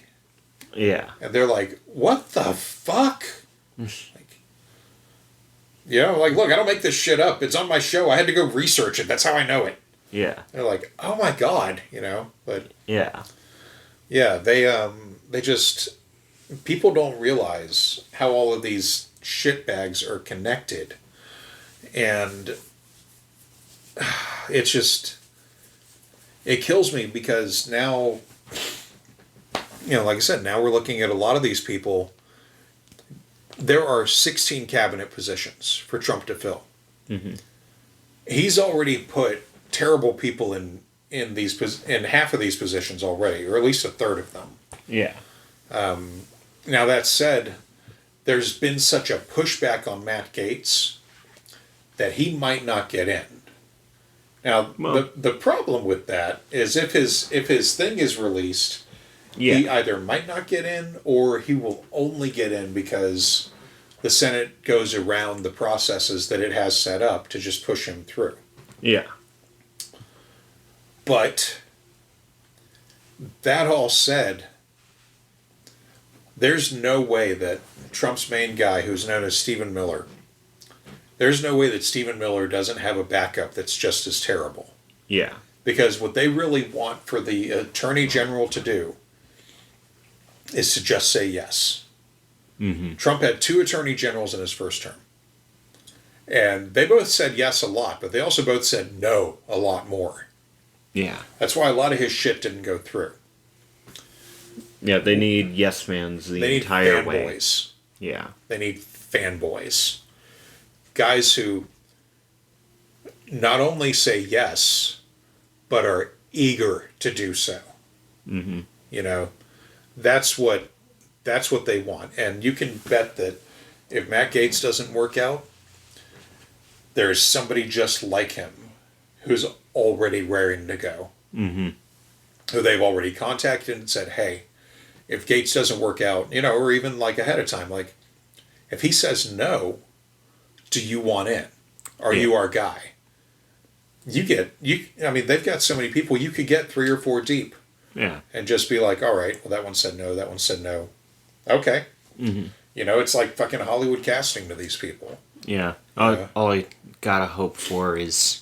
Yeah. And they're like, what the fuck? Like, look, I don't make this shit up. It's on my show. I had to go research it. That's how I know it. Yeah. They're like, oh my God, but... Yeah. Yeah, they just... People don't realize how all of these shitbags are connected. And it's just... It kills me because now, like I said, now we're looking at a lot of these people. There are 16 cabinet positions for Trump to fill. Mm-hmm. He's already put terrible people in half of these positions already, or at least a third of them. Yeah. Now that said, there's been such a pushback on Matt Gaetz that he might not get in. Now, the problem with that is if his thing is released, he either might not get in or he will only get in because the Senate goes around the processes that it has set up to just push him through. Yeah. But That all said, there's no way that Trump's main guy, who's known as Stephen Miller, there's no way that Stephen Miller doesn't have a backup that's just as terrible. Yeah. Because what they really want for the attorney general to do is to just say yes. Mm-hmm. Trump had 2 attorney generals in his first term. And they both said yes a lot, but they also both said no a lot more. Yeah. That's why a lot of his shit didn't go through. Yeah, they need yes mans the entire way. Fanboys. Yeah. They need fanboys. Guys who not only say yes, but are eager to do so. Mm-hmm. You know, that's what they want. And you can bet that if Matt Gaetz doesn't work out, there's somebody just like him who's already raring to go. Mm-hmm. Who they've already contacted and said, hey, if Gaetz doesn't work out, you know, or even like ahead of time, like if he says no, do you want in? Are you our guy? I mean, they've got so many people, you could get 3 or 4 deep. Yeah. And just be like, all right, well, that one said no, that one said no. Okay. Mm-hmm. You know, it's like fucking Hollywood casting to these people. Yeah. All I gotta hope for is,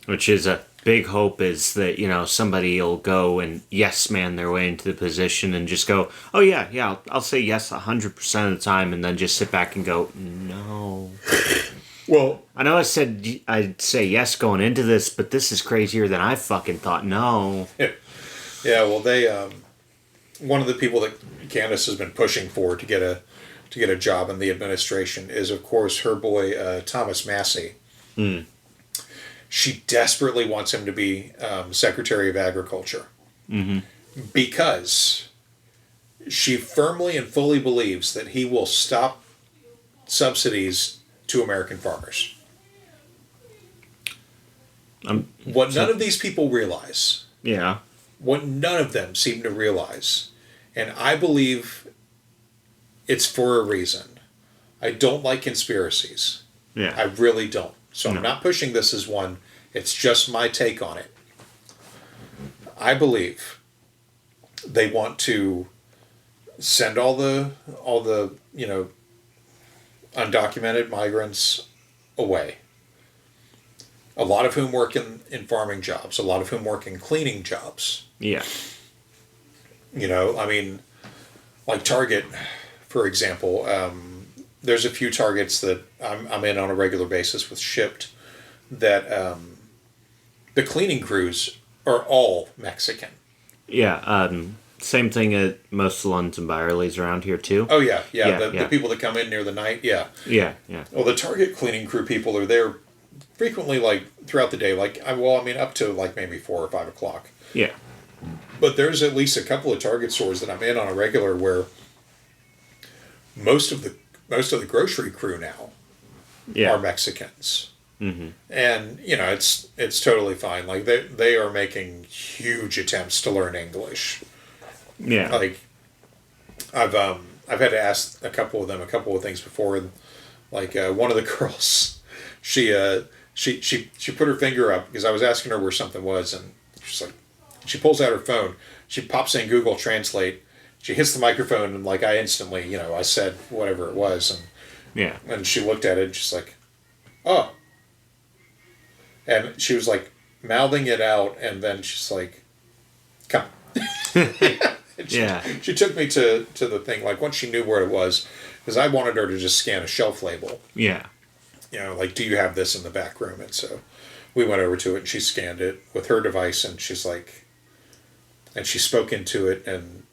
which is a big hope, is that, you know, somebody will go and yes man their way into the position and just go, oh yeah, I'll say yes 100% of the time, and then just sit back and go, no. Well, I know I said I'd say yes going into this, but this is crazier than I fucking thought. No. yeah, well, they, one of the people that Candace has been pushing for to get a job in the administration is, of course, her boy, Thomas Massey. Mm. She desperately wants him to be Secretary of Agriculture. Mm-hmm. Because she firmly and fully believes that he will stop subsidies to American farmers. What none of these people realize, Yeah. what none of them seem to realize, and I believe it's for a reason. I don't like conspiracies. Yeah. I really don't. So No. I'm not pushing this as one. It's just my take on it. I believe they want to send all the you know, undocumented migrants away. A lot of whom work in farming jobs, a lot of whom work in cleaning jobs. Yeah. You know, I mean, like Target, for example, there's a few Targets that I'm in on a regular basis with Shipped that the cleaning crews are all Mexican. Yeah. Same thing at most salons and Byerly's around here too. Oh yeah. Yeah, The yeah. people that come in near the night, yeah. Yeah. Well, the Target cleaning crew people are there frequently, like throughout the day, like up to like maybe 4 or 5 o'clock. Yeah. But there's at least a couple of Target stores that I'm in on a regular where most of the grocery crew now Yeah. are Mexicans. Mm-hmm. And you know, it's totally fine. Like they are making huge attempts to learn English. Yeah. Like I've had to ask a couple of them a couple of things before, and like one of the girls, she put her finger up because I was asking her where something was, and she's like, she pulls out her phone, she pops in Google Translate, she hits the microphone, and like I instantly, you know, I said whatever it was, and she looked at it and she's like, oh, and she was like mouthing it out, and then she's like, come. She took me to the thing, like once she knew where it was, because I wanted her to just scan a shelf label. Yeah. You know, like, do you have this in the back room? And so we went over to it and she scanned it with her device, and she's like, and she spoke into it, and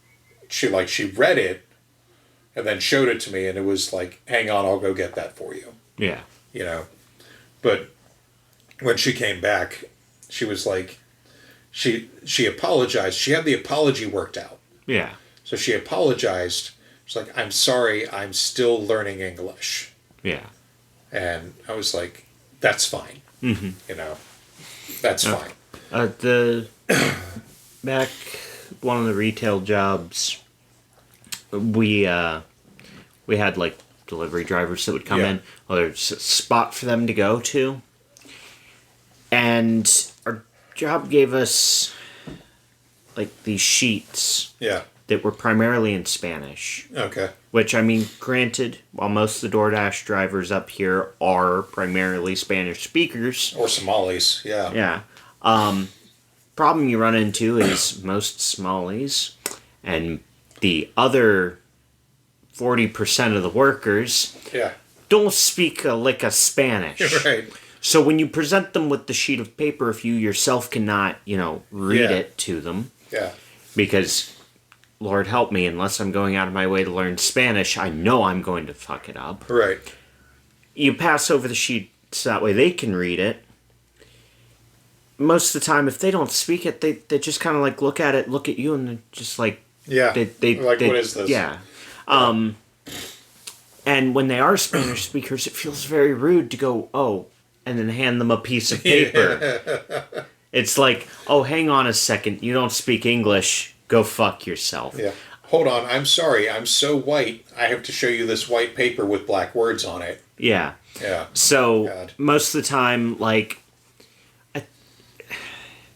she read it and then showed it to me, and it was like, hang on, I'll go get that for you. Yeah. You know, but when she came back, she was like, she apologized. She had the apology worked out. Yeah. So she apologized. She's like, I'm sorry, I'm still learning English. Yeah. And I was like, that's fine. Mm-hmm. You know, that's fine. The back one of the retail jobs, we had like delivery drivers that would come in. Well, there's a spot for them to go to, and our job gave us like these sheets Yeah. that were primarily in Spanish. Okay. Which, I mean, granted, while most of the DoorDash drivers up here are primarily Spanish speakers, Or Somalis. Yeah. yeah. Problem you run into is most Somalis and the other 40% of the workers Yeah. don't speak a lick of Spanish. Right. So when you present them with the sheet of paper, if you yourself cannot, read Yeah. it to them, Yeah. because Lord help me, unless I'm going out of my way to learn Spanish, I know I'm going to fuck it up. Right. You pass over the sheets that way they can read it. Most of the time, if they don't speak it, they just kind of like look at it, look at you, and they're just like, Yeah. Like, what is this? Yeah. And when they are Spanish speakers, it feels very rude to go, oh, and then hand them a piece of paper. It's like, oh, hang on a second, you don't speak English, go fuck yourself. Yeah. Hold on. I'm sorry. I'm so white. I have to show you this white paper with black words on it. Yeah. Yeah. So God. most of the time, like,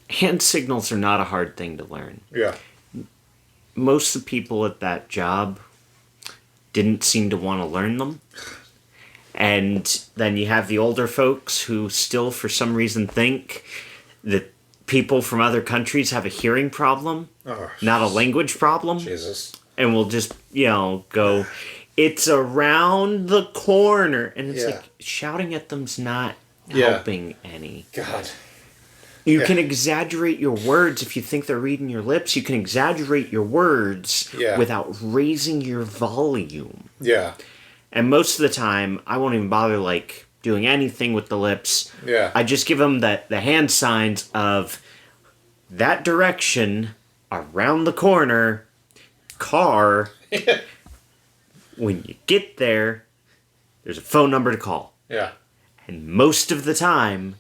hand signals are not a hard thing to learn. Yeah. Most of the people at that job didn't seem to want to learn them. And then you have the older folks who still, for some reason, think that people from other countries have a hearing problem, Oh, not a language problem. Jesus. And we'll just, go, it's around the corner. And it's Yeah. like, shouting at them's not Yeah. helping any. God. You Yeah. can exaggerate your words if you think they're reading your lips. You can exaggerate your words Yeah. without raising your volume. Yeah. And most of the time, I won't even bother, like, doing anything with the lips. Yeah. I just give them the hand signs of that direction, around the corner, car. When you get there, there's a phone number to call. Yeah. And most of the time,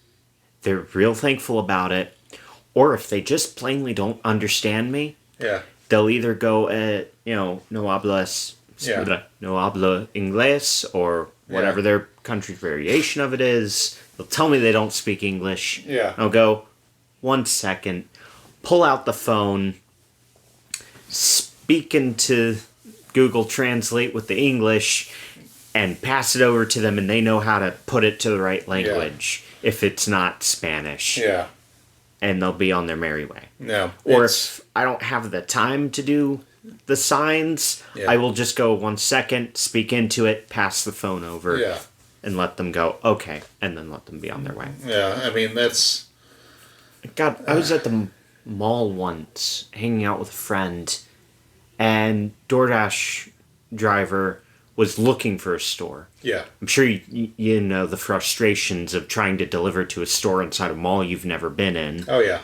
they're real thankful about it. Or if they just plainly don't understand me, Yeah. they'll either go, no hablas, Yeah. no hablo inglés, or whatever Yeah. their country's variation of it is. They'll tell me they don't speak English. Yeah. I'll go, 1 second, pull out the phone, speak into Google Translate with the English, and pass it over to them, and they know how to put it to the right language if it's not Spanish. Yeah. And they'll be on their merry way. No. Or it's- if I don't have the time to do the signs, Yeah. I will just go 1 second, speak into it, pass the phone over, Yeah. and let them go, okay, and then let them be on their way. Yeah. I mean, that's. God, I was at the mall once, hanging out with a friend, and DoorDash driver was looking for a store. Yeah. I'm sure you know the frustrations of trying to deliver to a store inside a mall you've never been in. Oh, yeah.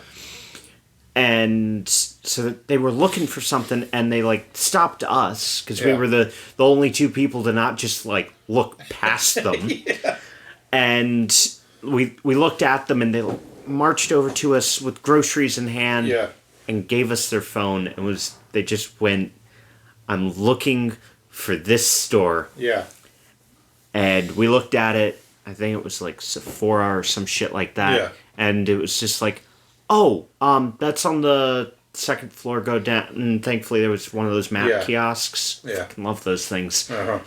And so they were looking for something, and they stopped us because we Yeah. were the only two people to not just look past them. And we looked at them, and they marched over to us with groceries in hand Yeah. and gave us their phone. And they just went, "I'm looking for this store." Yeah. And we looked at it. I think it was Sephora or some shit like that. Yeah. And it was just oh, that's on the second floor, go down. And thankfully there was one of those map Yeah. kiosks. Yeah. I love those things. Uh-huh.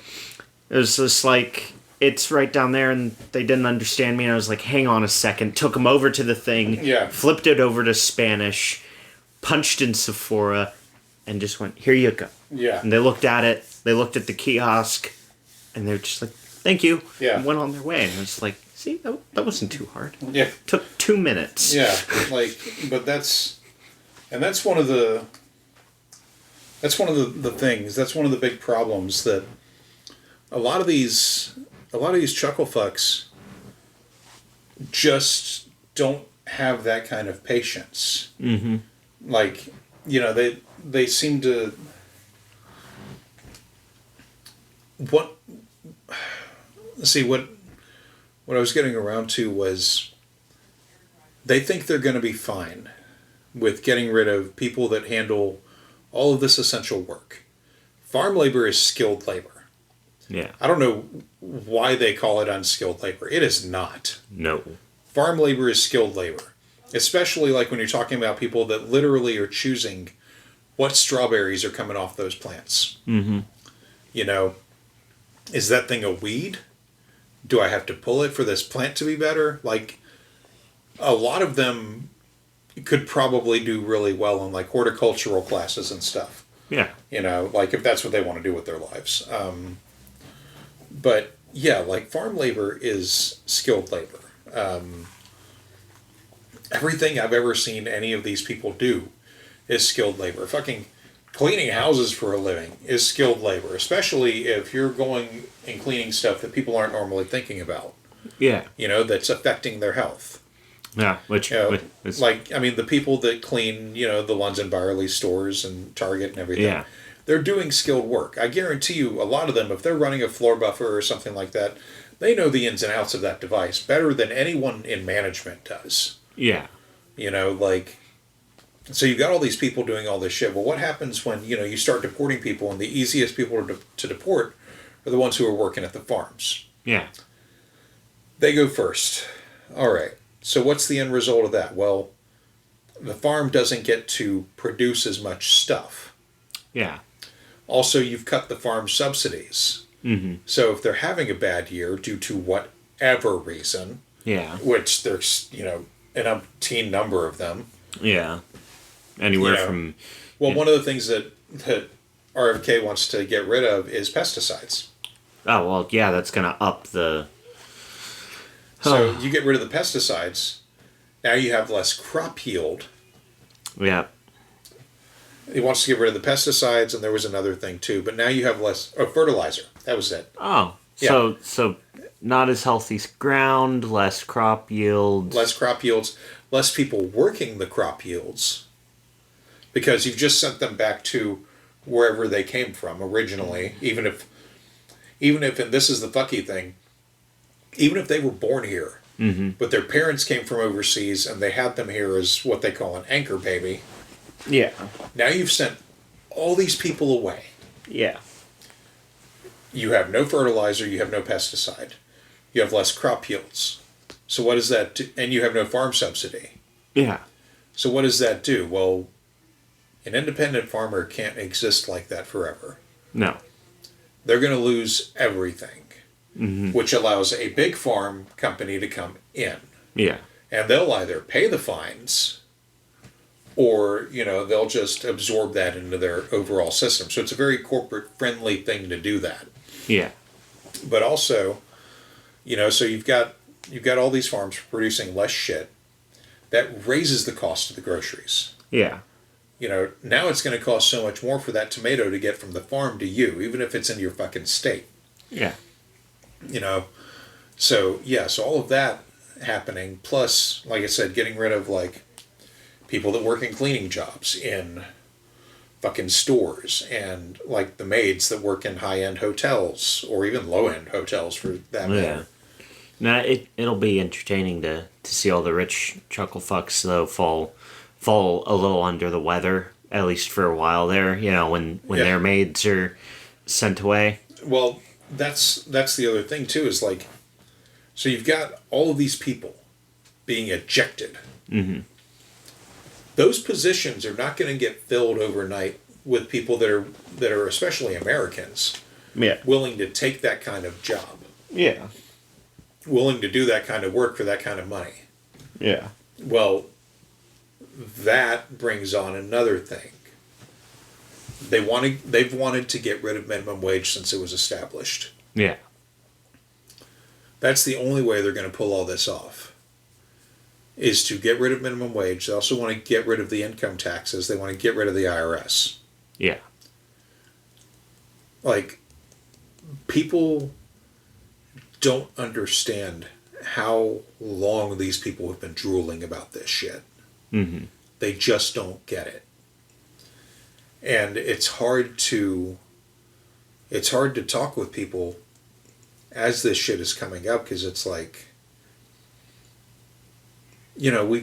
It was just it's right down there, and they didn't understand me. And I was like, hang on a second. Took them over to the thing. Yeah. Flipped it over to Spanish. Punched in Sephora. And just went, here you go. Yeah. And they looked at it. They looked at the kiosk. And they're just like, thank you. Yeah. And went on their way. And I was like, see, that wasn't too hard. Yeah. Took 2 minutes. Yeah, but that's one of the things. That's one of the big problems that a lot of these chuckle fucks just don't have that kind of patience. Mm-hmm. They seem to what I was getting around to was they think they're going to be fine with getting rid of people that handle all of this essential work. Farm labor is skilled labor. Yeah. I don't know why they call it unskilled labor. It is not. No. Farm labor is skilled labor. Especially like when you're talking about people that literally are choosing what strawberries are coming off those plants. Mm-hmm. You know, is that thing a weed? Do I have to pull it for this plant to be better? Like, a lot of them could probably do really well in like horticultural classes and stuff. Yeah. You know, like if that's what they want to do with their lives. But yeah, like farm labor is skilled labor. Everything I've ever seen any of these people do is skilled labor. Fucking cleaning houses for a living is skilled labor, especially if you're going and cleaning stuff that people aren't normally thinking about. Yeah. You know, that's affecting their health. Yeah. Which, You know, is, like, I mean, the people that clean, you know, the Lunds and Byerly stores and Target and everything, Yeah. they're doing skilled work. I guarantee you, a lot of them, if they're running a floor buffer or something like that, they know the ins and outs of that device better than anyone in management does. yeah. You know, like, so you've got all these people doing all this shit. Well, what happens when, you know, you start deporting people and the easiest people to deport are the ones who are working at the farms? Yeah. They go first. All right. So what's the end result of that? Well, the farm doesn't get to produce as much stuff. Yeah. Also, you've cut the farm subsidies. Mm-hmm. So if they're having a bad year due to whatever reason, Yeah. which there's, you know, an umpteen number of them. Yeah. Anywhere You know, from. Well, one of the things that RFK wants to get rid of is pesticides. Oh, well, yeah, that's going to up the. So you get rid of the pesticides, now you have less crop yield. Yeah. He wants to get rid of the pesticides, and there was another thing too. But now you have less fertilizer. That was it. Oh. So not as healthy ground, less crop yield. Less crop yields, less people working the crop yields, because you've just sent them back to wherever they came from originally. Even if, and this is the fucky thing, even if they were born here, Mm-hmm. but their parents came from overseas and they had them here as what they call an anchor baby. Yeah. Now you've sent all these people away. Yeah. You have no fertilizer, you have no pesticide, you have less crop yields. So what does that do? And you have no farm subsidy. Yeah. So what does that do? Well, an independent farmer can't exist like that forever. No. They're going to lose everything, Mm-hmm. which allows a big farm company to come in. Yeah. And they'll either pay the fines or, you know, they'll just absorb that into their overall system. So it's a very corporate friendly thing to do that. Yeah. But also, you know, so you've got all these farms producing less shit. That raises the cost of the groceries. Yeah. You know, now it's going to cost so much more for that tomato to get from the farm to you, even if it's in your fucking state. Yeah. You know, so yeah, so all of that happening, plus, like I said, getting rid of like people that work in cleaning jobs in fucking stores, and like the maids that work in high-end hotels or even low-end hotels for that Yeah. matter. Now it'll be entertaining to see all the rich chuckle fucks though fall a little under the weather, at least for a while there. You know, when Yeah. their maids are sent away. Well, that's the other thing too, is like, so you've got all of these people being ejected. Mm-hmm. Those positions are not going to get filled overnight with people that are especially Americans Yeah. willing to take that kind of job, Yeah. willing to do that kind of work for that kind of money. Yeah. Well, that brings on another thing. They've wanted to get rid of minimum wage since it was established. Yeah. That's the only way they're going to pull all this off, is to get rid of minimum wage. They also want to get rid of the income taxes. They want to get rid of the IRS. Yeah. Like, people don't understand how long these people have been drooling about this shit. Mm-hmm. They just don't get it. And it's hard to talk with people as this shit is coming up, because it's like, you know,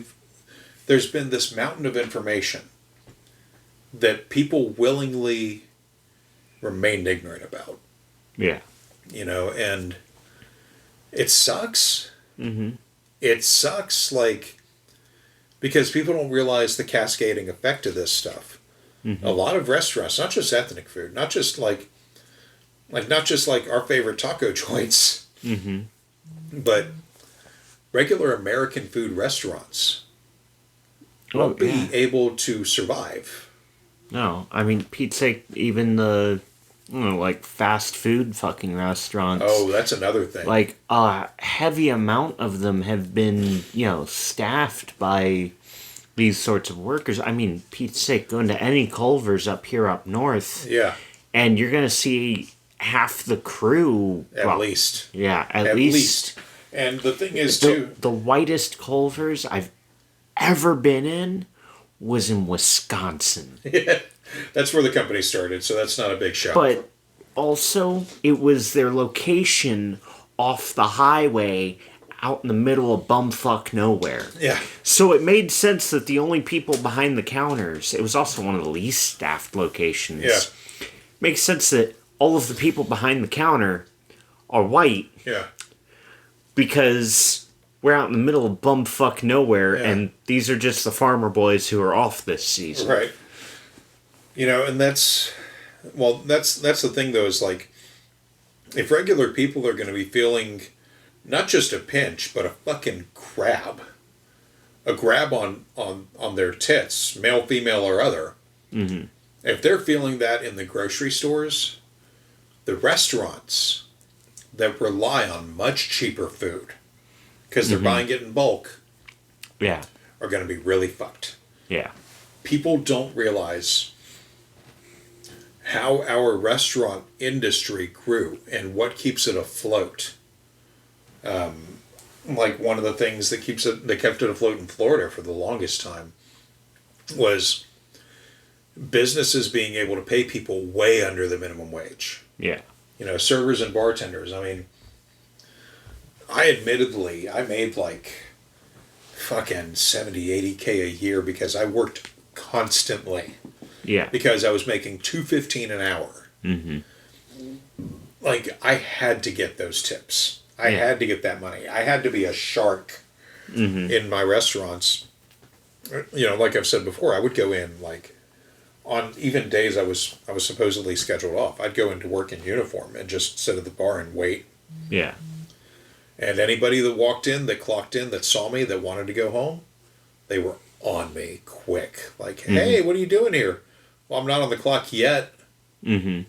there's been this mountain of information that people willingly remained ignorant about. Yeah. You know, and it sucks. Mm-hmm. It sucks, like, because people don't realize the cascading effect of this stuff. A lot of restaurants, not just ethnic food, not just not just like our favorite taco joints, but regular American food restaurants won't be able to survive. No, I mean, Pete's sake, even the, like, fast food fucking restaurants. Oh, that's another thing. Like, a heavy amount of them have been, staffed by these sorts of workers. I mean, Pete's sake, going to any Culver's up here up north, Yeah, and you're going to see half the crew. at least. Yeah, at At least. least. And the thing is, The, too, the whitest Culver's I've ever been in was in Wisconsin. that's where the company started, so that's not a big shock. But also, it was their location off the highway out in the middle of bumfuck nowhere. Yeah. So it made sense that the only people behind the counters, it was also one of the least staffed locations. Yeah. Makes sense that all of the people behind the counter are white Yeah. because we're out in the middle of bumfuck nowhere, Yeah. and these are just the farmer boys who are off this season. Right. And that's the thing though, is like, if regular people are going to be feeling not just a pinch, but a fucking grab, on their tits, male, female, or other. Mm-hmm. If they're feeling that in the grocery stores, the restaurants that rely on much cheaper food, because they're buying it in bulk, Yeah. are going to be really fucked. Yeah. People don't realize how our restaurant industry grew and what keeps it afloat. Like one of the things that kept it afloat in Florida for the longest time was businesses being able to pay people way under the minimum wage. Yeah. Servers and bartenders. I mean, I made like fucking 70, 80K a year because I worked constantly. Yeah. Because I was making $2.15 an hour. Mm-hmm. Like, I had to get those tips. I Yeah. had to get that money. I had to be a shark in my restaurants. Like I've said before, I would go in like on even days I was supposedly scheduled off. I'd go into work in uniform and just sit at the bar and wait. Yeah. And anybody that walked in, that clocked in, that saw me, that wanted to go home, they were on me quick. Like, hey, what are you doing here? Well, I'm not on the clock yet. Mm-hmm.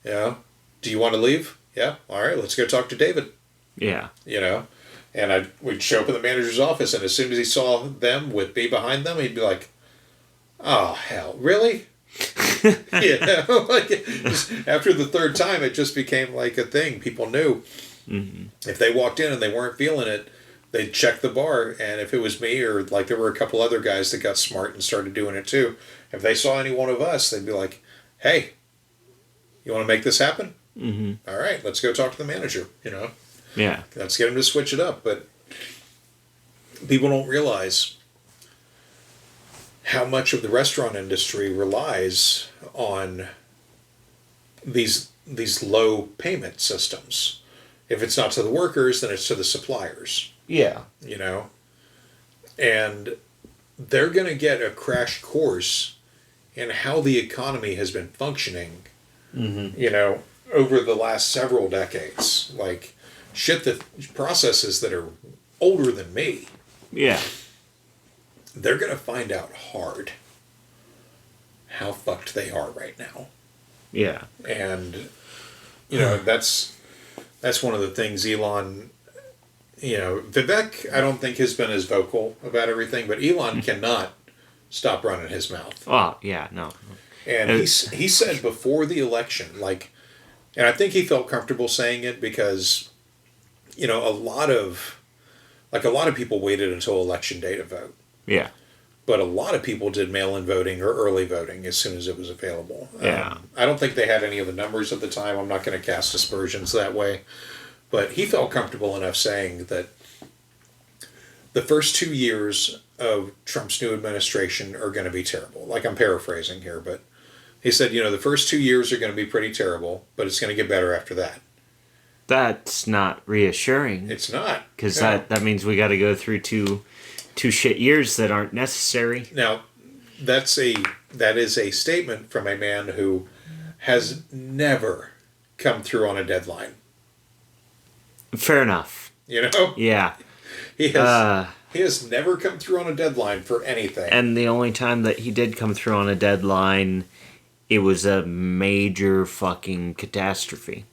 Do you want to leave? Yeah. All right, let's go talk to David. Yeah. And we'd show up in the manager's office, and as soon as he saw them with me behind them, he'd be like, oh, hell, really? After the third time, it just became like a thing. People knew. Mm-hmm. If they walked in and they weren't feeling it, they'd check the bar, and if it was me or like there were a couple other guys that got smart and started doing it too, if they saw any one of us, they'd be like, hey, you want to make this happen? Mm-hmm. All right, let's go talk to the manager, Yeah. Let's get him to switch it up. But people don't realize how much of the restaurant industry relies on these low payment systems. If it's not to the workers, then it's to the suppliers. Yeah. And they're going to get a crash course in how the economy has been functioning, over the last several decades. Like, processes that are older than me. Yeah. They're going to find out hard how fucked they are right now. Yeah. And, that's one of the things Elon, Vivek, I don't think has been as vocal about everything, but Elon cannot stop running his mouth. Oh, yeah, no. And he said before the election, and I think he felt comfortable saying it because, a lot of people waited until election day to vote. Yeah. But a lot of people did mail-in voting or early voting as soon as it was available. Yeah. I don't think they had any of the numbers at the time. I'm not going to cast aspersions that way. But he felt comfortable enough saying that the first 2 years of Trump's new administration are going to be terrible. Like, I'm paraphrasing here, but he said, the first 2 years are going to be pretty terrible, but it's going to get better after that. That's not reassuring. It's not. Because that means we got to go through two 2 shit years that aren't necessary. Now, that is a statement from a man who has never come through on a deadline. Fair enough. You know? Yeah. He has never come through on a deadline for anything. And the only time that he did come through on a deadline, it was a major fucking catastrophe.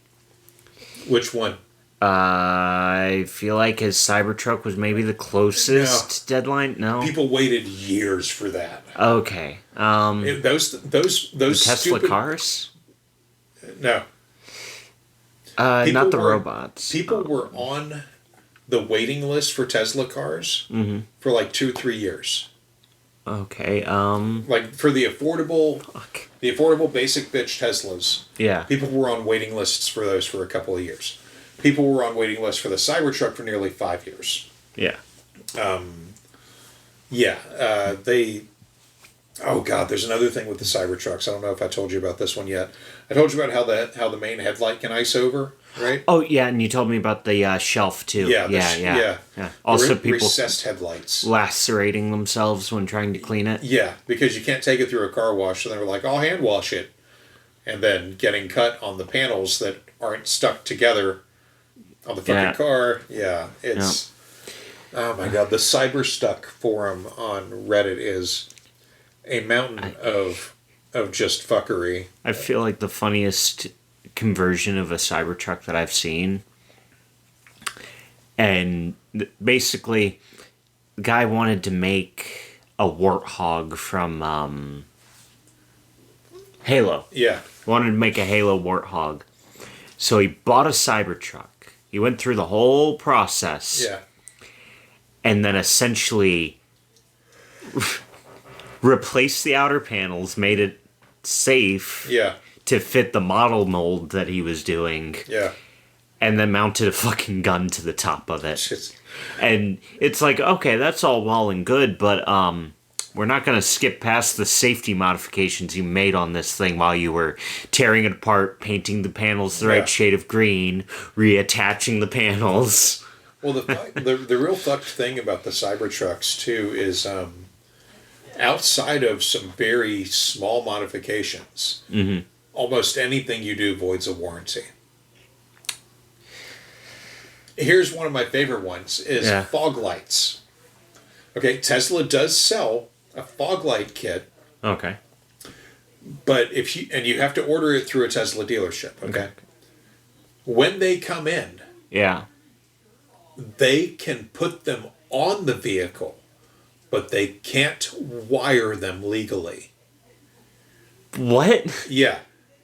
Which one? I feel like his Cybertruck was maybe the closest deadline. No, People waited years for that. okay. Those Tesla stupid cars? No. Not People the were- robots. People were on the waiting list for Tesla cars for like 2-3 years. Okay. Like for the affordable Fuck. basic bitch Teslas. Yeah. People were on waiting lists for those for a couple of years. People were on waiting lists for the Cybertruck for nearly 5 years. Yeah. They. Oh God, there's another thing with the Cybertrucks. I don't know if I told you about this one yet. I told you about how the main headlight can ice over, right? Oh yeah, and you told me about the shelf too. Yeah, Yeah. Also, people recessed headlights. lacerating themselves when trying to clean it. Yeah, because you can't take it through a car wash, so they were like, "I'll hand wash it," and then getting cut on the panels that aren't stuck together on the fucking car. Yeah, it's. Oh my God, the Cyberstuck forum on Reddit is a mountain of just fuckery. I feel like the funniest conversion of a Cybertruck that I've seen. And basically, the guy wanted to make a Warthog from Halo. Yeah, Wanted to make a Halo Warthog. So he bought a Cybertruck. He went through the whole process. yeah, And then essentially replaced the outer panels, made it safe yeah, to fit the model mold that he was doing, yeah. and then mounted a fucking gun to the top of it. It's, And it's like, okay, that's all well and good, but we're not going to skip past the safety modifications you made on this thing while you were tearing it apart, painting the panels the Yeah. right shade of green, reattaching the panels. well, the real fucked thing about the Cybertrucks too is outside of some very small modifications, almost anything you do voids a warranty. Here's one of my favorite ones is Yeah. fog lights. Okay, Tesla does sell a fog light kit, Okay. but you have to order it through a Tesla dealership, okay? When they come in, Yeah. they can put them on the vehicle, but they can't wire them legally. What? Yeah,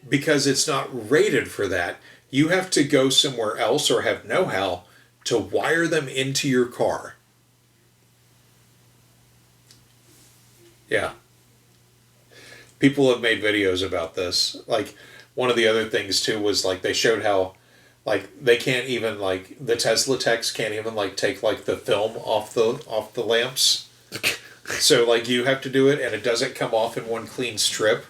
because it's not rated for that. You have to go somewhere else or have know-how to wire them into your car. Yeah. People have made videos about this. Like, one of the other things, too, was, like, they showed how, like, they can't even, like, the Tesla techs can't even, like, take, like, the film off the lamps. So, like, you have to do it, and it doesn't come off in one clean strip.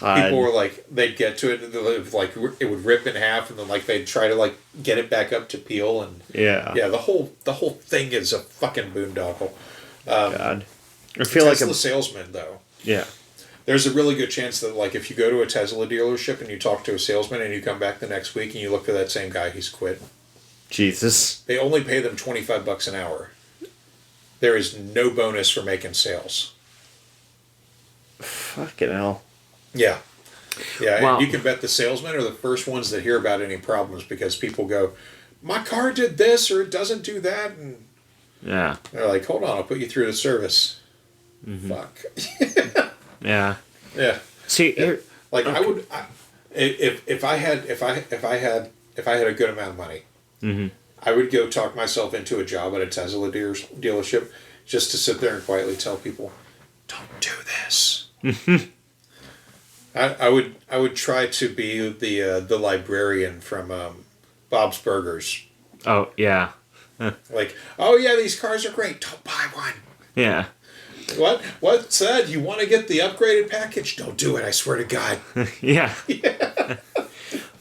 God. People were like, they'd get to it, and like it would rip in half, and then like they'd try to like get it back up to peel, and Yeah. the whole thing is a fucking boondoggle. God. I feel Tesla like salesman though, yeah. there's a really good chance that like if you go to a Tesla dealership and you talk to a salesman and you come back the next week and you look for that same guy, he's quit. Jesus. They only pay them $25 an hour. There is no bonus for making sales. Fucking hell. Yeah. Yeah, Wow. and you can bet the salesmen are the first ones that hear about any problems because people go, my car did this or it doesn't do that. And Yeah. they're like, hold on, I'll put you through the service. Fuck. Yeah. Yeah. See, here, Like if I had a good amount of money, I would go talk myself into a job at a Tesla dealership just to sit there and quietly tell people, don't do this. I would try to be the librarian from Bob's Burgers. oh, yeah. Like, oh yeah, these cars are great. Don't buy one. Yeah. What? What said? You want to get the upgraded package? Don't do it. I swear to God. Yeah.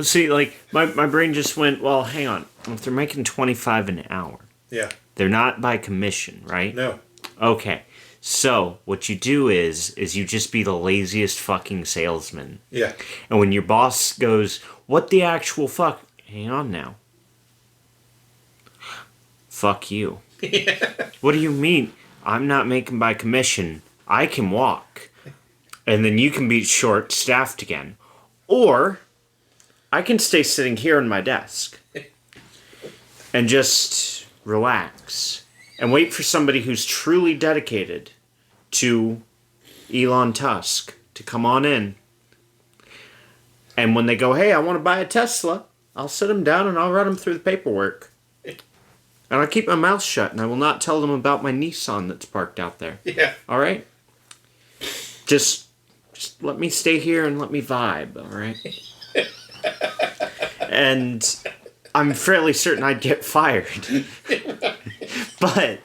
See, like, my brain just went, well, hang on. If they're making $25 an hour, Yeah. they're not by commission, right? No. Okay. So what you do is you just be the laziest fucking salesman. Yeah. And when your boss goes, "What the actual fuck?" Hang on now. Fuck you. What do you mean? I'm not making by commission. I can walk. And then you can be short-staffed again. Or I can stay sitting here on my desk and just relax and wait for somebody who's truly dedicated to Elon Musk to come on in. And when they go, "Hey, I want to buy a Tesla," I'll sit them down and I'll run them through the paperwork. And I'll keep my mouth shut and I will not tell them about my Nissan that's parked out there. Yeah. All right? Just let me stay here and let me vibe, all right? And I'm fairly certain I'd get fired. But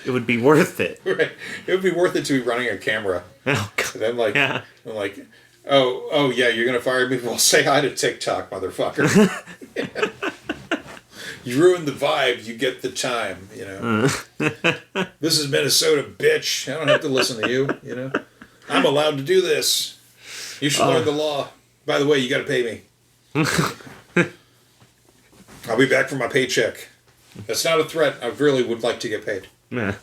it would be worth it. Right. It would be worth it to be running a camera. Oh, God. And then like, Yeah. I'm like, oh yeah, you're gonna fire me? Well, say hi to TikTok, motherfucker. You ruined the vibe. You get the time. You know. This is Minnesota, bitch. I don't have to listen to you. You know. I'm allowed to do this. You should learn the law. By the way, you got to pay me. I'll be back for my paycheck. That's not a threat. I really would like to get paid. Yeah.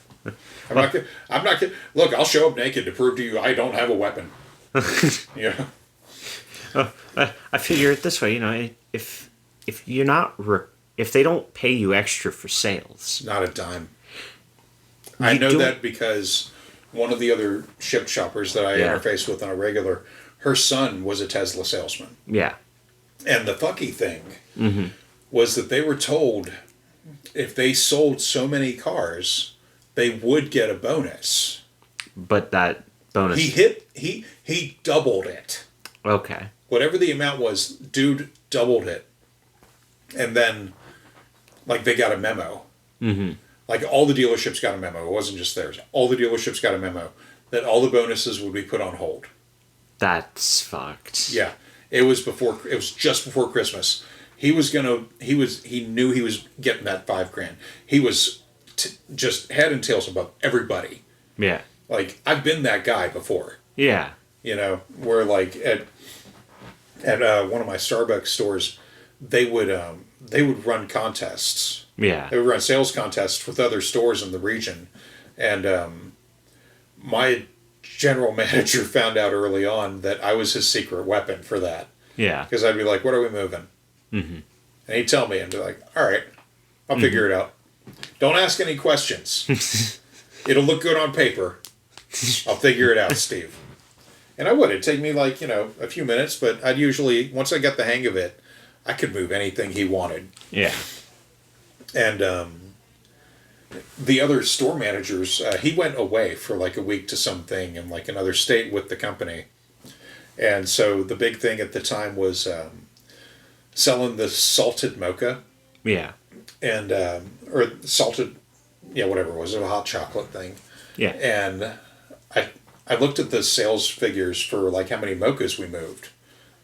I'm not gonna. Look, I'll show up naked to prove to you I don't have a weapon. You know. I figure it this way, you know, if you're not if they don't pay you extra for sales, Not a dime. I know that because one of the other ship shoppers that I interface with on a regular, her son was a Tesla salesman. yeah, And the fucky thing was that they were told if they sold so many cars, they would get a bonus. but that bonus. He doubled it. Okay. Whatever the amount was, dude doubled it. And then, like, they got a memo. Mm-hmm. Like, all the dealerships got a memo. It wasn't just theirs. All the dealerships got a memo that all the bonuses would be put on hold. That's fucked. Yeah. It was just before Christmas. He knew he was getting that $5,000. He was just head and tails above everybody. Yeah. Like, I've been that guy before. Yeah. You know, where like at one of my Starbucks stores, they would run contests. Yeah. They would run sales contests with other stores in the region, and my general manager found out early on that I was his secret weapon for that. Yeah. Because I'd be like, "What are we moving?" Mm-hmm. And he'd tell me, and be like, "All right, I'll figure it out. Don't ask any questions. It'll look good on paper. I'll figure it out, Steve." And I would. It'd take me like, a few minutes, but I'd usually, once I got the hang of it, I could move anything he wanted. Yeah. And the other store managers, he went away for like a week to something in like another state with the company. And so the big thing at the time was selling the salted mocha. Yeah. And, or salted, whatever it was, a hot chocolate thing. Yeah. And I looked at the sales figures for like how many mochas we moved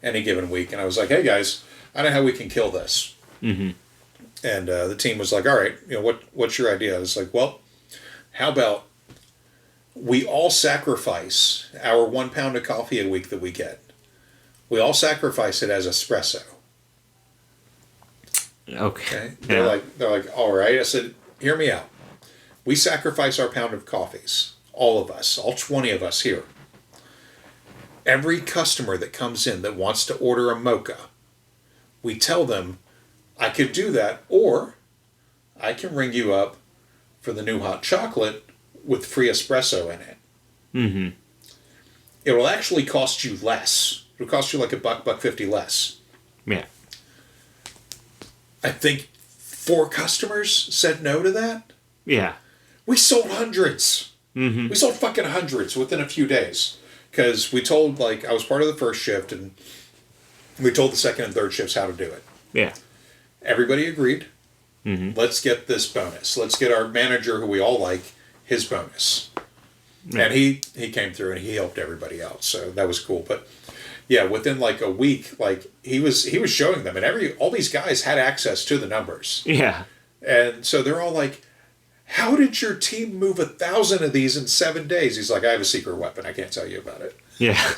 any given week, and I was like, "Hey guys, I know how we can kill this." Mm-hmm. And the team was like, "All right, what's your idea?" I was like, "Well, how about we all sacrifice our 1 pound of coffee a week that we get. We all sacrifice it as espresso." Okay. Okay. They're like, "All right." I said, "Hear me out. We sacrifice our pound of coffees. All of us, all 20 of us here. Every customer that comes in that wants to order a mocha, we tell them, I could do that, or I can ring you up for the new hot chocolate with free espresso in it. Mm-hmm. It will actually cost you less. It'll cost you like $1.50 less." Yeah. I think 4 customers said no to that. Yeah. We sold hundreds. Mm-hmm. We sold fucking hundreds within a few days. Because we told, like, I was part of the first shift, and we told the second and third shifts how to do it. Yeah. Everybody agreed. Mm-hmm. Let's get this bonus. Let's get our manager, who we all like, his bonus. Yeah. And he came through and he helped everybody out. So that was cool. But yeah, within like a week, like he was showing them, and all these guys had access to the numbers. Yeah. And so they're all like, how did your team move 1,000 of these in 7 days? He's like, I have a secret weapon. I can't tell you about it. Yeah.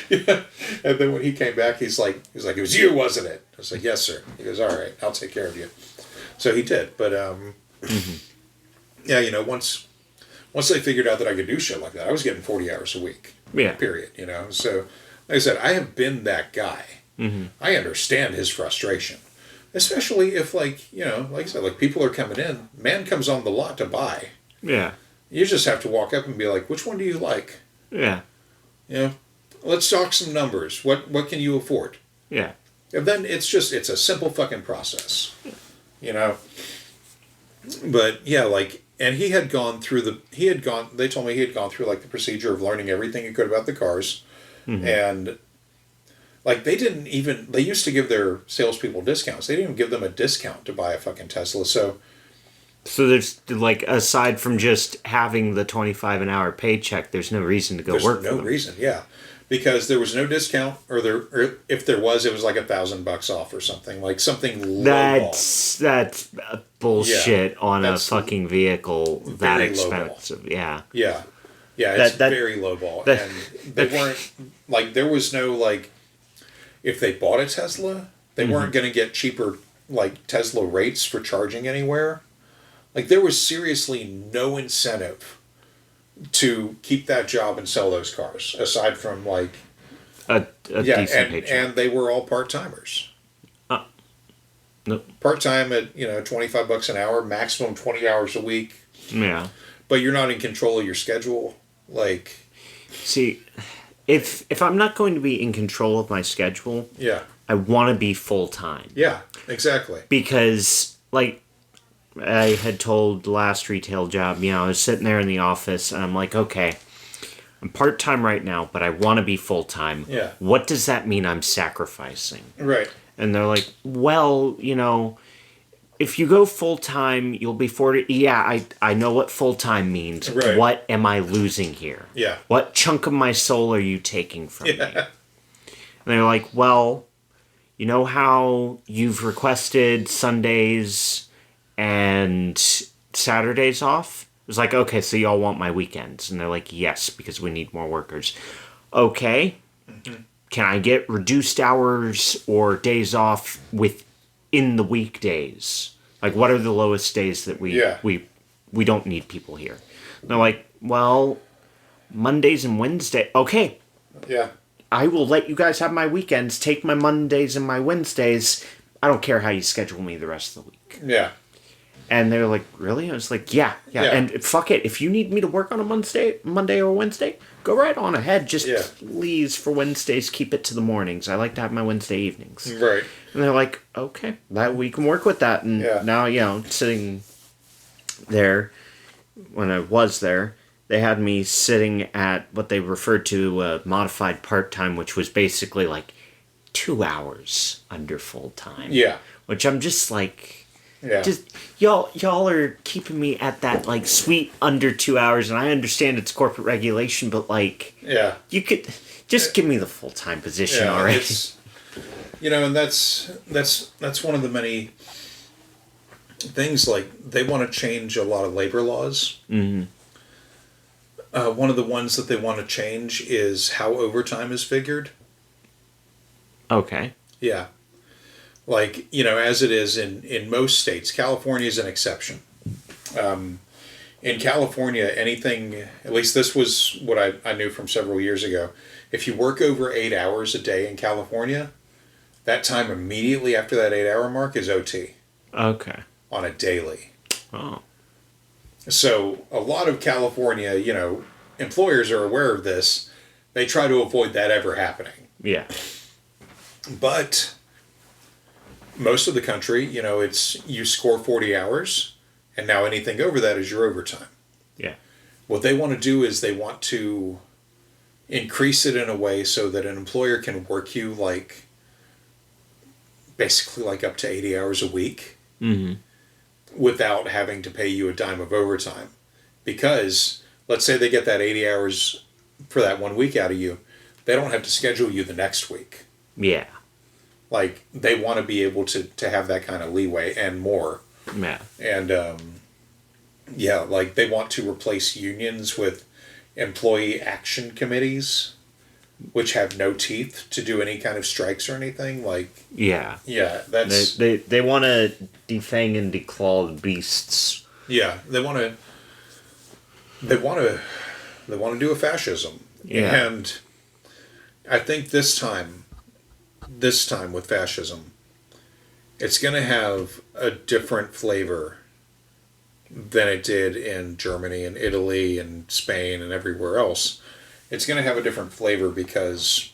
Yeah. And then when he came back, he's like, it was you, wasn't it? I was like, yes, sir. He goes, all right, I'll take care of you. So he did. But, yeah, you know, once they figured out that I could do shit like that, I was getting 40 hours a week. Yeah. Period, you know? So, like I said, I have been that guy. I understand his frustration. Especially if, like, you know, like I said, like, people are coming in. Man comes on the lot to buy. Yeah. You just have to walk up and be like, which one do you like? Yeah. You know, let's talk some numbers. What can you afford? Yeah. And then it's a simple fucking process. You know? But, yeah, like, and they told me he had gone through, like, the procedure of learning everything he could about the cars. And, like, they used to give their salespeople discounts. They didn't even give them a discount to buy a fucking Tesla. So there's, like, aside from just having the 25 an hour paycheck, there's no reason to go work for them. There's no reason, yeah. Because there was no discount, or if there was, it was like $1,000 off or something. Like something lowball. That's bullshit on a that's fucking vehicle that very expensive. Yeah. Yeah. Yeah, it's very lowball. And they weren't, like, there was no, like, if they bought a Tesla, they weren't going to get cheaper, like, Tesla rates for charging anywhere. Like, there was seriously no incentive to keep that job and sell those cars, aside from, like... A decent paycheck. And they were all part-timers. Nope. Part-time at, you know, $25 an hour, maximum 20 hours a week. Yeah. But you're not in control of your schedule. Like... See, if I'm not going to be in control of my schedule... Yeah. I want to be full-time. Yeah, exactly. Because, like... I had told the last retail job, you know, I was sitting there in the office and I'm like, okay, I'm part-time right now, but I want to be full-time. Yeah. What does that mean I'm sacrificing? Right. And they're like, well, you know, if you go full-time, you'll be 40. Yeah, I know what full-time means. Right. What am I losing here? Yeah. What chunk of my soul are you taking from me? Yeah. And they're like, well, you know how you've requested Sundays and Saturdays off? It was like, okay, so y'all want my weekends. And they're like, yes, because we need more workers. Okay. Can I get reduced hours or days off within the weekdays? Like, what are the lowest days that we don't need people here? And they're like, well, Mondays and Wednesdays. Okay. Yeah. I will let you guys have my weekends. Take my Mondays and my Wednesdays. I don't care how you schedule me the rest of the week. Yeah. And they were like, really? I was like, yeah. And fuck it. If you need me to work on a Monday or Wednesday, go right on ahead. Just please, for Wednesdays, keep it to the mornings. I like to have my Wednesday evenings. Right. And they're like, okay, we can work with that. And now, you know, sitting there, when I was there, they had me sitting at what they referred to modified part-time, which was basically like 2 hours under full-time. Yeah. Which I'm just like... Yeah. Just y'all are keeping me at that like sweet under 2 hours, and I understand it's corporate regulation, but like, you could just give me the full time position already. It's, you know, and that's one of the many things. Like, they want to change a lot of labor laws. Mm-hmm. One of the ones that they want to change is how overtime is figured. Okay. Yeah. Like, you know, as it is in most states. California is an exception. In California, anything, at least this was what I knew from several years ago, if you work over 8 hours a day in California, that time immediately after that 8 hour mark is OT. Okay. On a daily. Oh. So a lot of California, you know, employers are aware of this. They try to avoid that ever happening. Yeah. But... most of the country, you know, you score 40 hours, and now anything over that is your overtime. Yeah. What they want to do is they want to increase it in a way so that an employer can work you like, basically like up to 80 hours a week, without having to pay you a dime of overtime. Because, let's say they get that 80 hours for that 1 week out of you, they don't have to schedule you the next week. Yeah. Like, they want to be able to have that kind of leeway and more Yeah. And yeah, like they want to replace unions with employee action committees, which have no teeth to do any kind of strikes or anything. Like, Yeah. yeah, that's They want to defang and declaw the beasts. yeah. They want to do a fascism. Yeah. And I think this time with fascism, it's going to have a different flavor than it did in Germany and Italy and Spain and everywhere else. It's going to have a different flavor because,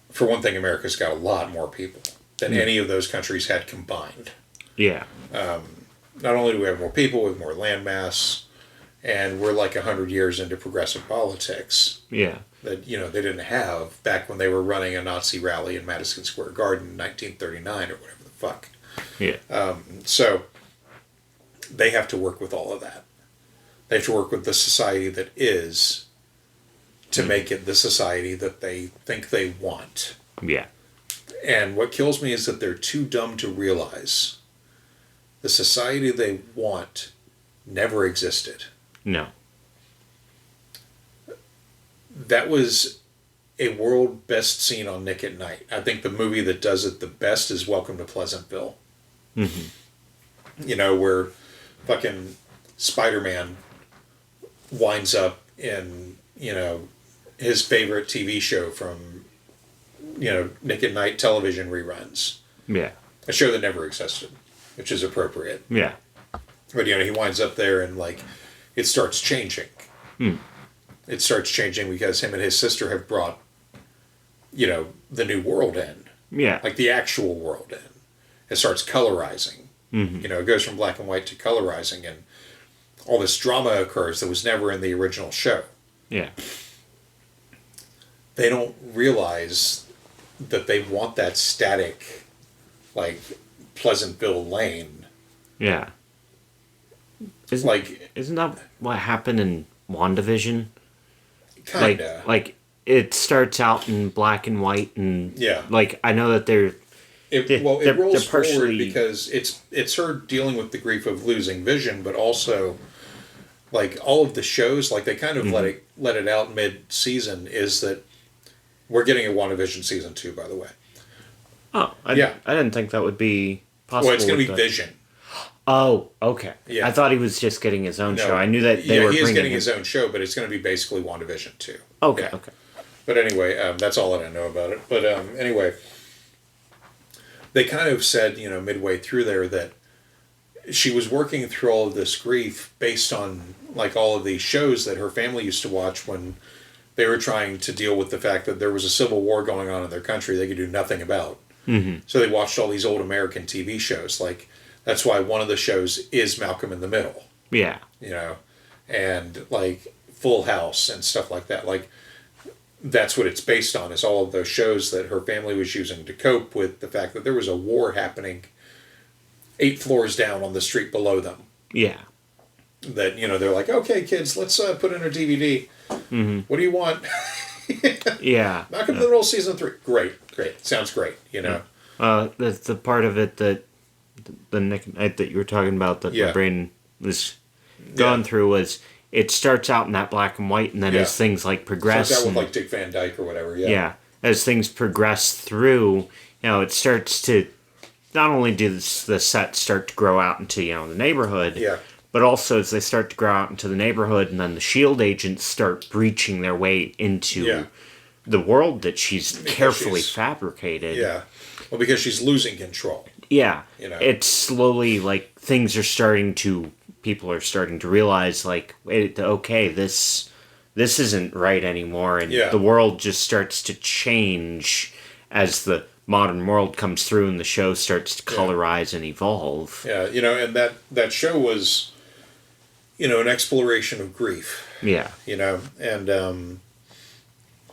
for one thing, America's got a lot more people than any of those countries had combined. Yeah. Not only do we have more people, we have more land mass, and we're like 100 years into progressive politics Yeah. that, you know, they didn't have back when they were running a Nazi rally in Madison Square Garden in 1939 or whatever the fuck. Yeah. So they have to work with all of that. They have to work with the society that is to make it the society that they think they want. Yeah. And what kills me is that they're too dumb to realize the society they want never existed. No. That was a world best seen on Nick at Night. I think the movie that does it the best is Welcome to Pleasantville. Mm-hmm. You know, where fucking Spider-Man winds up in, you know, his favorite TV show from, you know, Nick at Night television reruns. Yeah. A show that never existed, which is appropriate. Yeah. But, you know, he winds up there and, like, it starts changing. Hmm. It starts changing because him and his sister have brought, you know, the new world in. Yeah. Like the actual world in. It starts colorizing. Mm-hmm. You know, it goes from black and white to colorizing, and all this drama occurs that was never in the original show. Yeah. They don't realize that they want that static, like, Pleasantville Lane. Yeah. Isn't that what happened in WandaVision? Kinda. Like it starts out in black and white, and Yeah. like I know that they're It rolls they're forward partially- because it's her dealing with the grief of losing vision, but also, like, all of the shows, like, they kind of let it out mid-season, is that we're getting a WandaVision season 2, by the way. I Yeah. I didn't think that would be possible. Well, it's going to with be the- Vision. Oh, okay. Yeah. I thought he was just getting his own No, show. I knew that they yeah, were he is bringing getting him. his own show, but it's going to be basically WandaVision 2. Okay, Yeah. okay. But anyway, that's all that I know about it. But anyway, they kind of said, you know, midway through there that she was working through all of this grief based on, like, all of these shows that her family used to watch when they were trying to deal with the fact that there was a civil war going on in their country they could do nothing about. Mm-hmm. So they watched all these old American TV shows. Like, that's why one of the shows is Malcolm in the Middle, Yeah. you know, and, like, Full House and stuff like that. Like, that's what it's based on, is all of those shows that her family was using to cope with the fact that there was a war happening 8 floors down on the street below them. Yeah. That, you know, they're like, okay, kids, let's put in a DVD. Mm-hmm. What do you want? Yeah. Malcolm in the Middle season 3. Great. Sounds great, you know. The part of it that the Nick Knight that you were talking about that Yeah. my brain was going through was it starts out in that black and white, and then Yeah. as things like progress, Starts out with, and- like, Dick Van Dyke or whatever, yeah, as things progress through, you know, it starts to not only do the set start to grow out into, you know, the neighborhood, Yeah. but also as they start to grow out into the neighborhood, and then the SHIELD agents start breaching their way into Yeah. the world that she's carefully she's- fabricated. Yeah. Well, because she's losing control. Yeah. You know. It's slowly, like, people are starting to realize, like, wait, okay, this isn't right anymore, and Yeah. the world just starts to change as the modern world comes through and the show starts to colorize and evolve. Yeah, you know, and that show was, you know, an exploration of grief, Yeah. you know, and I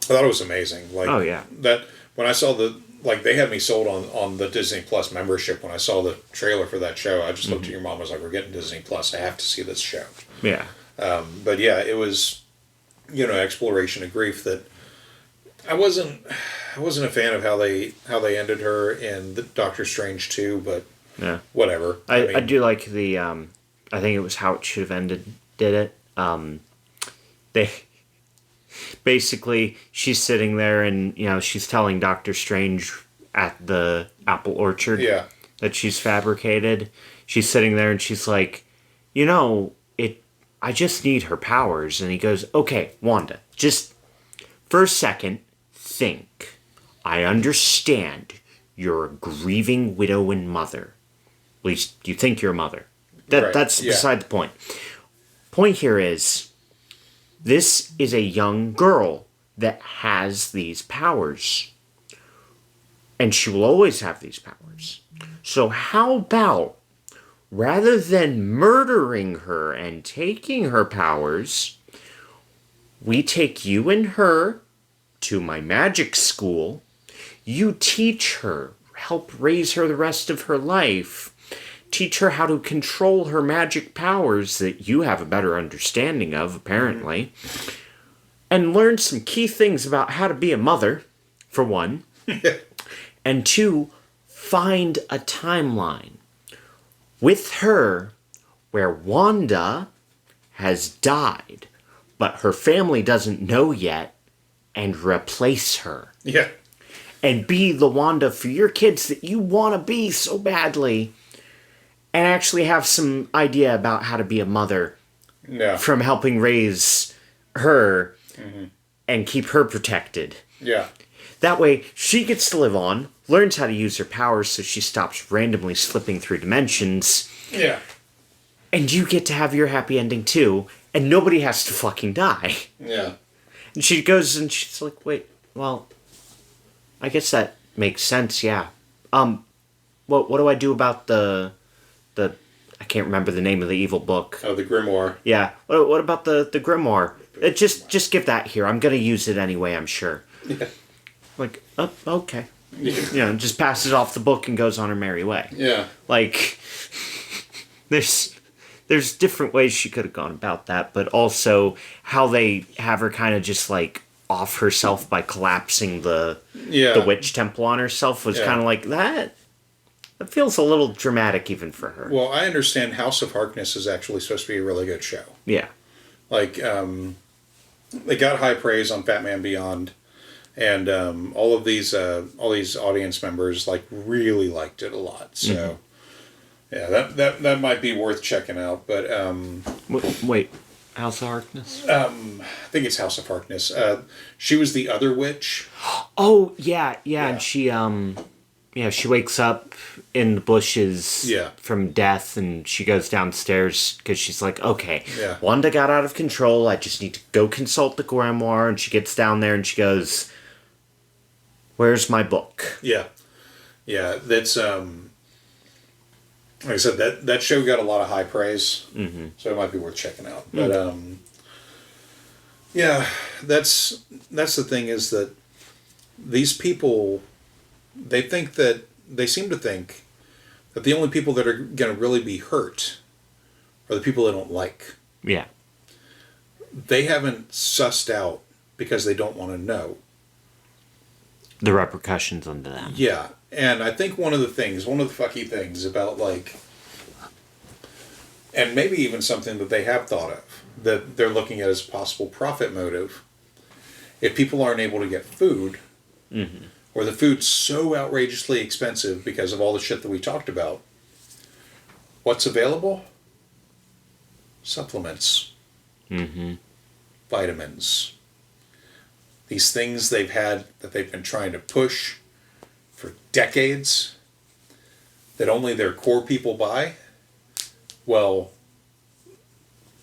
thought it was amazing. Like, Oh, yeah. that when I saw they had me sold on the Disney Plus membership when I saw the trailer for that show. I just looked at your mom and was like, we're getting Disney Plus. I have to see this show. Yeah. But yeah, it was, you know, exploration of grief that I wasn't a fan of how they ended her in the Doctor Strange 2, but Yeah. whatever. I do like the I think it was How It Should Have Ended did it. They basically, she's sitting there and she's telling Doctor Strange at the apple orchard Yeah. that she's fabricated. She's sitting there and she's like, I just need her powers. And he goes, okay, Wanda, just for a second, think. I understand you're a grieving widow and mother. At least you think you're a mother. Right, That's yeah. beside the point. Point here is, this is a young girl that has these powers. And she will always have these powers. So how about, rather than murdering her and taking her powers, we take you and her to my magic school. You teach her, help raise her the rest of her life. Teach her how to control her magic powers that you have a better understanding of, apparently. And learn some key things about how to be a mother, for one. And two, find a timeline with her where Wanda has died, but her family doesn't know yet, and replace her. Yeah. And be the Wanda for your kids that you want to be so badly, and actually have some idea about how to be a mother Yeah. from helping raise her and keep her protected. Yeah. That way, she gets to live on, learns how to use her powers so she stops randomly slipping through dimensions, Yeah. and you get to have your happy ending too, and nobody has to fucking die. Yeah. And she goes and she's like, wait, well, I guess that makes sense, yeah. What do I do about the I can't remember the name of the evil book. Oh, the grimoire. Yeah. What about the grimoire? Just give that here. I'm gonna use it anyway, I'm sure. Yeah. Like, oh, okay. Yeah. Just passes off the book and goes on her merry way. Yeah. Like, there's different ways she could have gone about that, but also how they have her kind of just like off herself by collapsing the witch temple on herself was kind of like that. That feels a little dramatic even for her. Well, I understand House of Harkness is actually supposed to be a really good show. Yeah. Like, they got high praise on Fat Man Beyond, and all these audience members like really liked it a lot. So, yeah, that might be worth checking out. But Wait, House of Harkness? I think it's House of Harkness. She was the other witch. Oh, yeah, and she she wakes up in the bushes from death, and she goes downstairs because she's like, okay, Wanda got out of control, I just need to go consult the grimoire, and she gets down there and she goes, where's my book? Yeah, that's like I said, that show got a lot of high praise, so it might be worth checking out. But yeah, that's the thing, is that these people, they seem to think that the only people that are going to really be hurt are the people they don't like. Yeah. They haven't sussed out, because they don't want to know, the repercussions onto them. Yeah, and I think one of the fucky things about, like, and maybe even something that they have thought of, that they're looking at as a possible profit motive, if people aren't able to get food, or the food's so outrageously expensive because of all the shit that we talked about, what's available? Supplements. Vitamins. These things that they've been trying to push for decades, that only their core people buy. Well,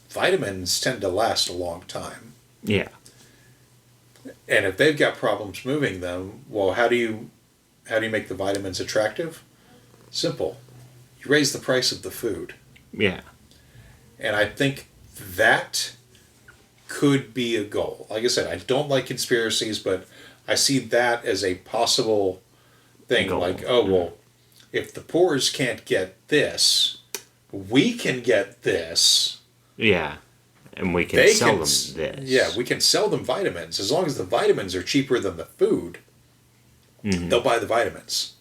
vitamins tend to last a long time. Yeah. And if they've got problems moving them, well, how do you make the vitamins attractive? Simple. You raise the price of the food. Yeah. And I think that could be a goal. Like I said, I don't like conspiracies, but I see that as a possible thing. Goal. Like, oh, well, if the poors can't get this, we can get this. Yeah. And we can sell them this. Yeah, we can sell them vitamins. As long as the vitamins are cheaper than the food, they'll buy the vitamins.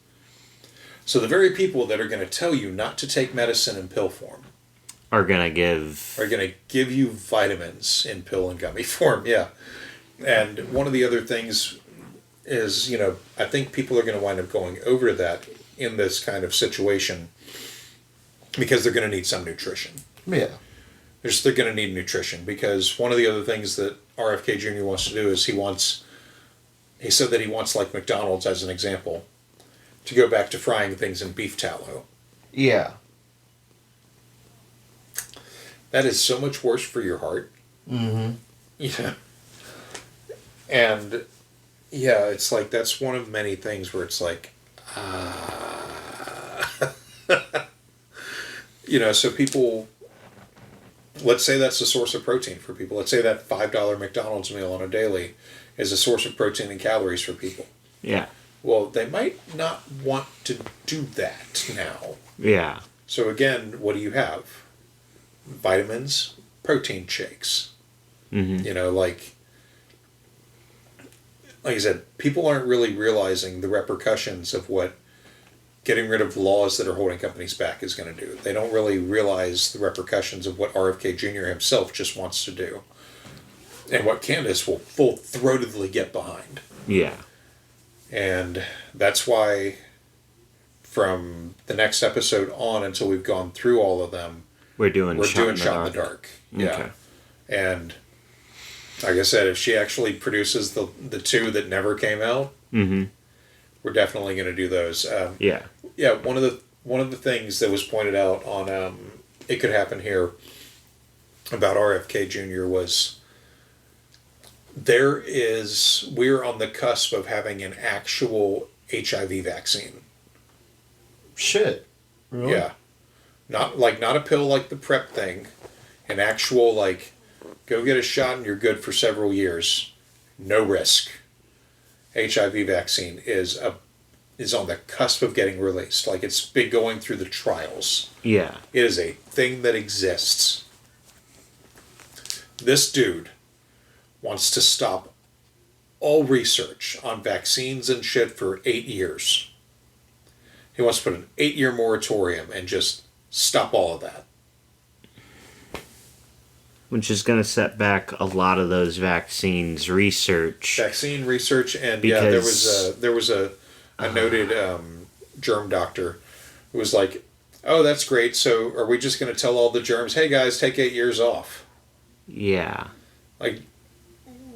So the very people that are going to tell you not to take medicine in pill form Are gonna give. are going to give you vitamins in pill and gummy form. Yeah. And one of the other things is, I think people are going to wind up going over that in this kind of situation because they're going to need some nutrition. Yeah. They're going to need nutrition because one of the other things that RFK Jr. wants to do is he said that he wants, like McDonald's as an example, to go back to frying things in beef tallow. Yeah. That is so much worse for your heart. Mm-hmm. Yeah. And yeah, it's like that's one of many things where it's like, so people, let's say that's the source of protein for people. Let's say that $5 McDonald's meal on a daily is a source of protein and calories for people. Yeah. Well, they might not want to do that now. Yeah. So again, what do you have? Vitamins, protein shakes. Mm-hmm. Like I said, people aren't really realizing the repercussions of what getting rid of laws that are holding companies back is going to do. They don't really realize the repercussions of what RFK Jr. himself just wants to do. And what Candace will full-throatedly get behind. Yeah. And that's why from the next episode on until we've gone through all of them, We're doing Shot in the Dark. Yeah. Okay. And like I said, if she actually produces the two that never came out, Mm-hmm. we're definitely going to do those. Yeah. Yeah, one of the things that was pointed out on It Could Happen Here about RFK Jr. was we're on the cusp of having an actual HIV vaccine. Shit. Really? Yeah. Not a pill like the PrEP thing. An actual, go get a shot and you're good for several years. No risk. HIV vaccine is on the cusp of getting released. It's been going through the trials. Yeah. It is a thing that exists. This dude wants to stop all research on vaccines and shit for 8 years. He wants to put an 8-year moratorium and just stop all of that. Which is going to set back a lot of those vaccines research. Vaccine research, and Because- there was a noted germ doctor who was like, "Oh, that's great. So are we just going to tell all the germs, hey guys, take 8 years off?" Yeah.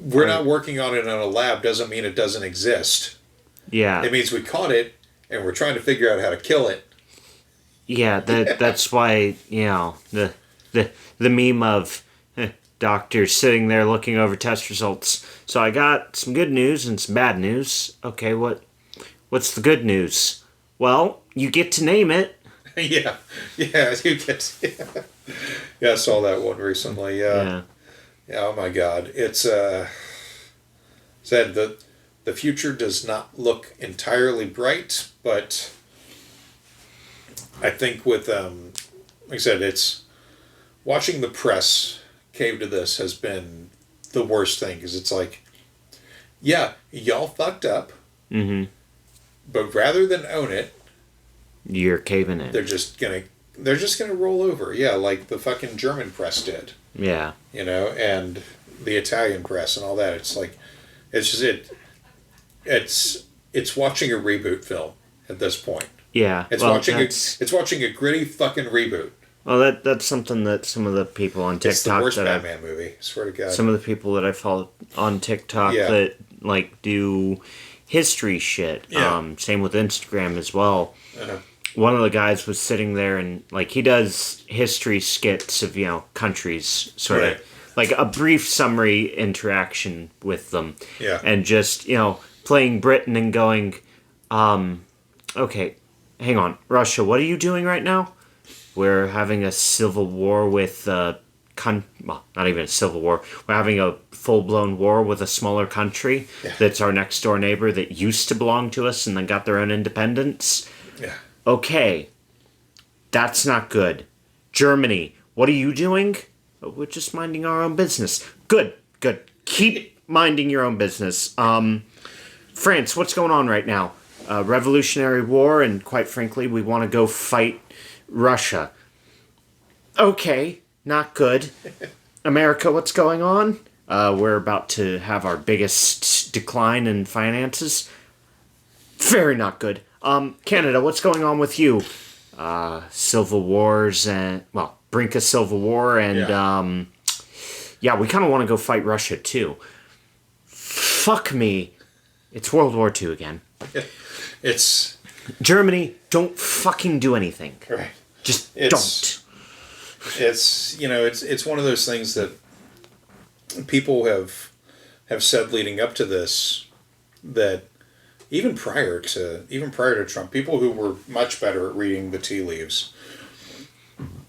We're not working on it in a lab doesn't mean it doesn't exist. Yeah. It means we caught it and we're trying to figure out how to kill it. Yeah, that's why, the meme of doctors sitting there looking over test results. So I got some good news and some bad news. Okay, what's the good news? Well, you get to name it. Yeah, you get. Yeah, I saw that one recently. Yeah. Oh my God, it's said that the future does not look entirely bright, but I think with like I said, it's watching the press cave to this has been the worst thing because it's like, yeah, y'all fucked up, Mm-hmm. but rather than own it, You're caving in. they're just gonna roll over. Yeah, like the fucking German press did. Yeah. And the Italian press and all that. It's like, it's just it's watching a reboot film at this point. Yeah. It's well, watching a gritty fucking reboot. Well, that's something that some of the people on TikTok It's the worst that I've Batman movie. Swear to God. some of the people that I follow on TikTok Yeah. that do history shit. Yeah. Same with Instagram as well. Uh-huh. One of the guys was sitting there and he does history skits of countries, sort Right. of like a brief summary interaction with them. Yeah. And just playing Britain and going, okay, hang on, Russia, what are you doing right now? We're having a civil war with well, not even a civil war. We're having a full-blown war with a smaller country that's our next door neighbor that used to belong to us and then got their own independence. Yeah. Okay, that's not good. Germany, what are you doing? We're just minding our own business. Good. Keep minding your own business. France, what's going on right now? Revolutionary War, and quite frankly, we want to go fight Russia. Okay, not good. America, what's going on? We're about to have our biggest decline in finances. Very not good. Canada, what's going on with you? Civil wars and, well, brink of civil war, and yeah, we kind of want to go fight Russia too. Fuck me. It's World War II again. It's Germany, don't fucking do anything. right. Just It's- don't. It's one of those things that people have said leading up to this, that even prior to Trump, people who were much better at reading the tea leaves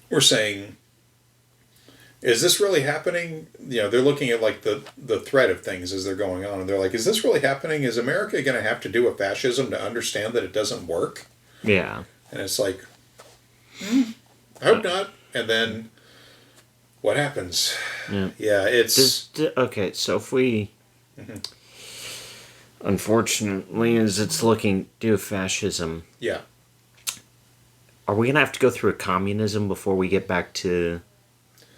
were saying, is this really happening? They're looking at like the threat of things as they're going on, and they're like, is this really happening? Is America going to have to do a fascism to understand that it doesn't work? Yeah. And it's like, I hope not. And then what happens? Yeah. It's Okay, so if we... Unfortunately, as it's looking do fascism, yeah. are we going to have to go through a communism before we get back to...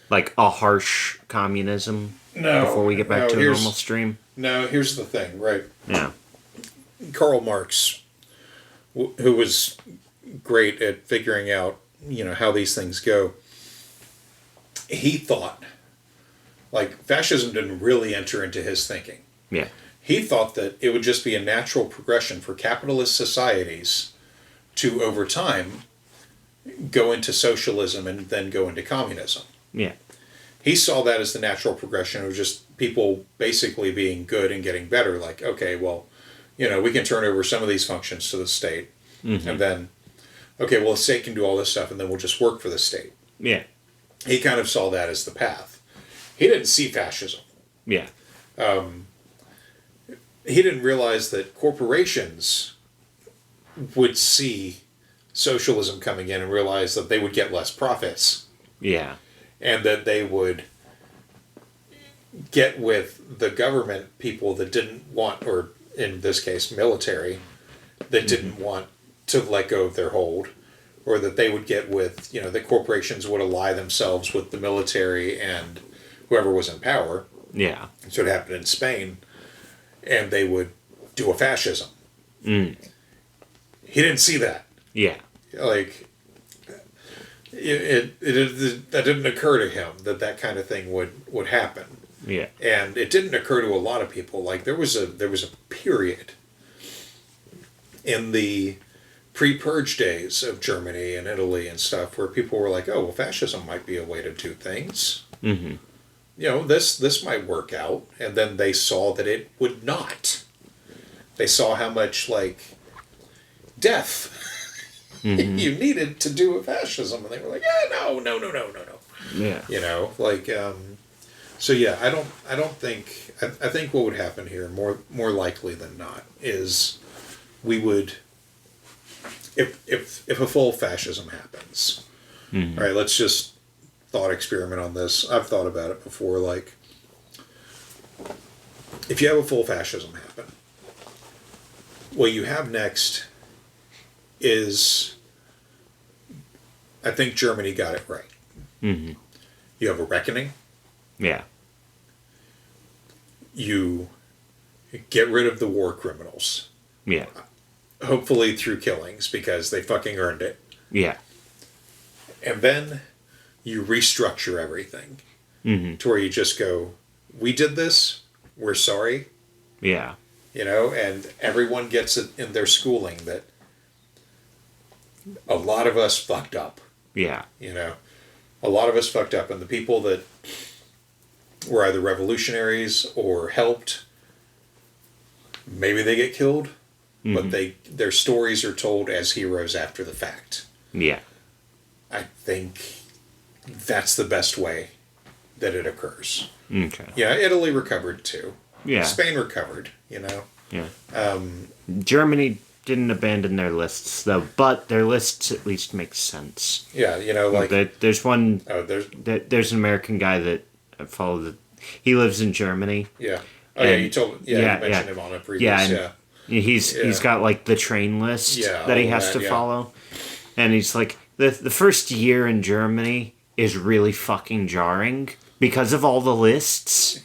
like a harsh communism? No. Before we get back to a here's- normal stream? No, here's the thing, right? Yeah. Karl Marx, who was great at figuring out, how these things go, he thought, like, fascism didn't really enter into his thinking. Yeah. He thought that it would just be a natural progression for capitalist societies to, over time, go into socialism and then go into communism. Yeah. He saw that as the natural progression of just people basically being good and getting better. Like, okay, well, we can turn over some of these functions to the state. Mm-hmm. And then, okay, well, the state can do all this stuff, and then we'll just work for the state. Yeah. He kind of saw that as the path. He didn't see fascism. Yeah. He didn't realize that corporations would see socialism coming in and realize that they would get less profits. Yeah. And that they would get with the government people that didn't want, or in this case, military, that didn't want to let go of their hold, or that they would get with, the corporations would ally themselves with the military and whoever was in power. Yeah. So it happened in Spain, and they would do a fascism. He didn't see that. Yeah. Like, that didn't occur to him that kind of thing would happen. Yeah. And it didn't occur to a lot of people. Like, there was a period in the pre-purge days of Germany and Italy and stuff where people were like, oh, well, fascism might be a way to do things. Mm-hmm. This might work out. And then they saw that it would not. They saw how much, like, death you needed to do a fascism. And they were like, no. Yeah. So yeah, I don't think, I think what would happen here, more likely than not, is we would, if a full fascism happens, all right, let's just thought experiment on this. I've thought about it before, like, if you have a full fascism happen, what you have next is, I think Germany got it right. Mm-hmm. You have a reckoning. Yeah. You get rid of the war criminals. Yeah. Hopefully through killings, because they fucking earned it. Yeah. And then you restructure everything to where you just go, we did this, we're sorry. Yeah. And everyone gets it in their schooling that a lot of us fucked up. Yeah. A lot of us fucked up, and the people that were either revolutionaries or helped, maybe they get killed, but their stories are told as heroes after the fact. Yeah. I think that's the best way that it occurs. Okay. Yeah, Italy recovered too. Yeah. Spain recovered, Yeah. Germany didn't abandon their lists though, but their lists at least make sense. Yeah, like... There's one... Oh, There's an American guy that I follow. He lives in Germany. Yeah. Oh, yeah, you you mentioned him on a previous... He's got like the train list Yeah, that he all has that, to yeah. follow, and he's like the first year in Germany is really fucking jarring because of all the lists.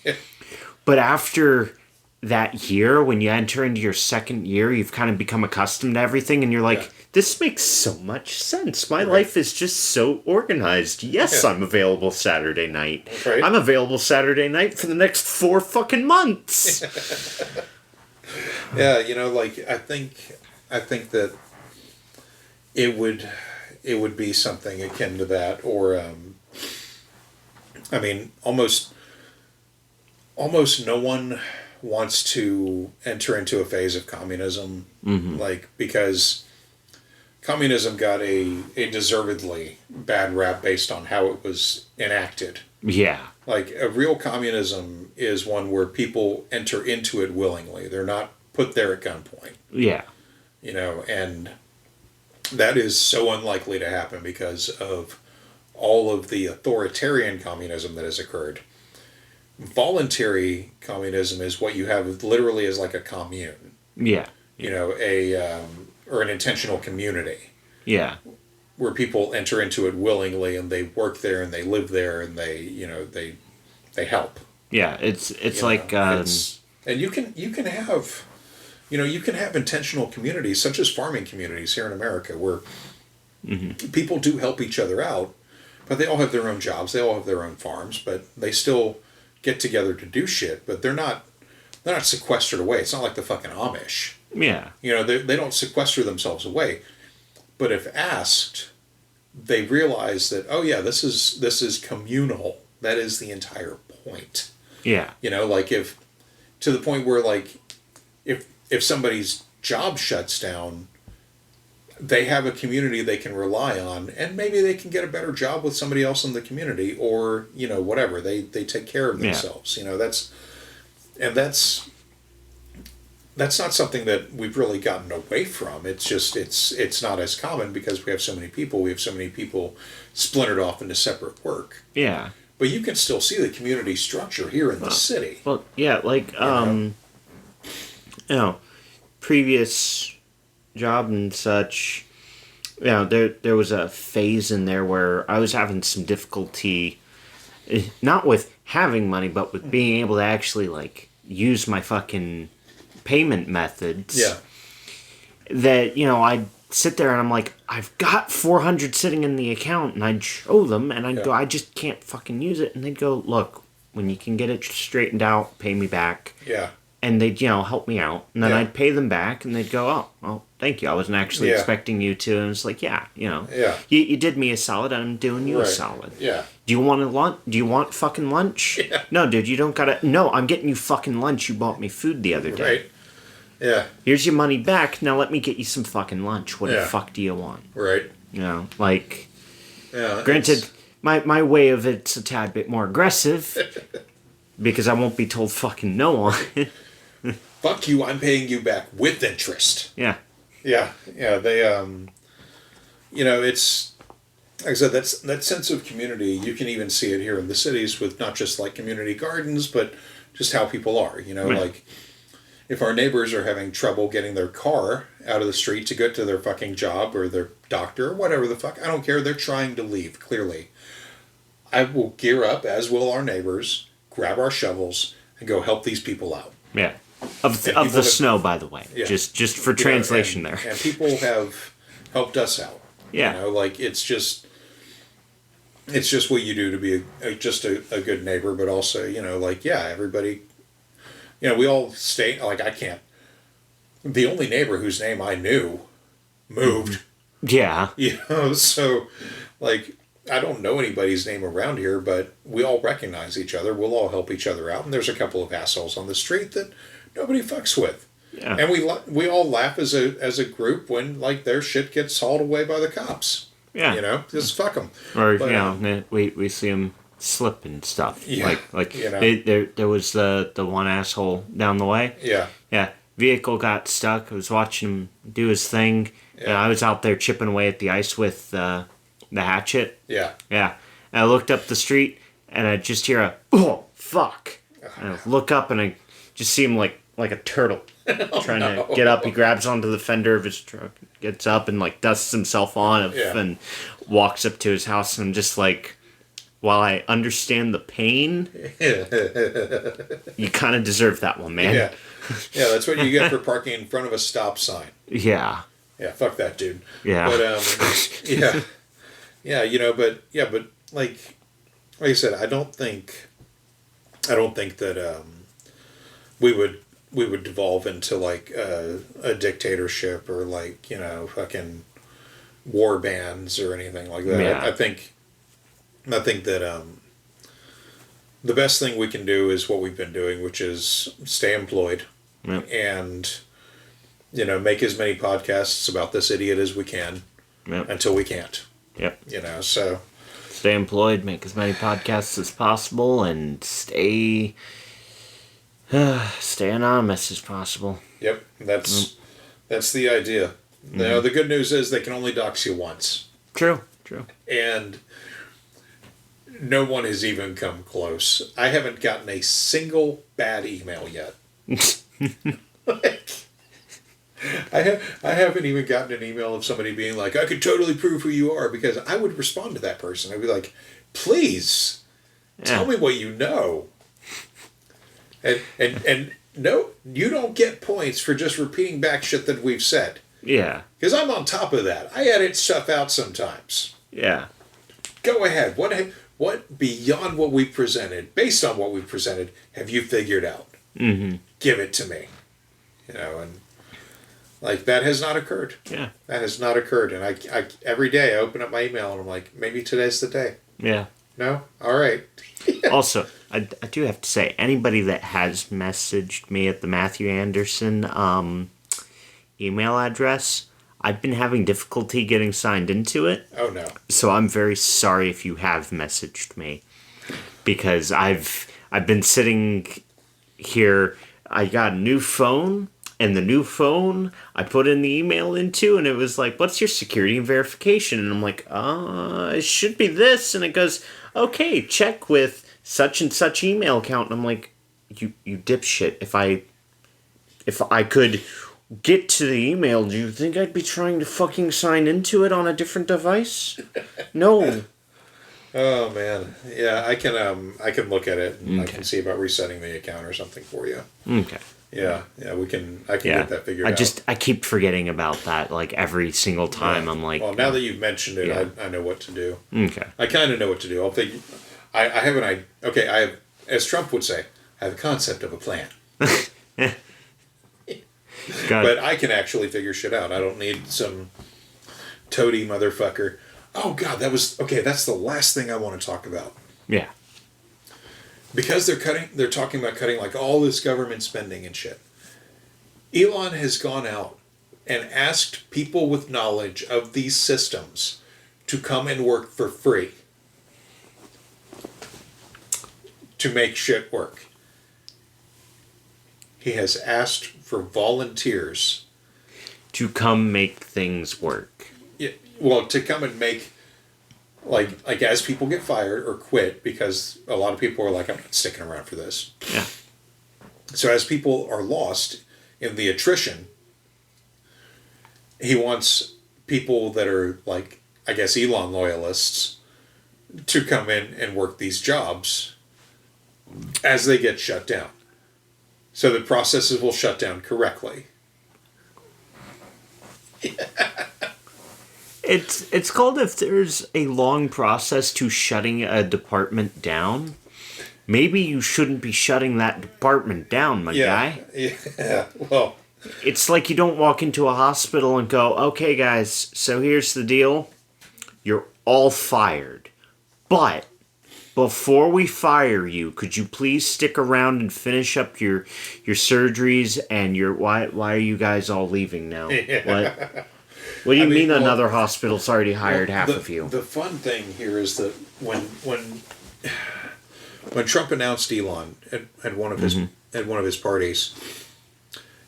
But after that year, when you enter into your second year, you've kind of become accustomed to everything, and you're like, Yeah. this makes so much sense. My life is just so organized. Yes, Yeah. I'm available Saturday night. Right. I'm available Saturday night for the next 4 fucking months. Yeah, you know, like I think that it would be something akin to that, or I mean, almost no one wants to enter into a phase of communism, like, because communism got a deservedly bad rap based on how it was enacted. Yeah. Like, a real communism is one where people enter into it willingly. They're not put there at gunpoint, Yeah. you know, and that is so unlikely to happen because of all of the authoritarian communism that has occurred. Voluntary communism is what you have literally as like a commune, Yeah. you know, or an intentional community Yeah. where people enter into it willingly and they work there and they live there and they, you know, they help. Yeah. It's You like know, and you can have, you know, you can have intentional communities such as farming communities here in America where people do help each other out, but they all have their own jobs, they all have their own farms, but they still get together to do shit, but they're not sequestered away. It's not like the fucking Amish. yeah. You know, they don't sequester themselves away. But if asked, they realize that, oh yeah, this is communal. That is the entire point. Yeah. You know, like if to the point where like if somebody's job shuts down, they have a community they can rely on, and maybe they can get a better job with somebody else in the community, or, you know, whatever. They take care of themselves. You know, that's not something that we've really gotten away from. It's just it's not as common because we have so many people. We have so many people splintered off into separate work. Yeah. But you can still see the community structure here in the city. Well, yeah, like, you know, previous job and such, you know, there was a phase in there where I was having some difficulty, not with having money, but with being able to actually, like, use my fucking payment methods. Yeah. That, you know, I'd sit there and I'm like, I've got 400 sitting in the account, and I'd show them, and I'd go, I just can't fucking use it. And they'd go, look, when you can get it straightened out, pay me back. Yeah. And they'd, you know, help me out. And then Yeah. I'd pay them back, and they'd go, oh, well, thank you. I wasn't actually Yeah. expecting you to. And it's like, yeah, you know. Yeah. You did me a solid, and I'm doing you a Right. solid. Yeah. Do you want a lunch? Do you want fucking lunch? Yeah. No, dude, you don't gotta. No, I'm getting you fucking lunch. You bought me food the other day. Right. Yeah. Here's your money back. Now let me get you some fucking lunch. What the Yeah. fuck do you want? Right. You know, like, Yeah. granted, it's- my way of it's a tad bit more aggressive because I won't be told fucking no on it. Fuck you, I'm paying you back with interest. Yeah. Yeah, yeah, they you know, it's like I said, that sense of community, you can even see it here in the cities with not just like community gardens, but just how people are, you know, Right. like if our neighbors are having trouble getting their car out of the street to get to their fucking job or their doctor or whatever the fuck, I don't care, they're trying to leave, clearly. I will gear up, as will our neighbors, grab our shovels, and go help these people out. Yeah. Of people the have- snow, by the way. Yeah. Just for You know, translation and- there. And people have helped us out. Yeah. You know, like it's just what you do to be a good neighbor, but also, you know, like, yeah, everybody, you know, we all stay, like, the only neighbor whose name I knew moved, Yeah. you know, so, like, I don't know anybody's name around here, but we all recognize each other. We'll all help each other out. And there's a couple of assholes on the street that nobody fucks with. Yeah. And we all laugh as a group when, like, their shit gets hauled away by the cops. Yeah. You know, just fuck them. Or, But, you know, we see them slip and stuff. Yeah, Like you know. there was the one asshole down the way. Yeah. Yeah. Vehicle got stuck. I was watching him do his thing. And Yeah. I was out there chipping away at the ice with the hatchet. Yeah. Yeah. And I looked up the street and I just hear a, oh, fuck. And I look up and I just see him, like, like a turtle trying to get up. He grabs onto the fender of his truck, gets up and like dusts himself on and walks up to his house. And I'm just like, while I understand the pain, you kind of deserve that one, man. Yeah. Yeah, that's what you get for parking in front of a stop sign. Yeah. Yeah, fuck that dude. Yeah. But yeah. Yeah, but like I said, I don't think that we would devolve into like a dictatorship or like, fucking war bands or anything like that. Yeah. I think that the best thing we can do is what we've been doing, which is stay employed. Yep. And make as many podcasts about this idiot as we can until we can't. Yep. So stay employed, make as many podcasts as possible, and stay anonymous as possible. Yep, that's the idea. Now the good news is they can only dox you once. True. And no one has even come close. I haven't gotten a single bad email yet. I haven't even gotten an email of somebody being like, I could totally prove who you are, because I would respond to that person. I'd be like, please tell me what you know. And no, you don't get points for just repeating back shit that we've said. Yeah. Because I'm on top of that. I edit stuff out sometimes. Yeah. Go ahead. What beyond what we presented, based on what we presented, have you figured out? Mm-hmm. Give it to me. And like that has not occurred. Yeah. That has not occurred. And I every day I open up my email and I'm like, maybe today's the day. Yeah. No? All right. Also, I do have to say, anybody that has messaged me at the Matthew Anderson email address, I've been having difficulty getting signed into it. Oh, no. So I'm very sorry if you have messaged me, because I've been sitting here. I got a new phone, and the new phone I put in the email into, and it was like, what's your security and verification? And I'm like, it should be this. And it goes, okay, check with such and such email account. And I'm like, you dipshit. If I could get to the email, do you think I'd be trying to fucking sign into it on a different device? No. Oh, man. Yeah, I can look at it and I can see about resetting the account or something for you. Okay. Yeah, I can get that figured out. I keep forgetting about that, like, every single time. Yeah. I'm like... Well, now that you've mentioned it, yeah. I know what to do. Okay. I kind of know what to do. I have an idea. Okay, I have, as Trump would say, I have a concept of a plan. But I can actually figure shit out. I don't need some toady motherfucker. Oh, God, that's the last thing I want to talk about. Yeah. Because they're talking about cutting like all this government spending and shit. Elon has gone out and asked people with knowledge of these systems to come and work for free to make shit work. He has asked for volunteers To come make things work. Yeah, well, to come and make, like as people get fired or quit, because a lot of people are like, I'm not sticking around for this. Yeah. So as people are lost in the attrition, he wants people that are like, I guess, Elon loyalists to come in and work these jobs as they get shut down. So the processes will shut down correctly. It's called, if there's a long process to shutting a department down, maybe you shouldn't be shutting that department down, my guy. Yeah, well... It's like you don't walk into a hospital and go, okay, guys, so here's the deal. You're all fired. But before we fire you, could you please stick around and finish up your surgeries and your... Why are you guys all leaving now? What do you mean another hospital's already hired half of you? The fun thing here is that when Trump announced Elon at one of his parties,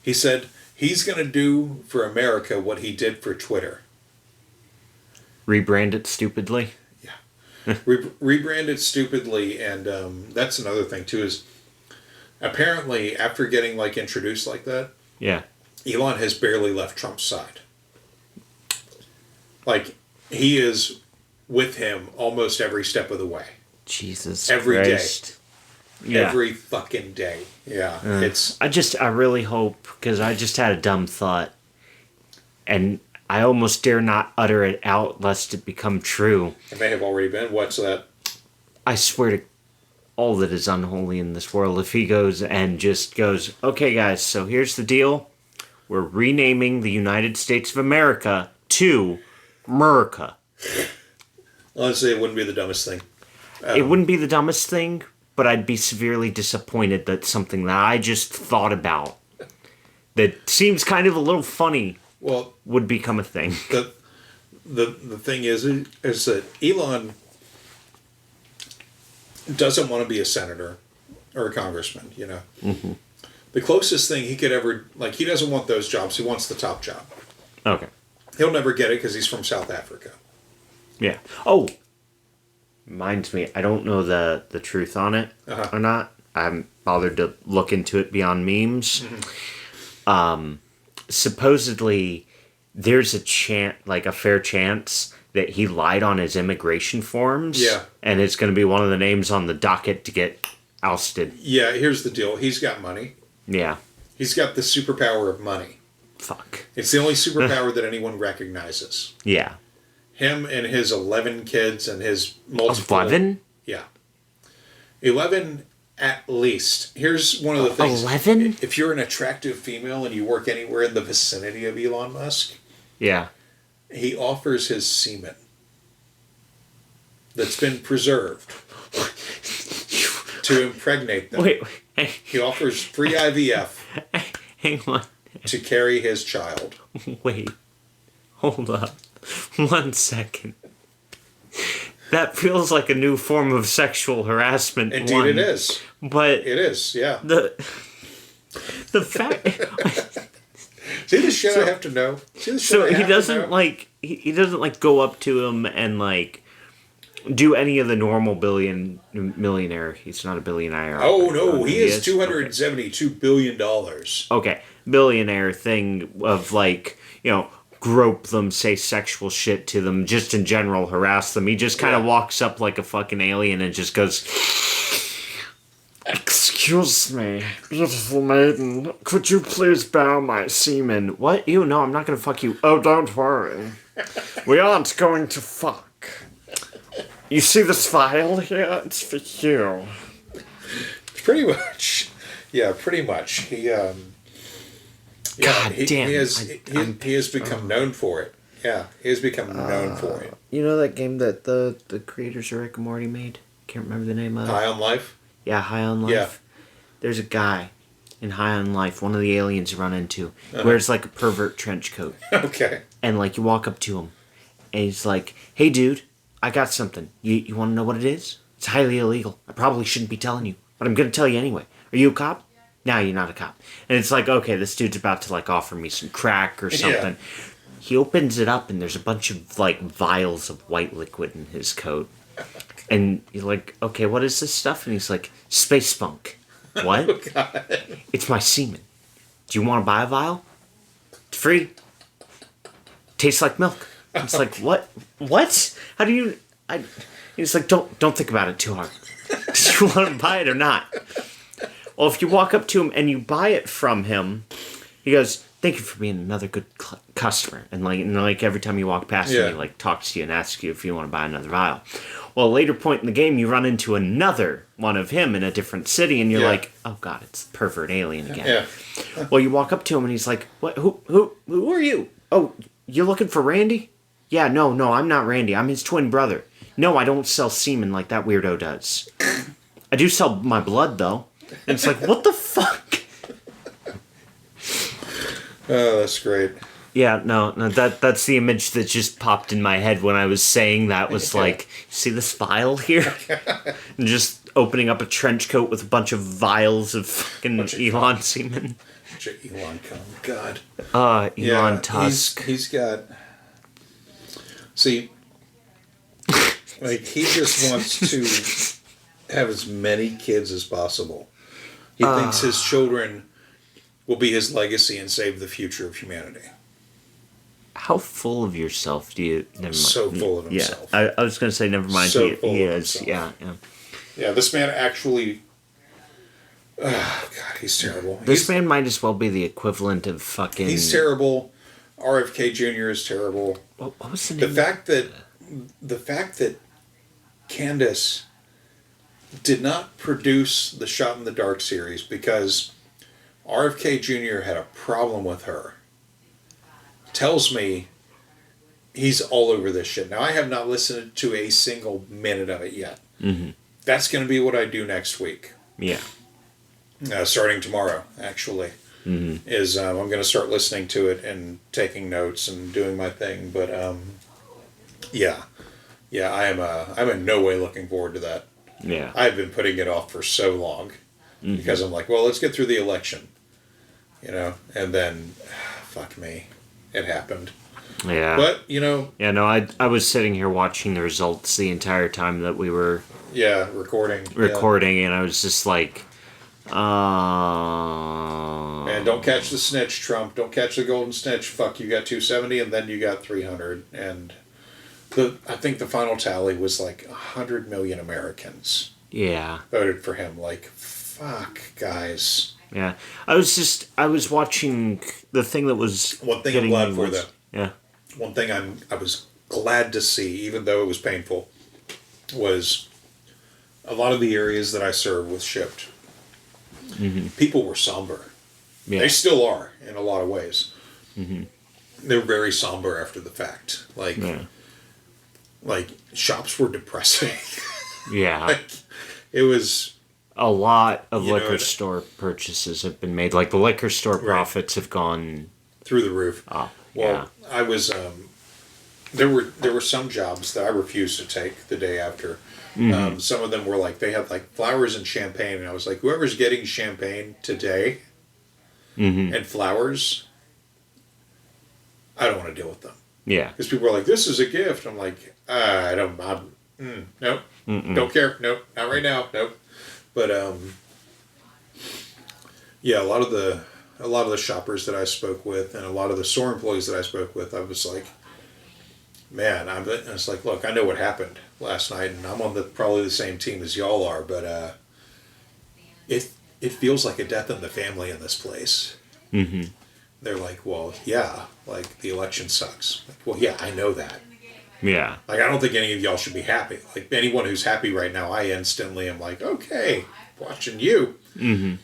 he said he's going to do for America what he did for Twitter. Rebrand it stupidly? Yeah. Rebrand it stupidly, and that's another thing, too, is Apparently, after getting like introduced like that, Yeah. Elon has barely left Trump's side. Like, he is with him almost every step of the way. Jesus Every day. Christ. Yeah. Every fucking day. Yeah. It's I really hope, because I just had a dumb thought, and I almost dare not utter it out lest it become true. it may have already been. What's that? I swear to all that is unholy in this world, if he goes and just goes, okay, guys, so here's the deal. We're renaming the United States of America to Murica. Honestly, it wouldn't be the dumbest thing. It wouldn't be the dumbest thing, but I'd be severely disappointed that something that I just thought about that seems kind of a little funny Well, would become a thing. the thing is that Elon doesn't want to be a senator or a congressman, you know. Mm-hmm. The closest thing he could ever, like, he doesn't want those jobs. He wants the top job. Okay. He'll never get it because he's from South Africa. Yeah. Oh, reminds me, I don't know the truth on it or not. I haven't bothered to look into it beyond memes. Supposedly, there's a fair chance that he lied on his immigration forms. Yeah. And it's going to be one of the names on the docket to get ousted. Yeah, here's the deal. He's got money. Yeah. He's got the superpower of money. Fuck. It's the only superpower that anyone recognizes. Yeah. Him and his 11 kids and his multiple... 11? Yeah. 11 at least. Here's one of the things. 11? If you're an attractive female and you work anywhere in the vicinity of Elon Musk, Yeah. he offers his semen that's been preserved to impregnate them. Wait. He offers free IVF Hang on. to carry his child. Wait. Hold up. 1 second. That feels like a new form of sexual harassment. Indeed, it is. But It is, yeah. the fact See the shit I have to know? See the shit so I he have to doesn't know? like he doesn't like go up to him and like do any of the normal millionaire. He's not a billionaire. Oh, no. He is Okay. $272 billion. Okay, billionaire thing of like, you know, grope them, say sexual shit to them, just in general harass them. He just kind of Yeah. walks up like a fucking alien and just goes, "Excuse me, beautiful maiden, could you please bow my semen?" What? You? No, I'm not gonna fuck you. Oh, don't worry. We aren't going to fuck. You see this file here? It's for you. Pretty much. Yeah, pretty much. God damn, he has become known for it. Yeah, he has become known for it. You know that game that the creators of Rick and Morty made? Can't remember the name of it. High on life? Yeah, High on Life. Yeah. There's a guy in High on Life, one of the aliens you run into, wears like a pervert trench coat. Okay. And like you walk up to him and he's like, "Hey dude, I got something. You want to know what it is? It's highly illegal. I probably shouldn't be telling you, but I'm going to tell you anyway. Are you a cop?" "No, you're not a cop." And it's like, okay, this dude's about to like offer me some crack or something. He opens it up and there's a bunch of like vials of white liquid in his coat. And you're like, "Okay, what is this stuff?" And he's like, "Space spunk." "What?" Oh, God. "It's my semen. Do you want to buy a vial? It's free. Tastes like milk." It's like, what? What? How do you... He's like, don't think about it too hard. Do you want to buy it or not? Well, if you walk up to him and you buy it from him, he goes, "Thank you for being another good customer." And like every time you walk past him, Yeah. he like talks to you and asks you if you want to buy another vial. Well, a later point in the game, you run into another one of him in a different city, and you're Yeah. like, "Oh God, it's the pervert alien again." Yeah. Well, you walk up to him and he's like, "What? Who are you? Oh, you're looking for Randy?" "Yeah, no, I'm not Randy. I'm his twin brother." "No, I don't sell semen like that weirdo does. I do sell my blood though." And it's like, what the fuck? Oh, that's great. Yeah, no, that's the image that just popped in my head when I was saying that was Yeah. like, see this vial here? And just opening up a trench coat with a bunch of vials of fucking Bunch of Elon semen. Elon come. God. Elon Yeah, Tusk. He's got... See, like, he just wants to have as many kids as possible He thinks his children will be his legacy and save the future of humanity. How full of yourself do you? Never mind. So full of himself. Yeah, I was gonna say never mind. So he full he of is. himself. Yeah. Yeah, this man actually. God, he's terrible. This man might as well be the equivalent of fucking. He's terrible. RFK Jr. is terrible. What was the name? The fact that Candace did not produce the Shot in the Dark series because RFK Jr. had a problem with her tells me he's all over this shit. Now, I have not listened to a single minute of it yet. Mm-hmm. That's going to be what I do next week. Yeah. Starting tomorrow, actually. Mm-hmm. Is I'm going to start listening to it and taking notes and doing my thing. But yeah, I'm in no way looking forward to that. Yeah. I've been putting it off for so long because I'm like, well, let's get through the election, and then fuck me, it happened. Yeah. But Yeah. No, I was sitting here watching the results the entire time that we were recording, and I was just like, And don't catch the snitch, Trump. Don't catch the golden snitch. Fuck, you got 270, and then you got 300, and I think the final tally was like 100 million Americans yeah. voted for him. Like, fuck, guys. Yeah. I was watching the thing that was. One thing I'm getting glad me for, was- though. Yeah. One thing I was glad to see, even though it was painful, was a lot of the areas that I serve with shipped. Mm-hmm. People were somber. Yeah. They still are in a lot of ways. Mm-hmm. They're very somber after the fact. Like shops were depressing. Yeah. Like, it was A lot of You know, liquor it- store purchases have been made. Like the liquor store profits have gone through the roof. up. Well, I was there were some jobs that I refused to take the day after. Some of them were like they had like flowers and champagne, and I was like, whoever's getting champagne today and flowers, I don't want to deal with them. Yeah. Because people are like, this is a gift. I'm like, I don't, nope, don't care, nope, not right now, nope. But yeah, a lot of the shoppers that I spoke with and a lot of the store employees that I spoke with, I was like, man, it's like, look, I know what happened last night, and I'm on probably the same team as y'all are, but it feels like a death in the family in this place. Mm-hmm. They're like, well, yeah, like the election sucks. Like, well, yeah, I know that. Yeah. Like, I don't think any of y'all should be happy. Like, anyone who's happy right now, I instantly am like, okay, watching you. Mm-hmm.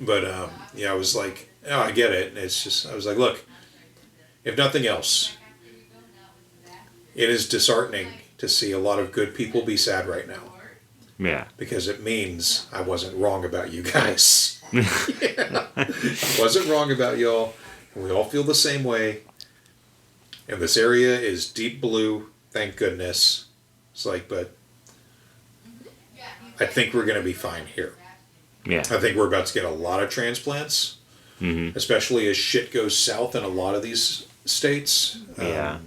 But, yeah, I was like, oh, I get it. And it's just, I was like, look, if nothing else, it is disheartening to see a lot of good people be sad right now. Yeah. Because it means I wasn't wrong about you guys. Yeah. Wasn't wrong about y'all. And we all feel the same way. And this area is deep blue, thank goodness. It's like, but I think we're going to be fine here. Yeah. I think we're about to get a lot of transplants, especially as shit goes south in a lot of these states. Yeah.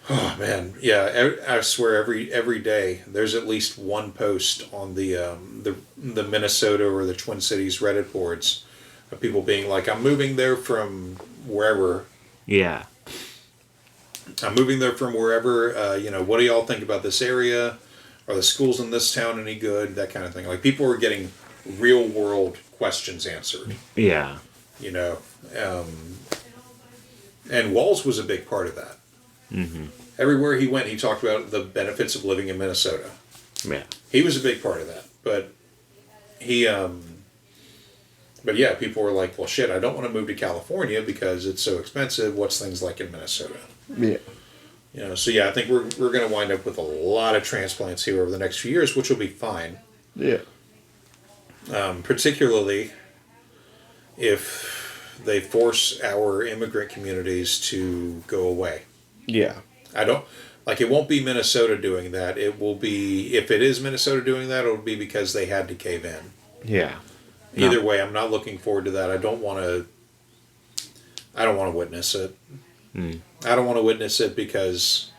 Oh man, yeah. I swear, every day there's at least one post on the Minnesota or the Twin Cities Reddit boards of people being like, "I'm moving there from wherever. Yeah. I'm moving there from wherever. What do y'all think about this area? Are the schools in this town any good? That kind of thing. Like people are getting real world questions answered. Yeah. And Walls was a big part of that. Mm-hmm. Everywhere he went, he talked about the benefits of living in Minnesota. Yeah. He was a big part of that, but but yeah, people were like, well, shit, I don't want to move to California because it's so expensive. What's things like in Minnesota? Yeah. So yeah, I think we're going to wind up with a lot of transplants here over the next few years, which will be fine. Yeah. Particularly if they force our immigrant communities to go away. Yeah. It won't be Minnesota doing that. It will be, if it is Minnesota doing that, it'll be because they had to cave in. Yeah. Either way, I'm not looking forward to that. I don't want to witness it. I don't want to witness it because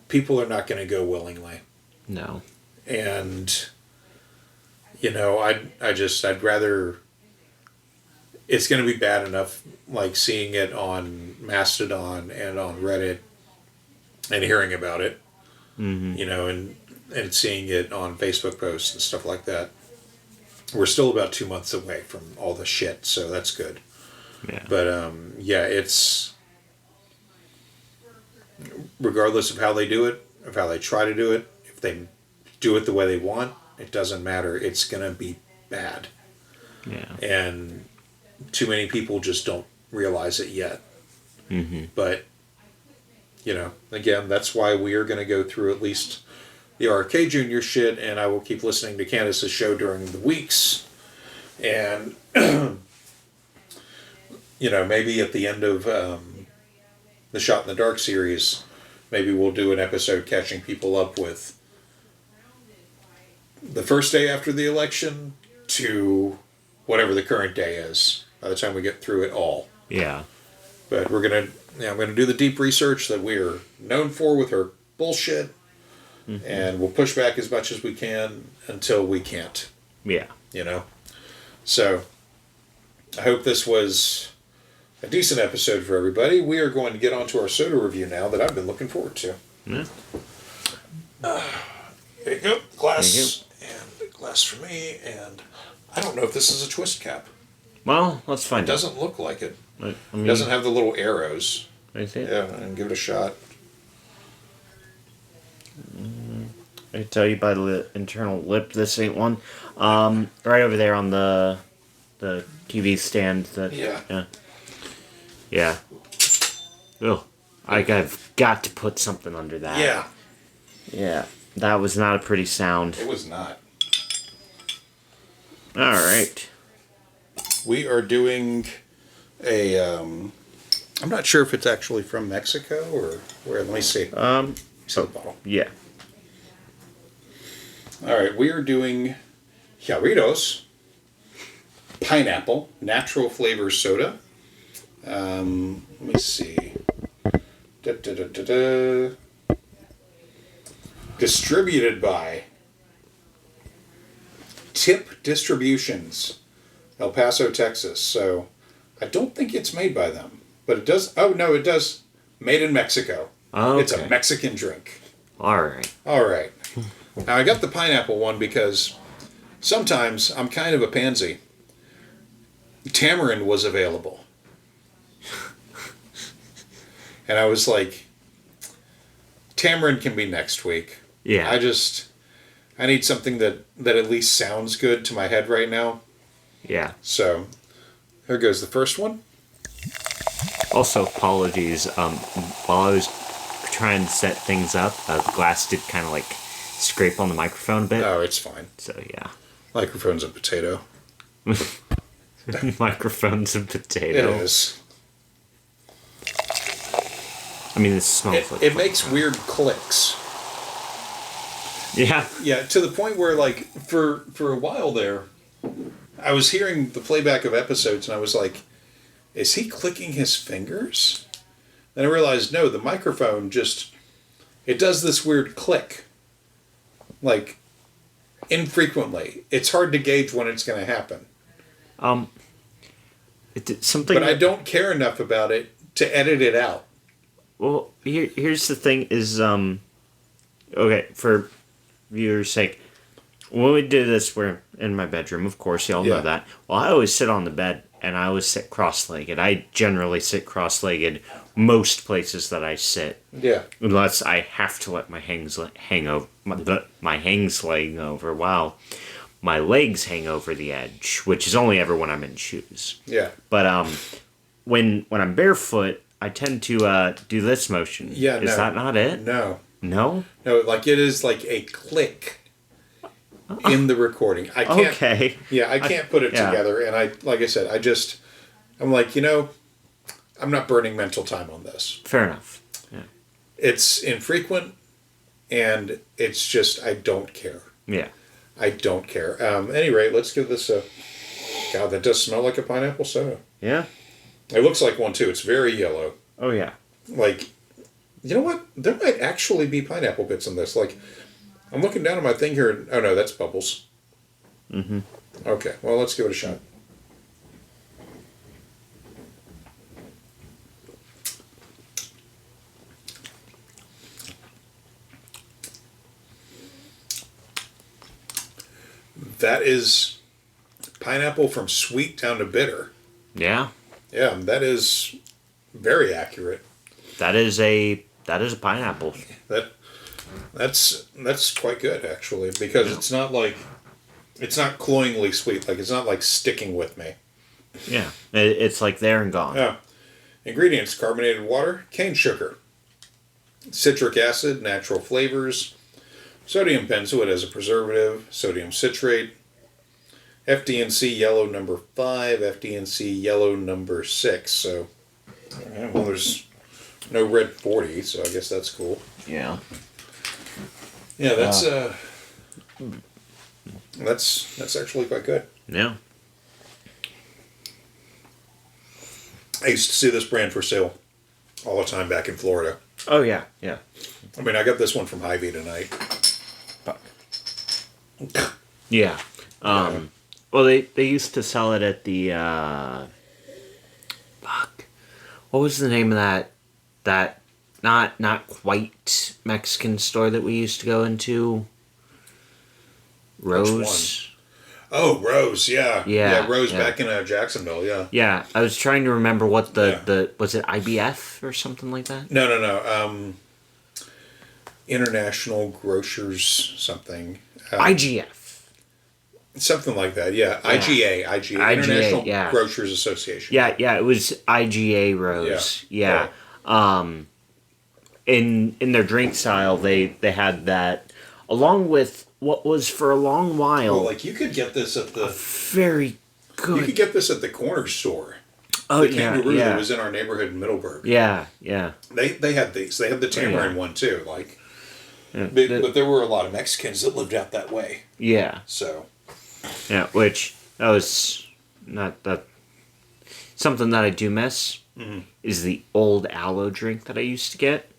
people are not going to go willingly. No. And, I'd rather, it's going to be bad enough, like seeing it on Mastodon and on Reddit and hearing about it, and seeing it on Facebook posts and stuff like that. We're still about 2 months away from all the shit, so that's good. Yeah. But, it's, regardless of how they do it, of how they try to do it, if they do it the way they want, it doesn't matter. It's going to be bad. Yeah. And too many people just don't realize it yet. Mm-hmm. But, again, that's why we are going to go through at least the RK Junior shit, and I will keep listening to Candace's show during the weeks. And, maybe at the end of the Shot in the Dark series, maybe we'll do an episode catching people up with the first day after the election to whatever the current day is by the time we get through it all. Yeah. But I'm gonna do the deep research that we're known for with our bullshit, and we'll push back as much as we can until we can't. Yeah. So I hope this was a decent episode for everybody. We are going to get on to our soda review now that I've been looking forward to. Yeah. Here you go. Glass. And a glass for me. And I don't know if this is a twist cap. Well, let's find It out. doesn't look like it. It It doesn't have the little arrows. Right there. Yeah, and give it a shot. I can tell you by the internal lip, this ain't one. Right over there on the TV stand. Yeah. Yeah. Yeah. Oh, I've got to put something under that. Yeah. Yeah. That was not a pretty sound. It was not. All right. We are doing a. I'm not sure if it's actually from Mexico or where. Let me see. See the bottle. Yeah. All right, we are doing Jarritos pineapple natural flavor soda. Let me see. Distributed by Tip Distributions, El Paso, Texas. So I don't think it's made by them, but it does. Oh no, it does. Made in Mexico. Oh, It's a okay. Mexican drink. All right. All right. Now I got the pineapple one because sometimes I'm kind of a pansy. Tamarind was available. And I was like, tamarind can be next week. Yeah. I need something that at least sounds good to my head right now. Yeah. So here goes the first one. Also, apologies. While I was trying to set things up, glass did kind of like scrape on the microphone a bit. Oh, it's fine. So yeah. Microphone's a potato. Microphone's a potato. It is. I mean, this smells like. It makes weird clicks. Yeah. Yeah, to the point where, like, for a while there, I was hearing the playback of episodes and I was like, is he clicking his fingers? Then I realized, no, the microphone it does this weird click. Like, infrequently. It's hard to gauge when it's going to happen. Something. But I don't care enough about it to edit it out. Well, here's the thing: is okay, for viewers' sake, when we do this, we're in my bedroom. Of course, y'all Yeah. know that. Well, I always sit on the bed, and I always sit cross-legged. I generally sit cross-legged most places that I sit, Yeah. unless I have to let my hangs hang over my hangs laying over while my legs hang over the edge, which is only ever when I'm in shoes. Yeah. But when I'm barefoot, I tend to do this motion. Yeah, Is no. that not it? No. No? No, like it is like a click in the recording. I can't. Okay. Yeah, I can't put it yeah. together. And like I said, I'm like, I'm not burning mental time on this. Fair enough. Yeah. It's infrequent, and it's just, I don't care. Yeah. I don't care. At any rate, let's give this a. God, that does smell like a pineapple soda. Yeah? It looks like one too. It's very yellow. Oh, yeah. Like, you know what? There might actually be pineapple bits in this. Like I'm looking down at my thing here. Oh no, that's bubbles. Mm-hmm. Okay, well let's give it a shot. That is pineapple from sweet down to bitter. Yeah. Yeah, that is very accurate. That is a pineapple. That's quite good actually, because it's not cloyingly sweet. Like it's not like sticking with me. Yeah. It's like there and gone. Yeah. Ingredients: carbonated water, cane sugar, citric acid, natural flavors, sodium benzoate as a preservative, sodium citrate, FD&C yellow number 5, FD&C yellow number 6. So, well, there's no red 40, so I guess that's cool. Yeah. Yeah, that's actually quite good. Yeah. I used to see this brand for sale all the time back in Florida. Oh yeah. Yeah. I mean, I got this one from Hy-Vee tonight. Fuck. Yeah. Well, they used to sell it at the fuck. What was the name of that not quite Mexican store that we used to go into? Rose. Oh, Rose, yeah. Yeah, Rose yeah. back in Jacksonville, yeah. Yeah, I was trying to remember what the was it IBF or something like that? No. International Grocers something. IGF. Something like that, yeah. Yeah. IGA, International yeah. Grocers Association. Yeah, it was IGA Rose. Yeah. In their drink style, they had that along with what was for a long while. Well, like you could get this at the very good. You could get this at the corner store. Oh the Kangaroo yeah. that was in our neighborhood in Middleburg. Yeah. They had these. They had the tamarind one too. Like, Yeah, but there were a lot of Mexicans that lived out that way. Yeah. So. Yeah, which that was not that something that I do miss is the old aloe drink that I used to get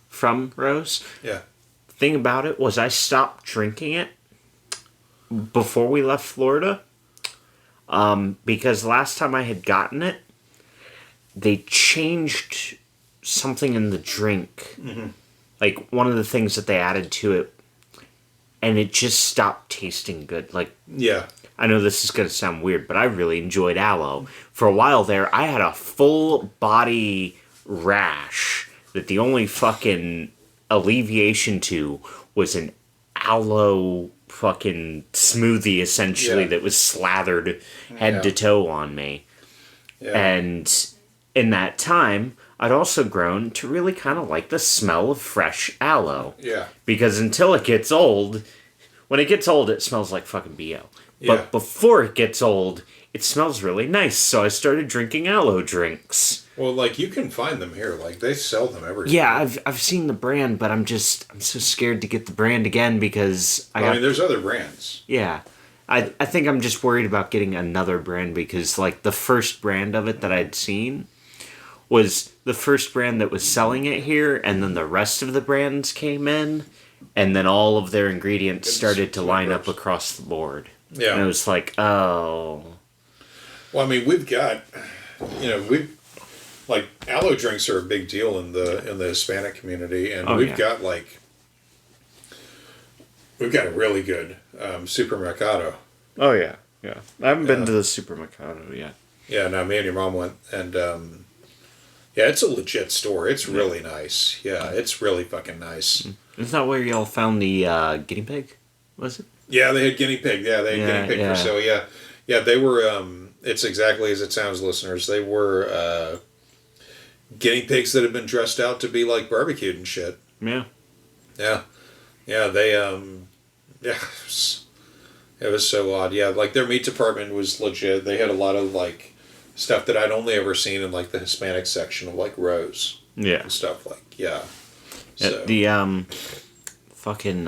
from Rose. Yeah. Thing about it was I stopped drinking it before we left Florida because last time I had gotten it, they changed something in the drink. Mm-hmm. Like one of the things that they added to it, and it just stopped tasting good. Like, yeah. I know this is going to sound weird, but I really enjoyed aloe. For a while there, I had a full body rash that the only fucking alleviation to was an aloe fucking smoothie, essentially, that was slathered head to toe on me. Yeah. And in that time, I'd also grown to really kind of like the smell of fresh aloe. Yeah. Because until it gets old, when it gets old, it smells like fucking BO. Yeah. But before it gets old, it smells really nice. So I started drinking aloe drinks. Well, like, you can find them here. Like, they sell them everywhere. Yeah, I've seen the brand, but I'm so scared to get the brand again because I mean, there's other brands. Yeah. I think I'm just worried about getting another brand because, like, the first brand of it that I'd seen was the first brand that was selling it here, and then the rest of the brands came in, and then all of their ingredients started to line up across the board. Yeah. And it was like, oh. Well, I mean, we've got, like, aloe drinks are a big deal in the Hispanic community, and we've got a really good supermercado. Oh, yeah. Yeah. I haven't been to the supermercado yet. Yeah, no, me and your mom went, and yeah, it's a legit store. It's really nice. Yeah, it's really fucking nice. Isn't that where y'all found the guinea pig? Was it? Yeah, they had guinea pig. Yeah, they had guinea pig for sale. Yeah. Yeah, they were, it's exactly as it sounds, listeners. They were guinea pigs that had been dressed out to be, like, barbecued and shit. Yeah. Yeah. Yeah, they, it was so odd. Yeah, like, their meat department was legit. They had a lot of, like, stuff that I'd only ever seen in, like, the Hispanic section of, like, Rose. Yeah. And stuff, like, yeah. So. The, fucking,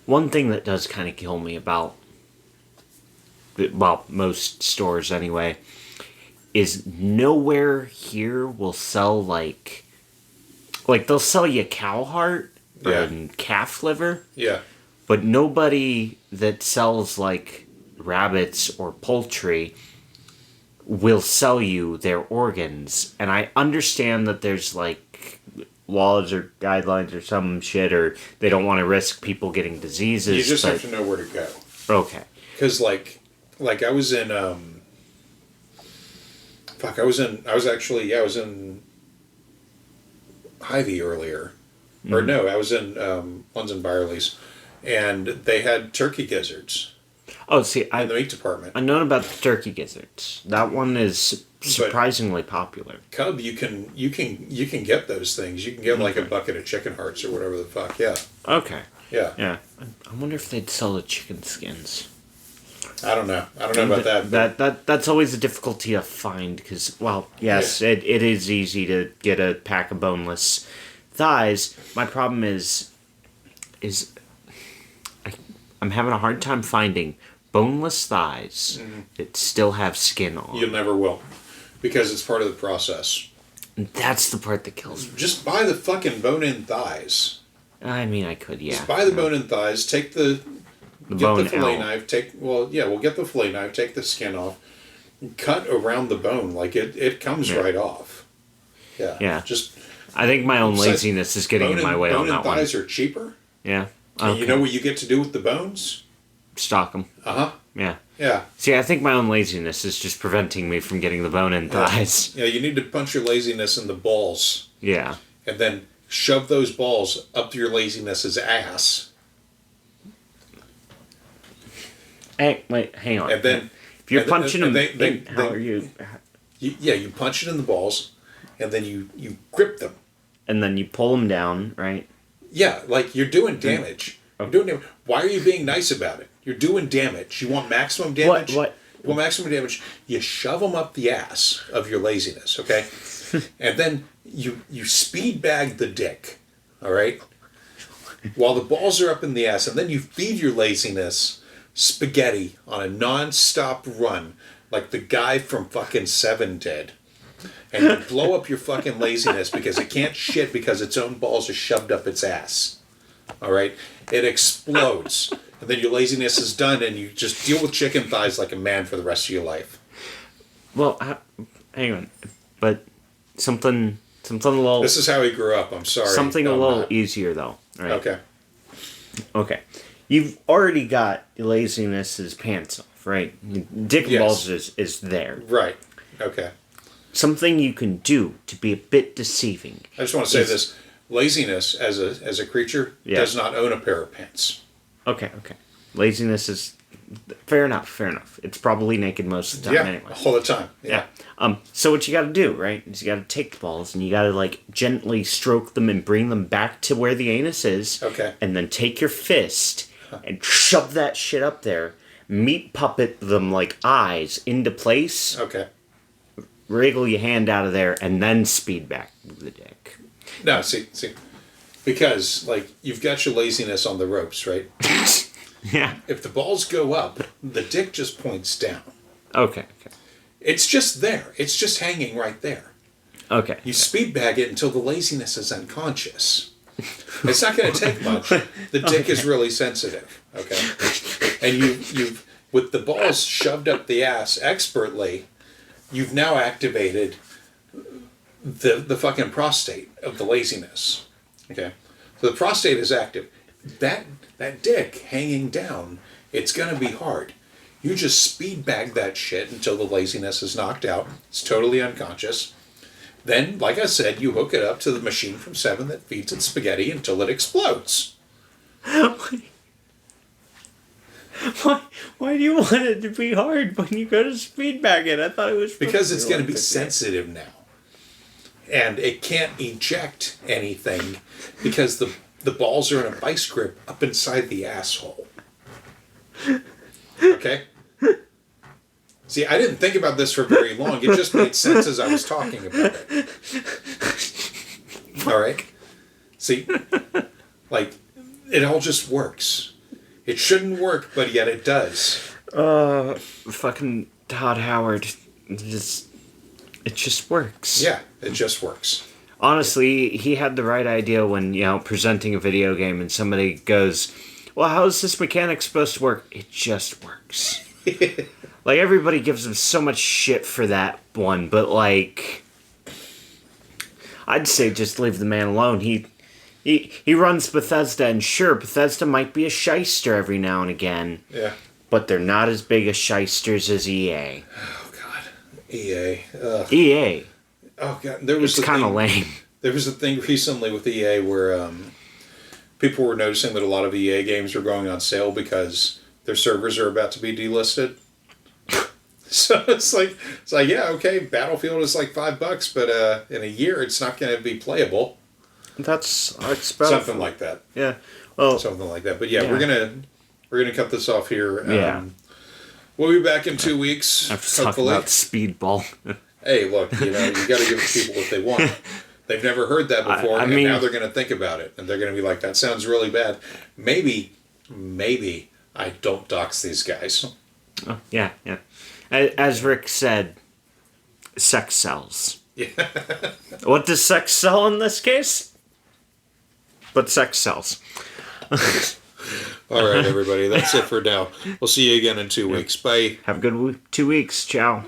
one thing that does kind of kill me about, well, most stores anyway, is nowhere here will sell, like they'll sell you cow heart, Yeah. and calf liver, Yeah. but nobody that sells like rabbits or poultry will sell you their organs. And I understand that there's like laws or guidelines or some shit, or they don't want to risk people getting diseases. You just but, have to know where to go. Okay. Because like I was in I was in Hy-Vee earlier. Or no, I was in ones in Byerly's, and they had turkey gizzards Oh, see, in the meat department. I've known about the turkey gizzards. That one is surprisingly popular. Cub, you can get those things. You can get like a bucket of chicken hearts or whatever the fuck. Yeah, Okay. yeah. Yeah. I wonder if they'd sell the chicken skins. I don't know about that. That's always a difficulty to find because, well, yes, it is easy to get a pack of boneless thighs. My problem is I'm having a hard time finding boneless thighs that still have skin on. You never will, because it's part of the process. And that's the part that kills me. Just buy the fucking bone-in thighs. I mean, I could, yeah. Just buy the bone-in thighs. Take the get bone the fillet out. knife. We'll get the fillet knife. Take the skin off. Cut around the bone like it comes right off. Yeah. Yeah. Just I think my own Besides, laziness is getting in my way on bone-in that one. thighs are cheaper. Yeah. And you know what you get to do with the bones? Stock them. Uh huh. Yeah. Yeah. See, I think my own laziness is just preventing me from getting the bone-in thighs. Yeah. You need to punch your laziness in the balls, Yeah. and then shove those balls up your laziness's ass, Hey, wait, hang on. and then if you're and then- punching and them, they- how are you? you punch it in the balls, and then you grip them. And then you pull them down, right? Yeah, like you're doing damage. You're doing damage. Why are you being nice about it? You're doing damage. You want maximum damage? What? You want maximum damage? You shove them up the ass of your laziness, okay? And then you speed bag the dick, all right? While the balls are up in the ass, and then you feed your laziness spaghetti on a non-stop run, like the guy from fucking Seven did. And you blow up your fucking laziness because it can't shit because its own balls are shoved up its ass. All right? It explodes. And then your laziness is done and you just deal with chicken thighs like a man for the rest of your life. Well, hang on, but something a little This is how he grew up. I'm sorry. something No, a I'm little not. easier though. Right? Okay. Okay. You've already got your laziness's pants off, right? Dick and Yes. balls is there. Right. Okay. Something you can do to be a bit deceiving. I just want to say is- this. Laziness as a creature Yeah. does not own a pair of pants. Okay. Laziness is fair enough. It's probably naked most of the time Yeah. anyway. All the time. Yeah. So what you got to do, right? Is you got to take the balls and you got to like gently stroke them and bring them back to where the anus is. Okay. And then take your fist and shove that shit up there. Meat puppet them like eyes into place. Okay. Wriggle your hand out of there and then speed back the dick. No, see. Because, like, you've got your laziness on the ropes, right? Yeah. If the balls go up, the dick just points down. Okay. It's just there. It's just hanging right there. Okay. You speed bag it until the laziness is unconscious. It's not going to take much. The dick is really sensitive, okay? And you've with the balls shoved up the ass expertly, you've now activated the fucking prostate of the laziness, okay? So the prostate is active. That dick hanging down, it's going to be hard. You just speed bag that shit until the laziness is knocked out. It's totally unconscious. Then, like I said, you hook it up to the machine from Seven that feeds it spaghetti until it explodes. Why do you want it to be hard when you go to speed bag it? I thought it was Because it's going to be sensitive now. And it can't eject anything because the balls are in a vice grip up inside the asshole. Okay? See, I didn't think about this for very long. It just made sense as I was talking about it. All right? See? Like, it all just works. It shouldn't work, but yet it does. Fucking Todd Howard. It just works. Yeah, it just works. Honestly, he had the right idea when, presenting a video game and somebody goes, well, how is this mechanic supposed to work? It just works. Like, everybody gives him so much shit for that one, but, like, I'd say just leave the man alone. He runs Bethesda, and sure, Bethesda might be a shyster every now and again. Yeah. But they're not as big as shysters as EA. Oh, God. EA. Ugh. EA. Oh, God. It's kind of lame. There was a thing recently with EA where people were noticing that a lot of EA games are going on sale because their servers are about to be delisted. So it's like, yeah, okay, Battlefield is like $5, but in a year it's not going to be playable. That's Something like that. Yeah. Well, Something like that. But yeah, yeah. we're gonna cut this off here. Yeah. We'll be back in 2 weeks. after talking about speedball. Hey, look, you got to give people what they want. They've never heard that before, I and mean, now they're going to think about it, and they're going to be like, "That sounds really bad." Maybe I don't dox these guys. Oh, yeah. As Rick said, sex sells. Yeah. What does sex sell in this case? But sex sells. All right, everybody. That's it for now. We'll see you again in 2 weeks. Bye. Have a good 2 weeks. Ciao.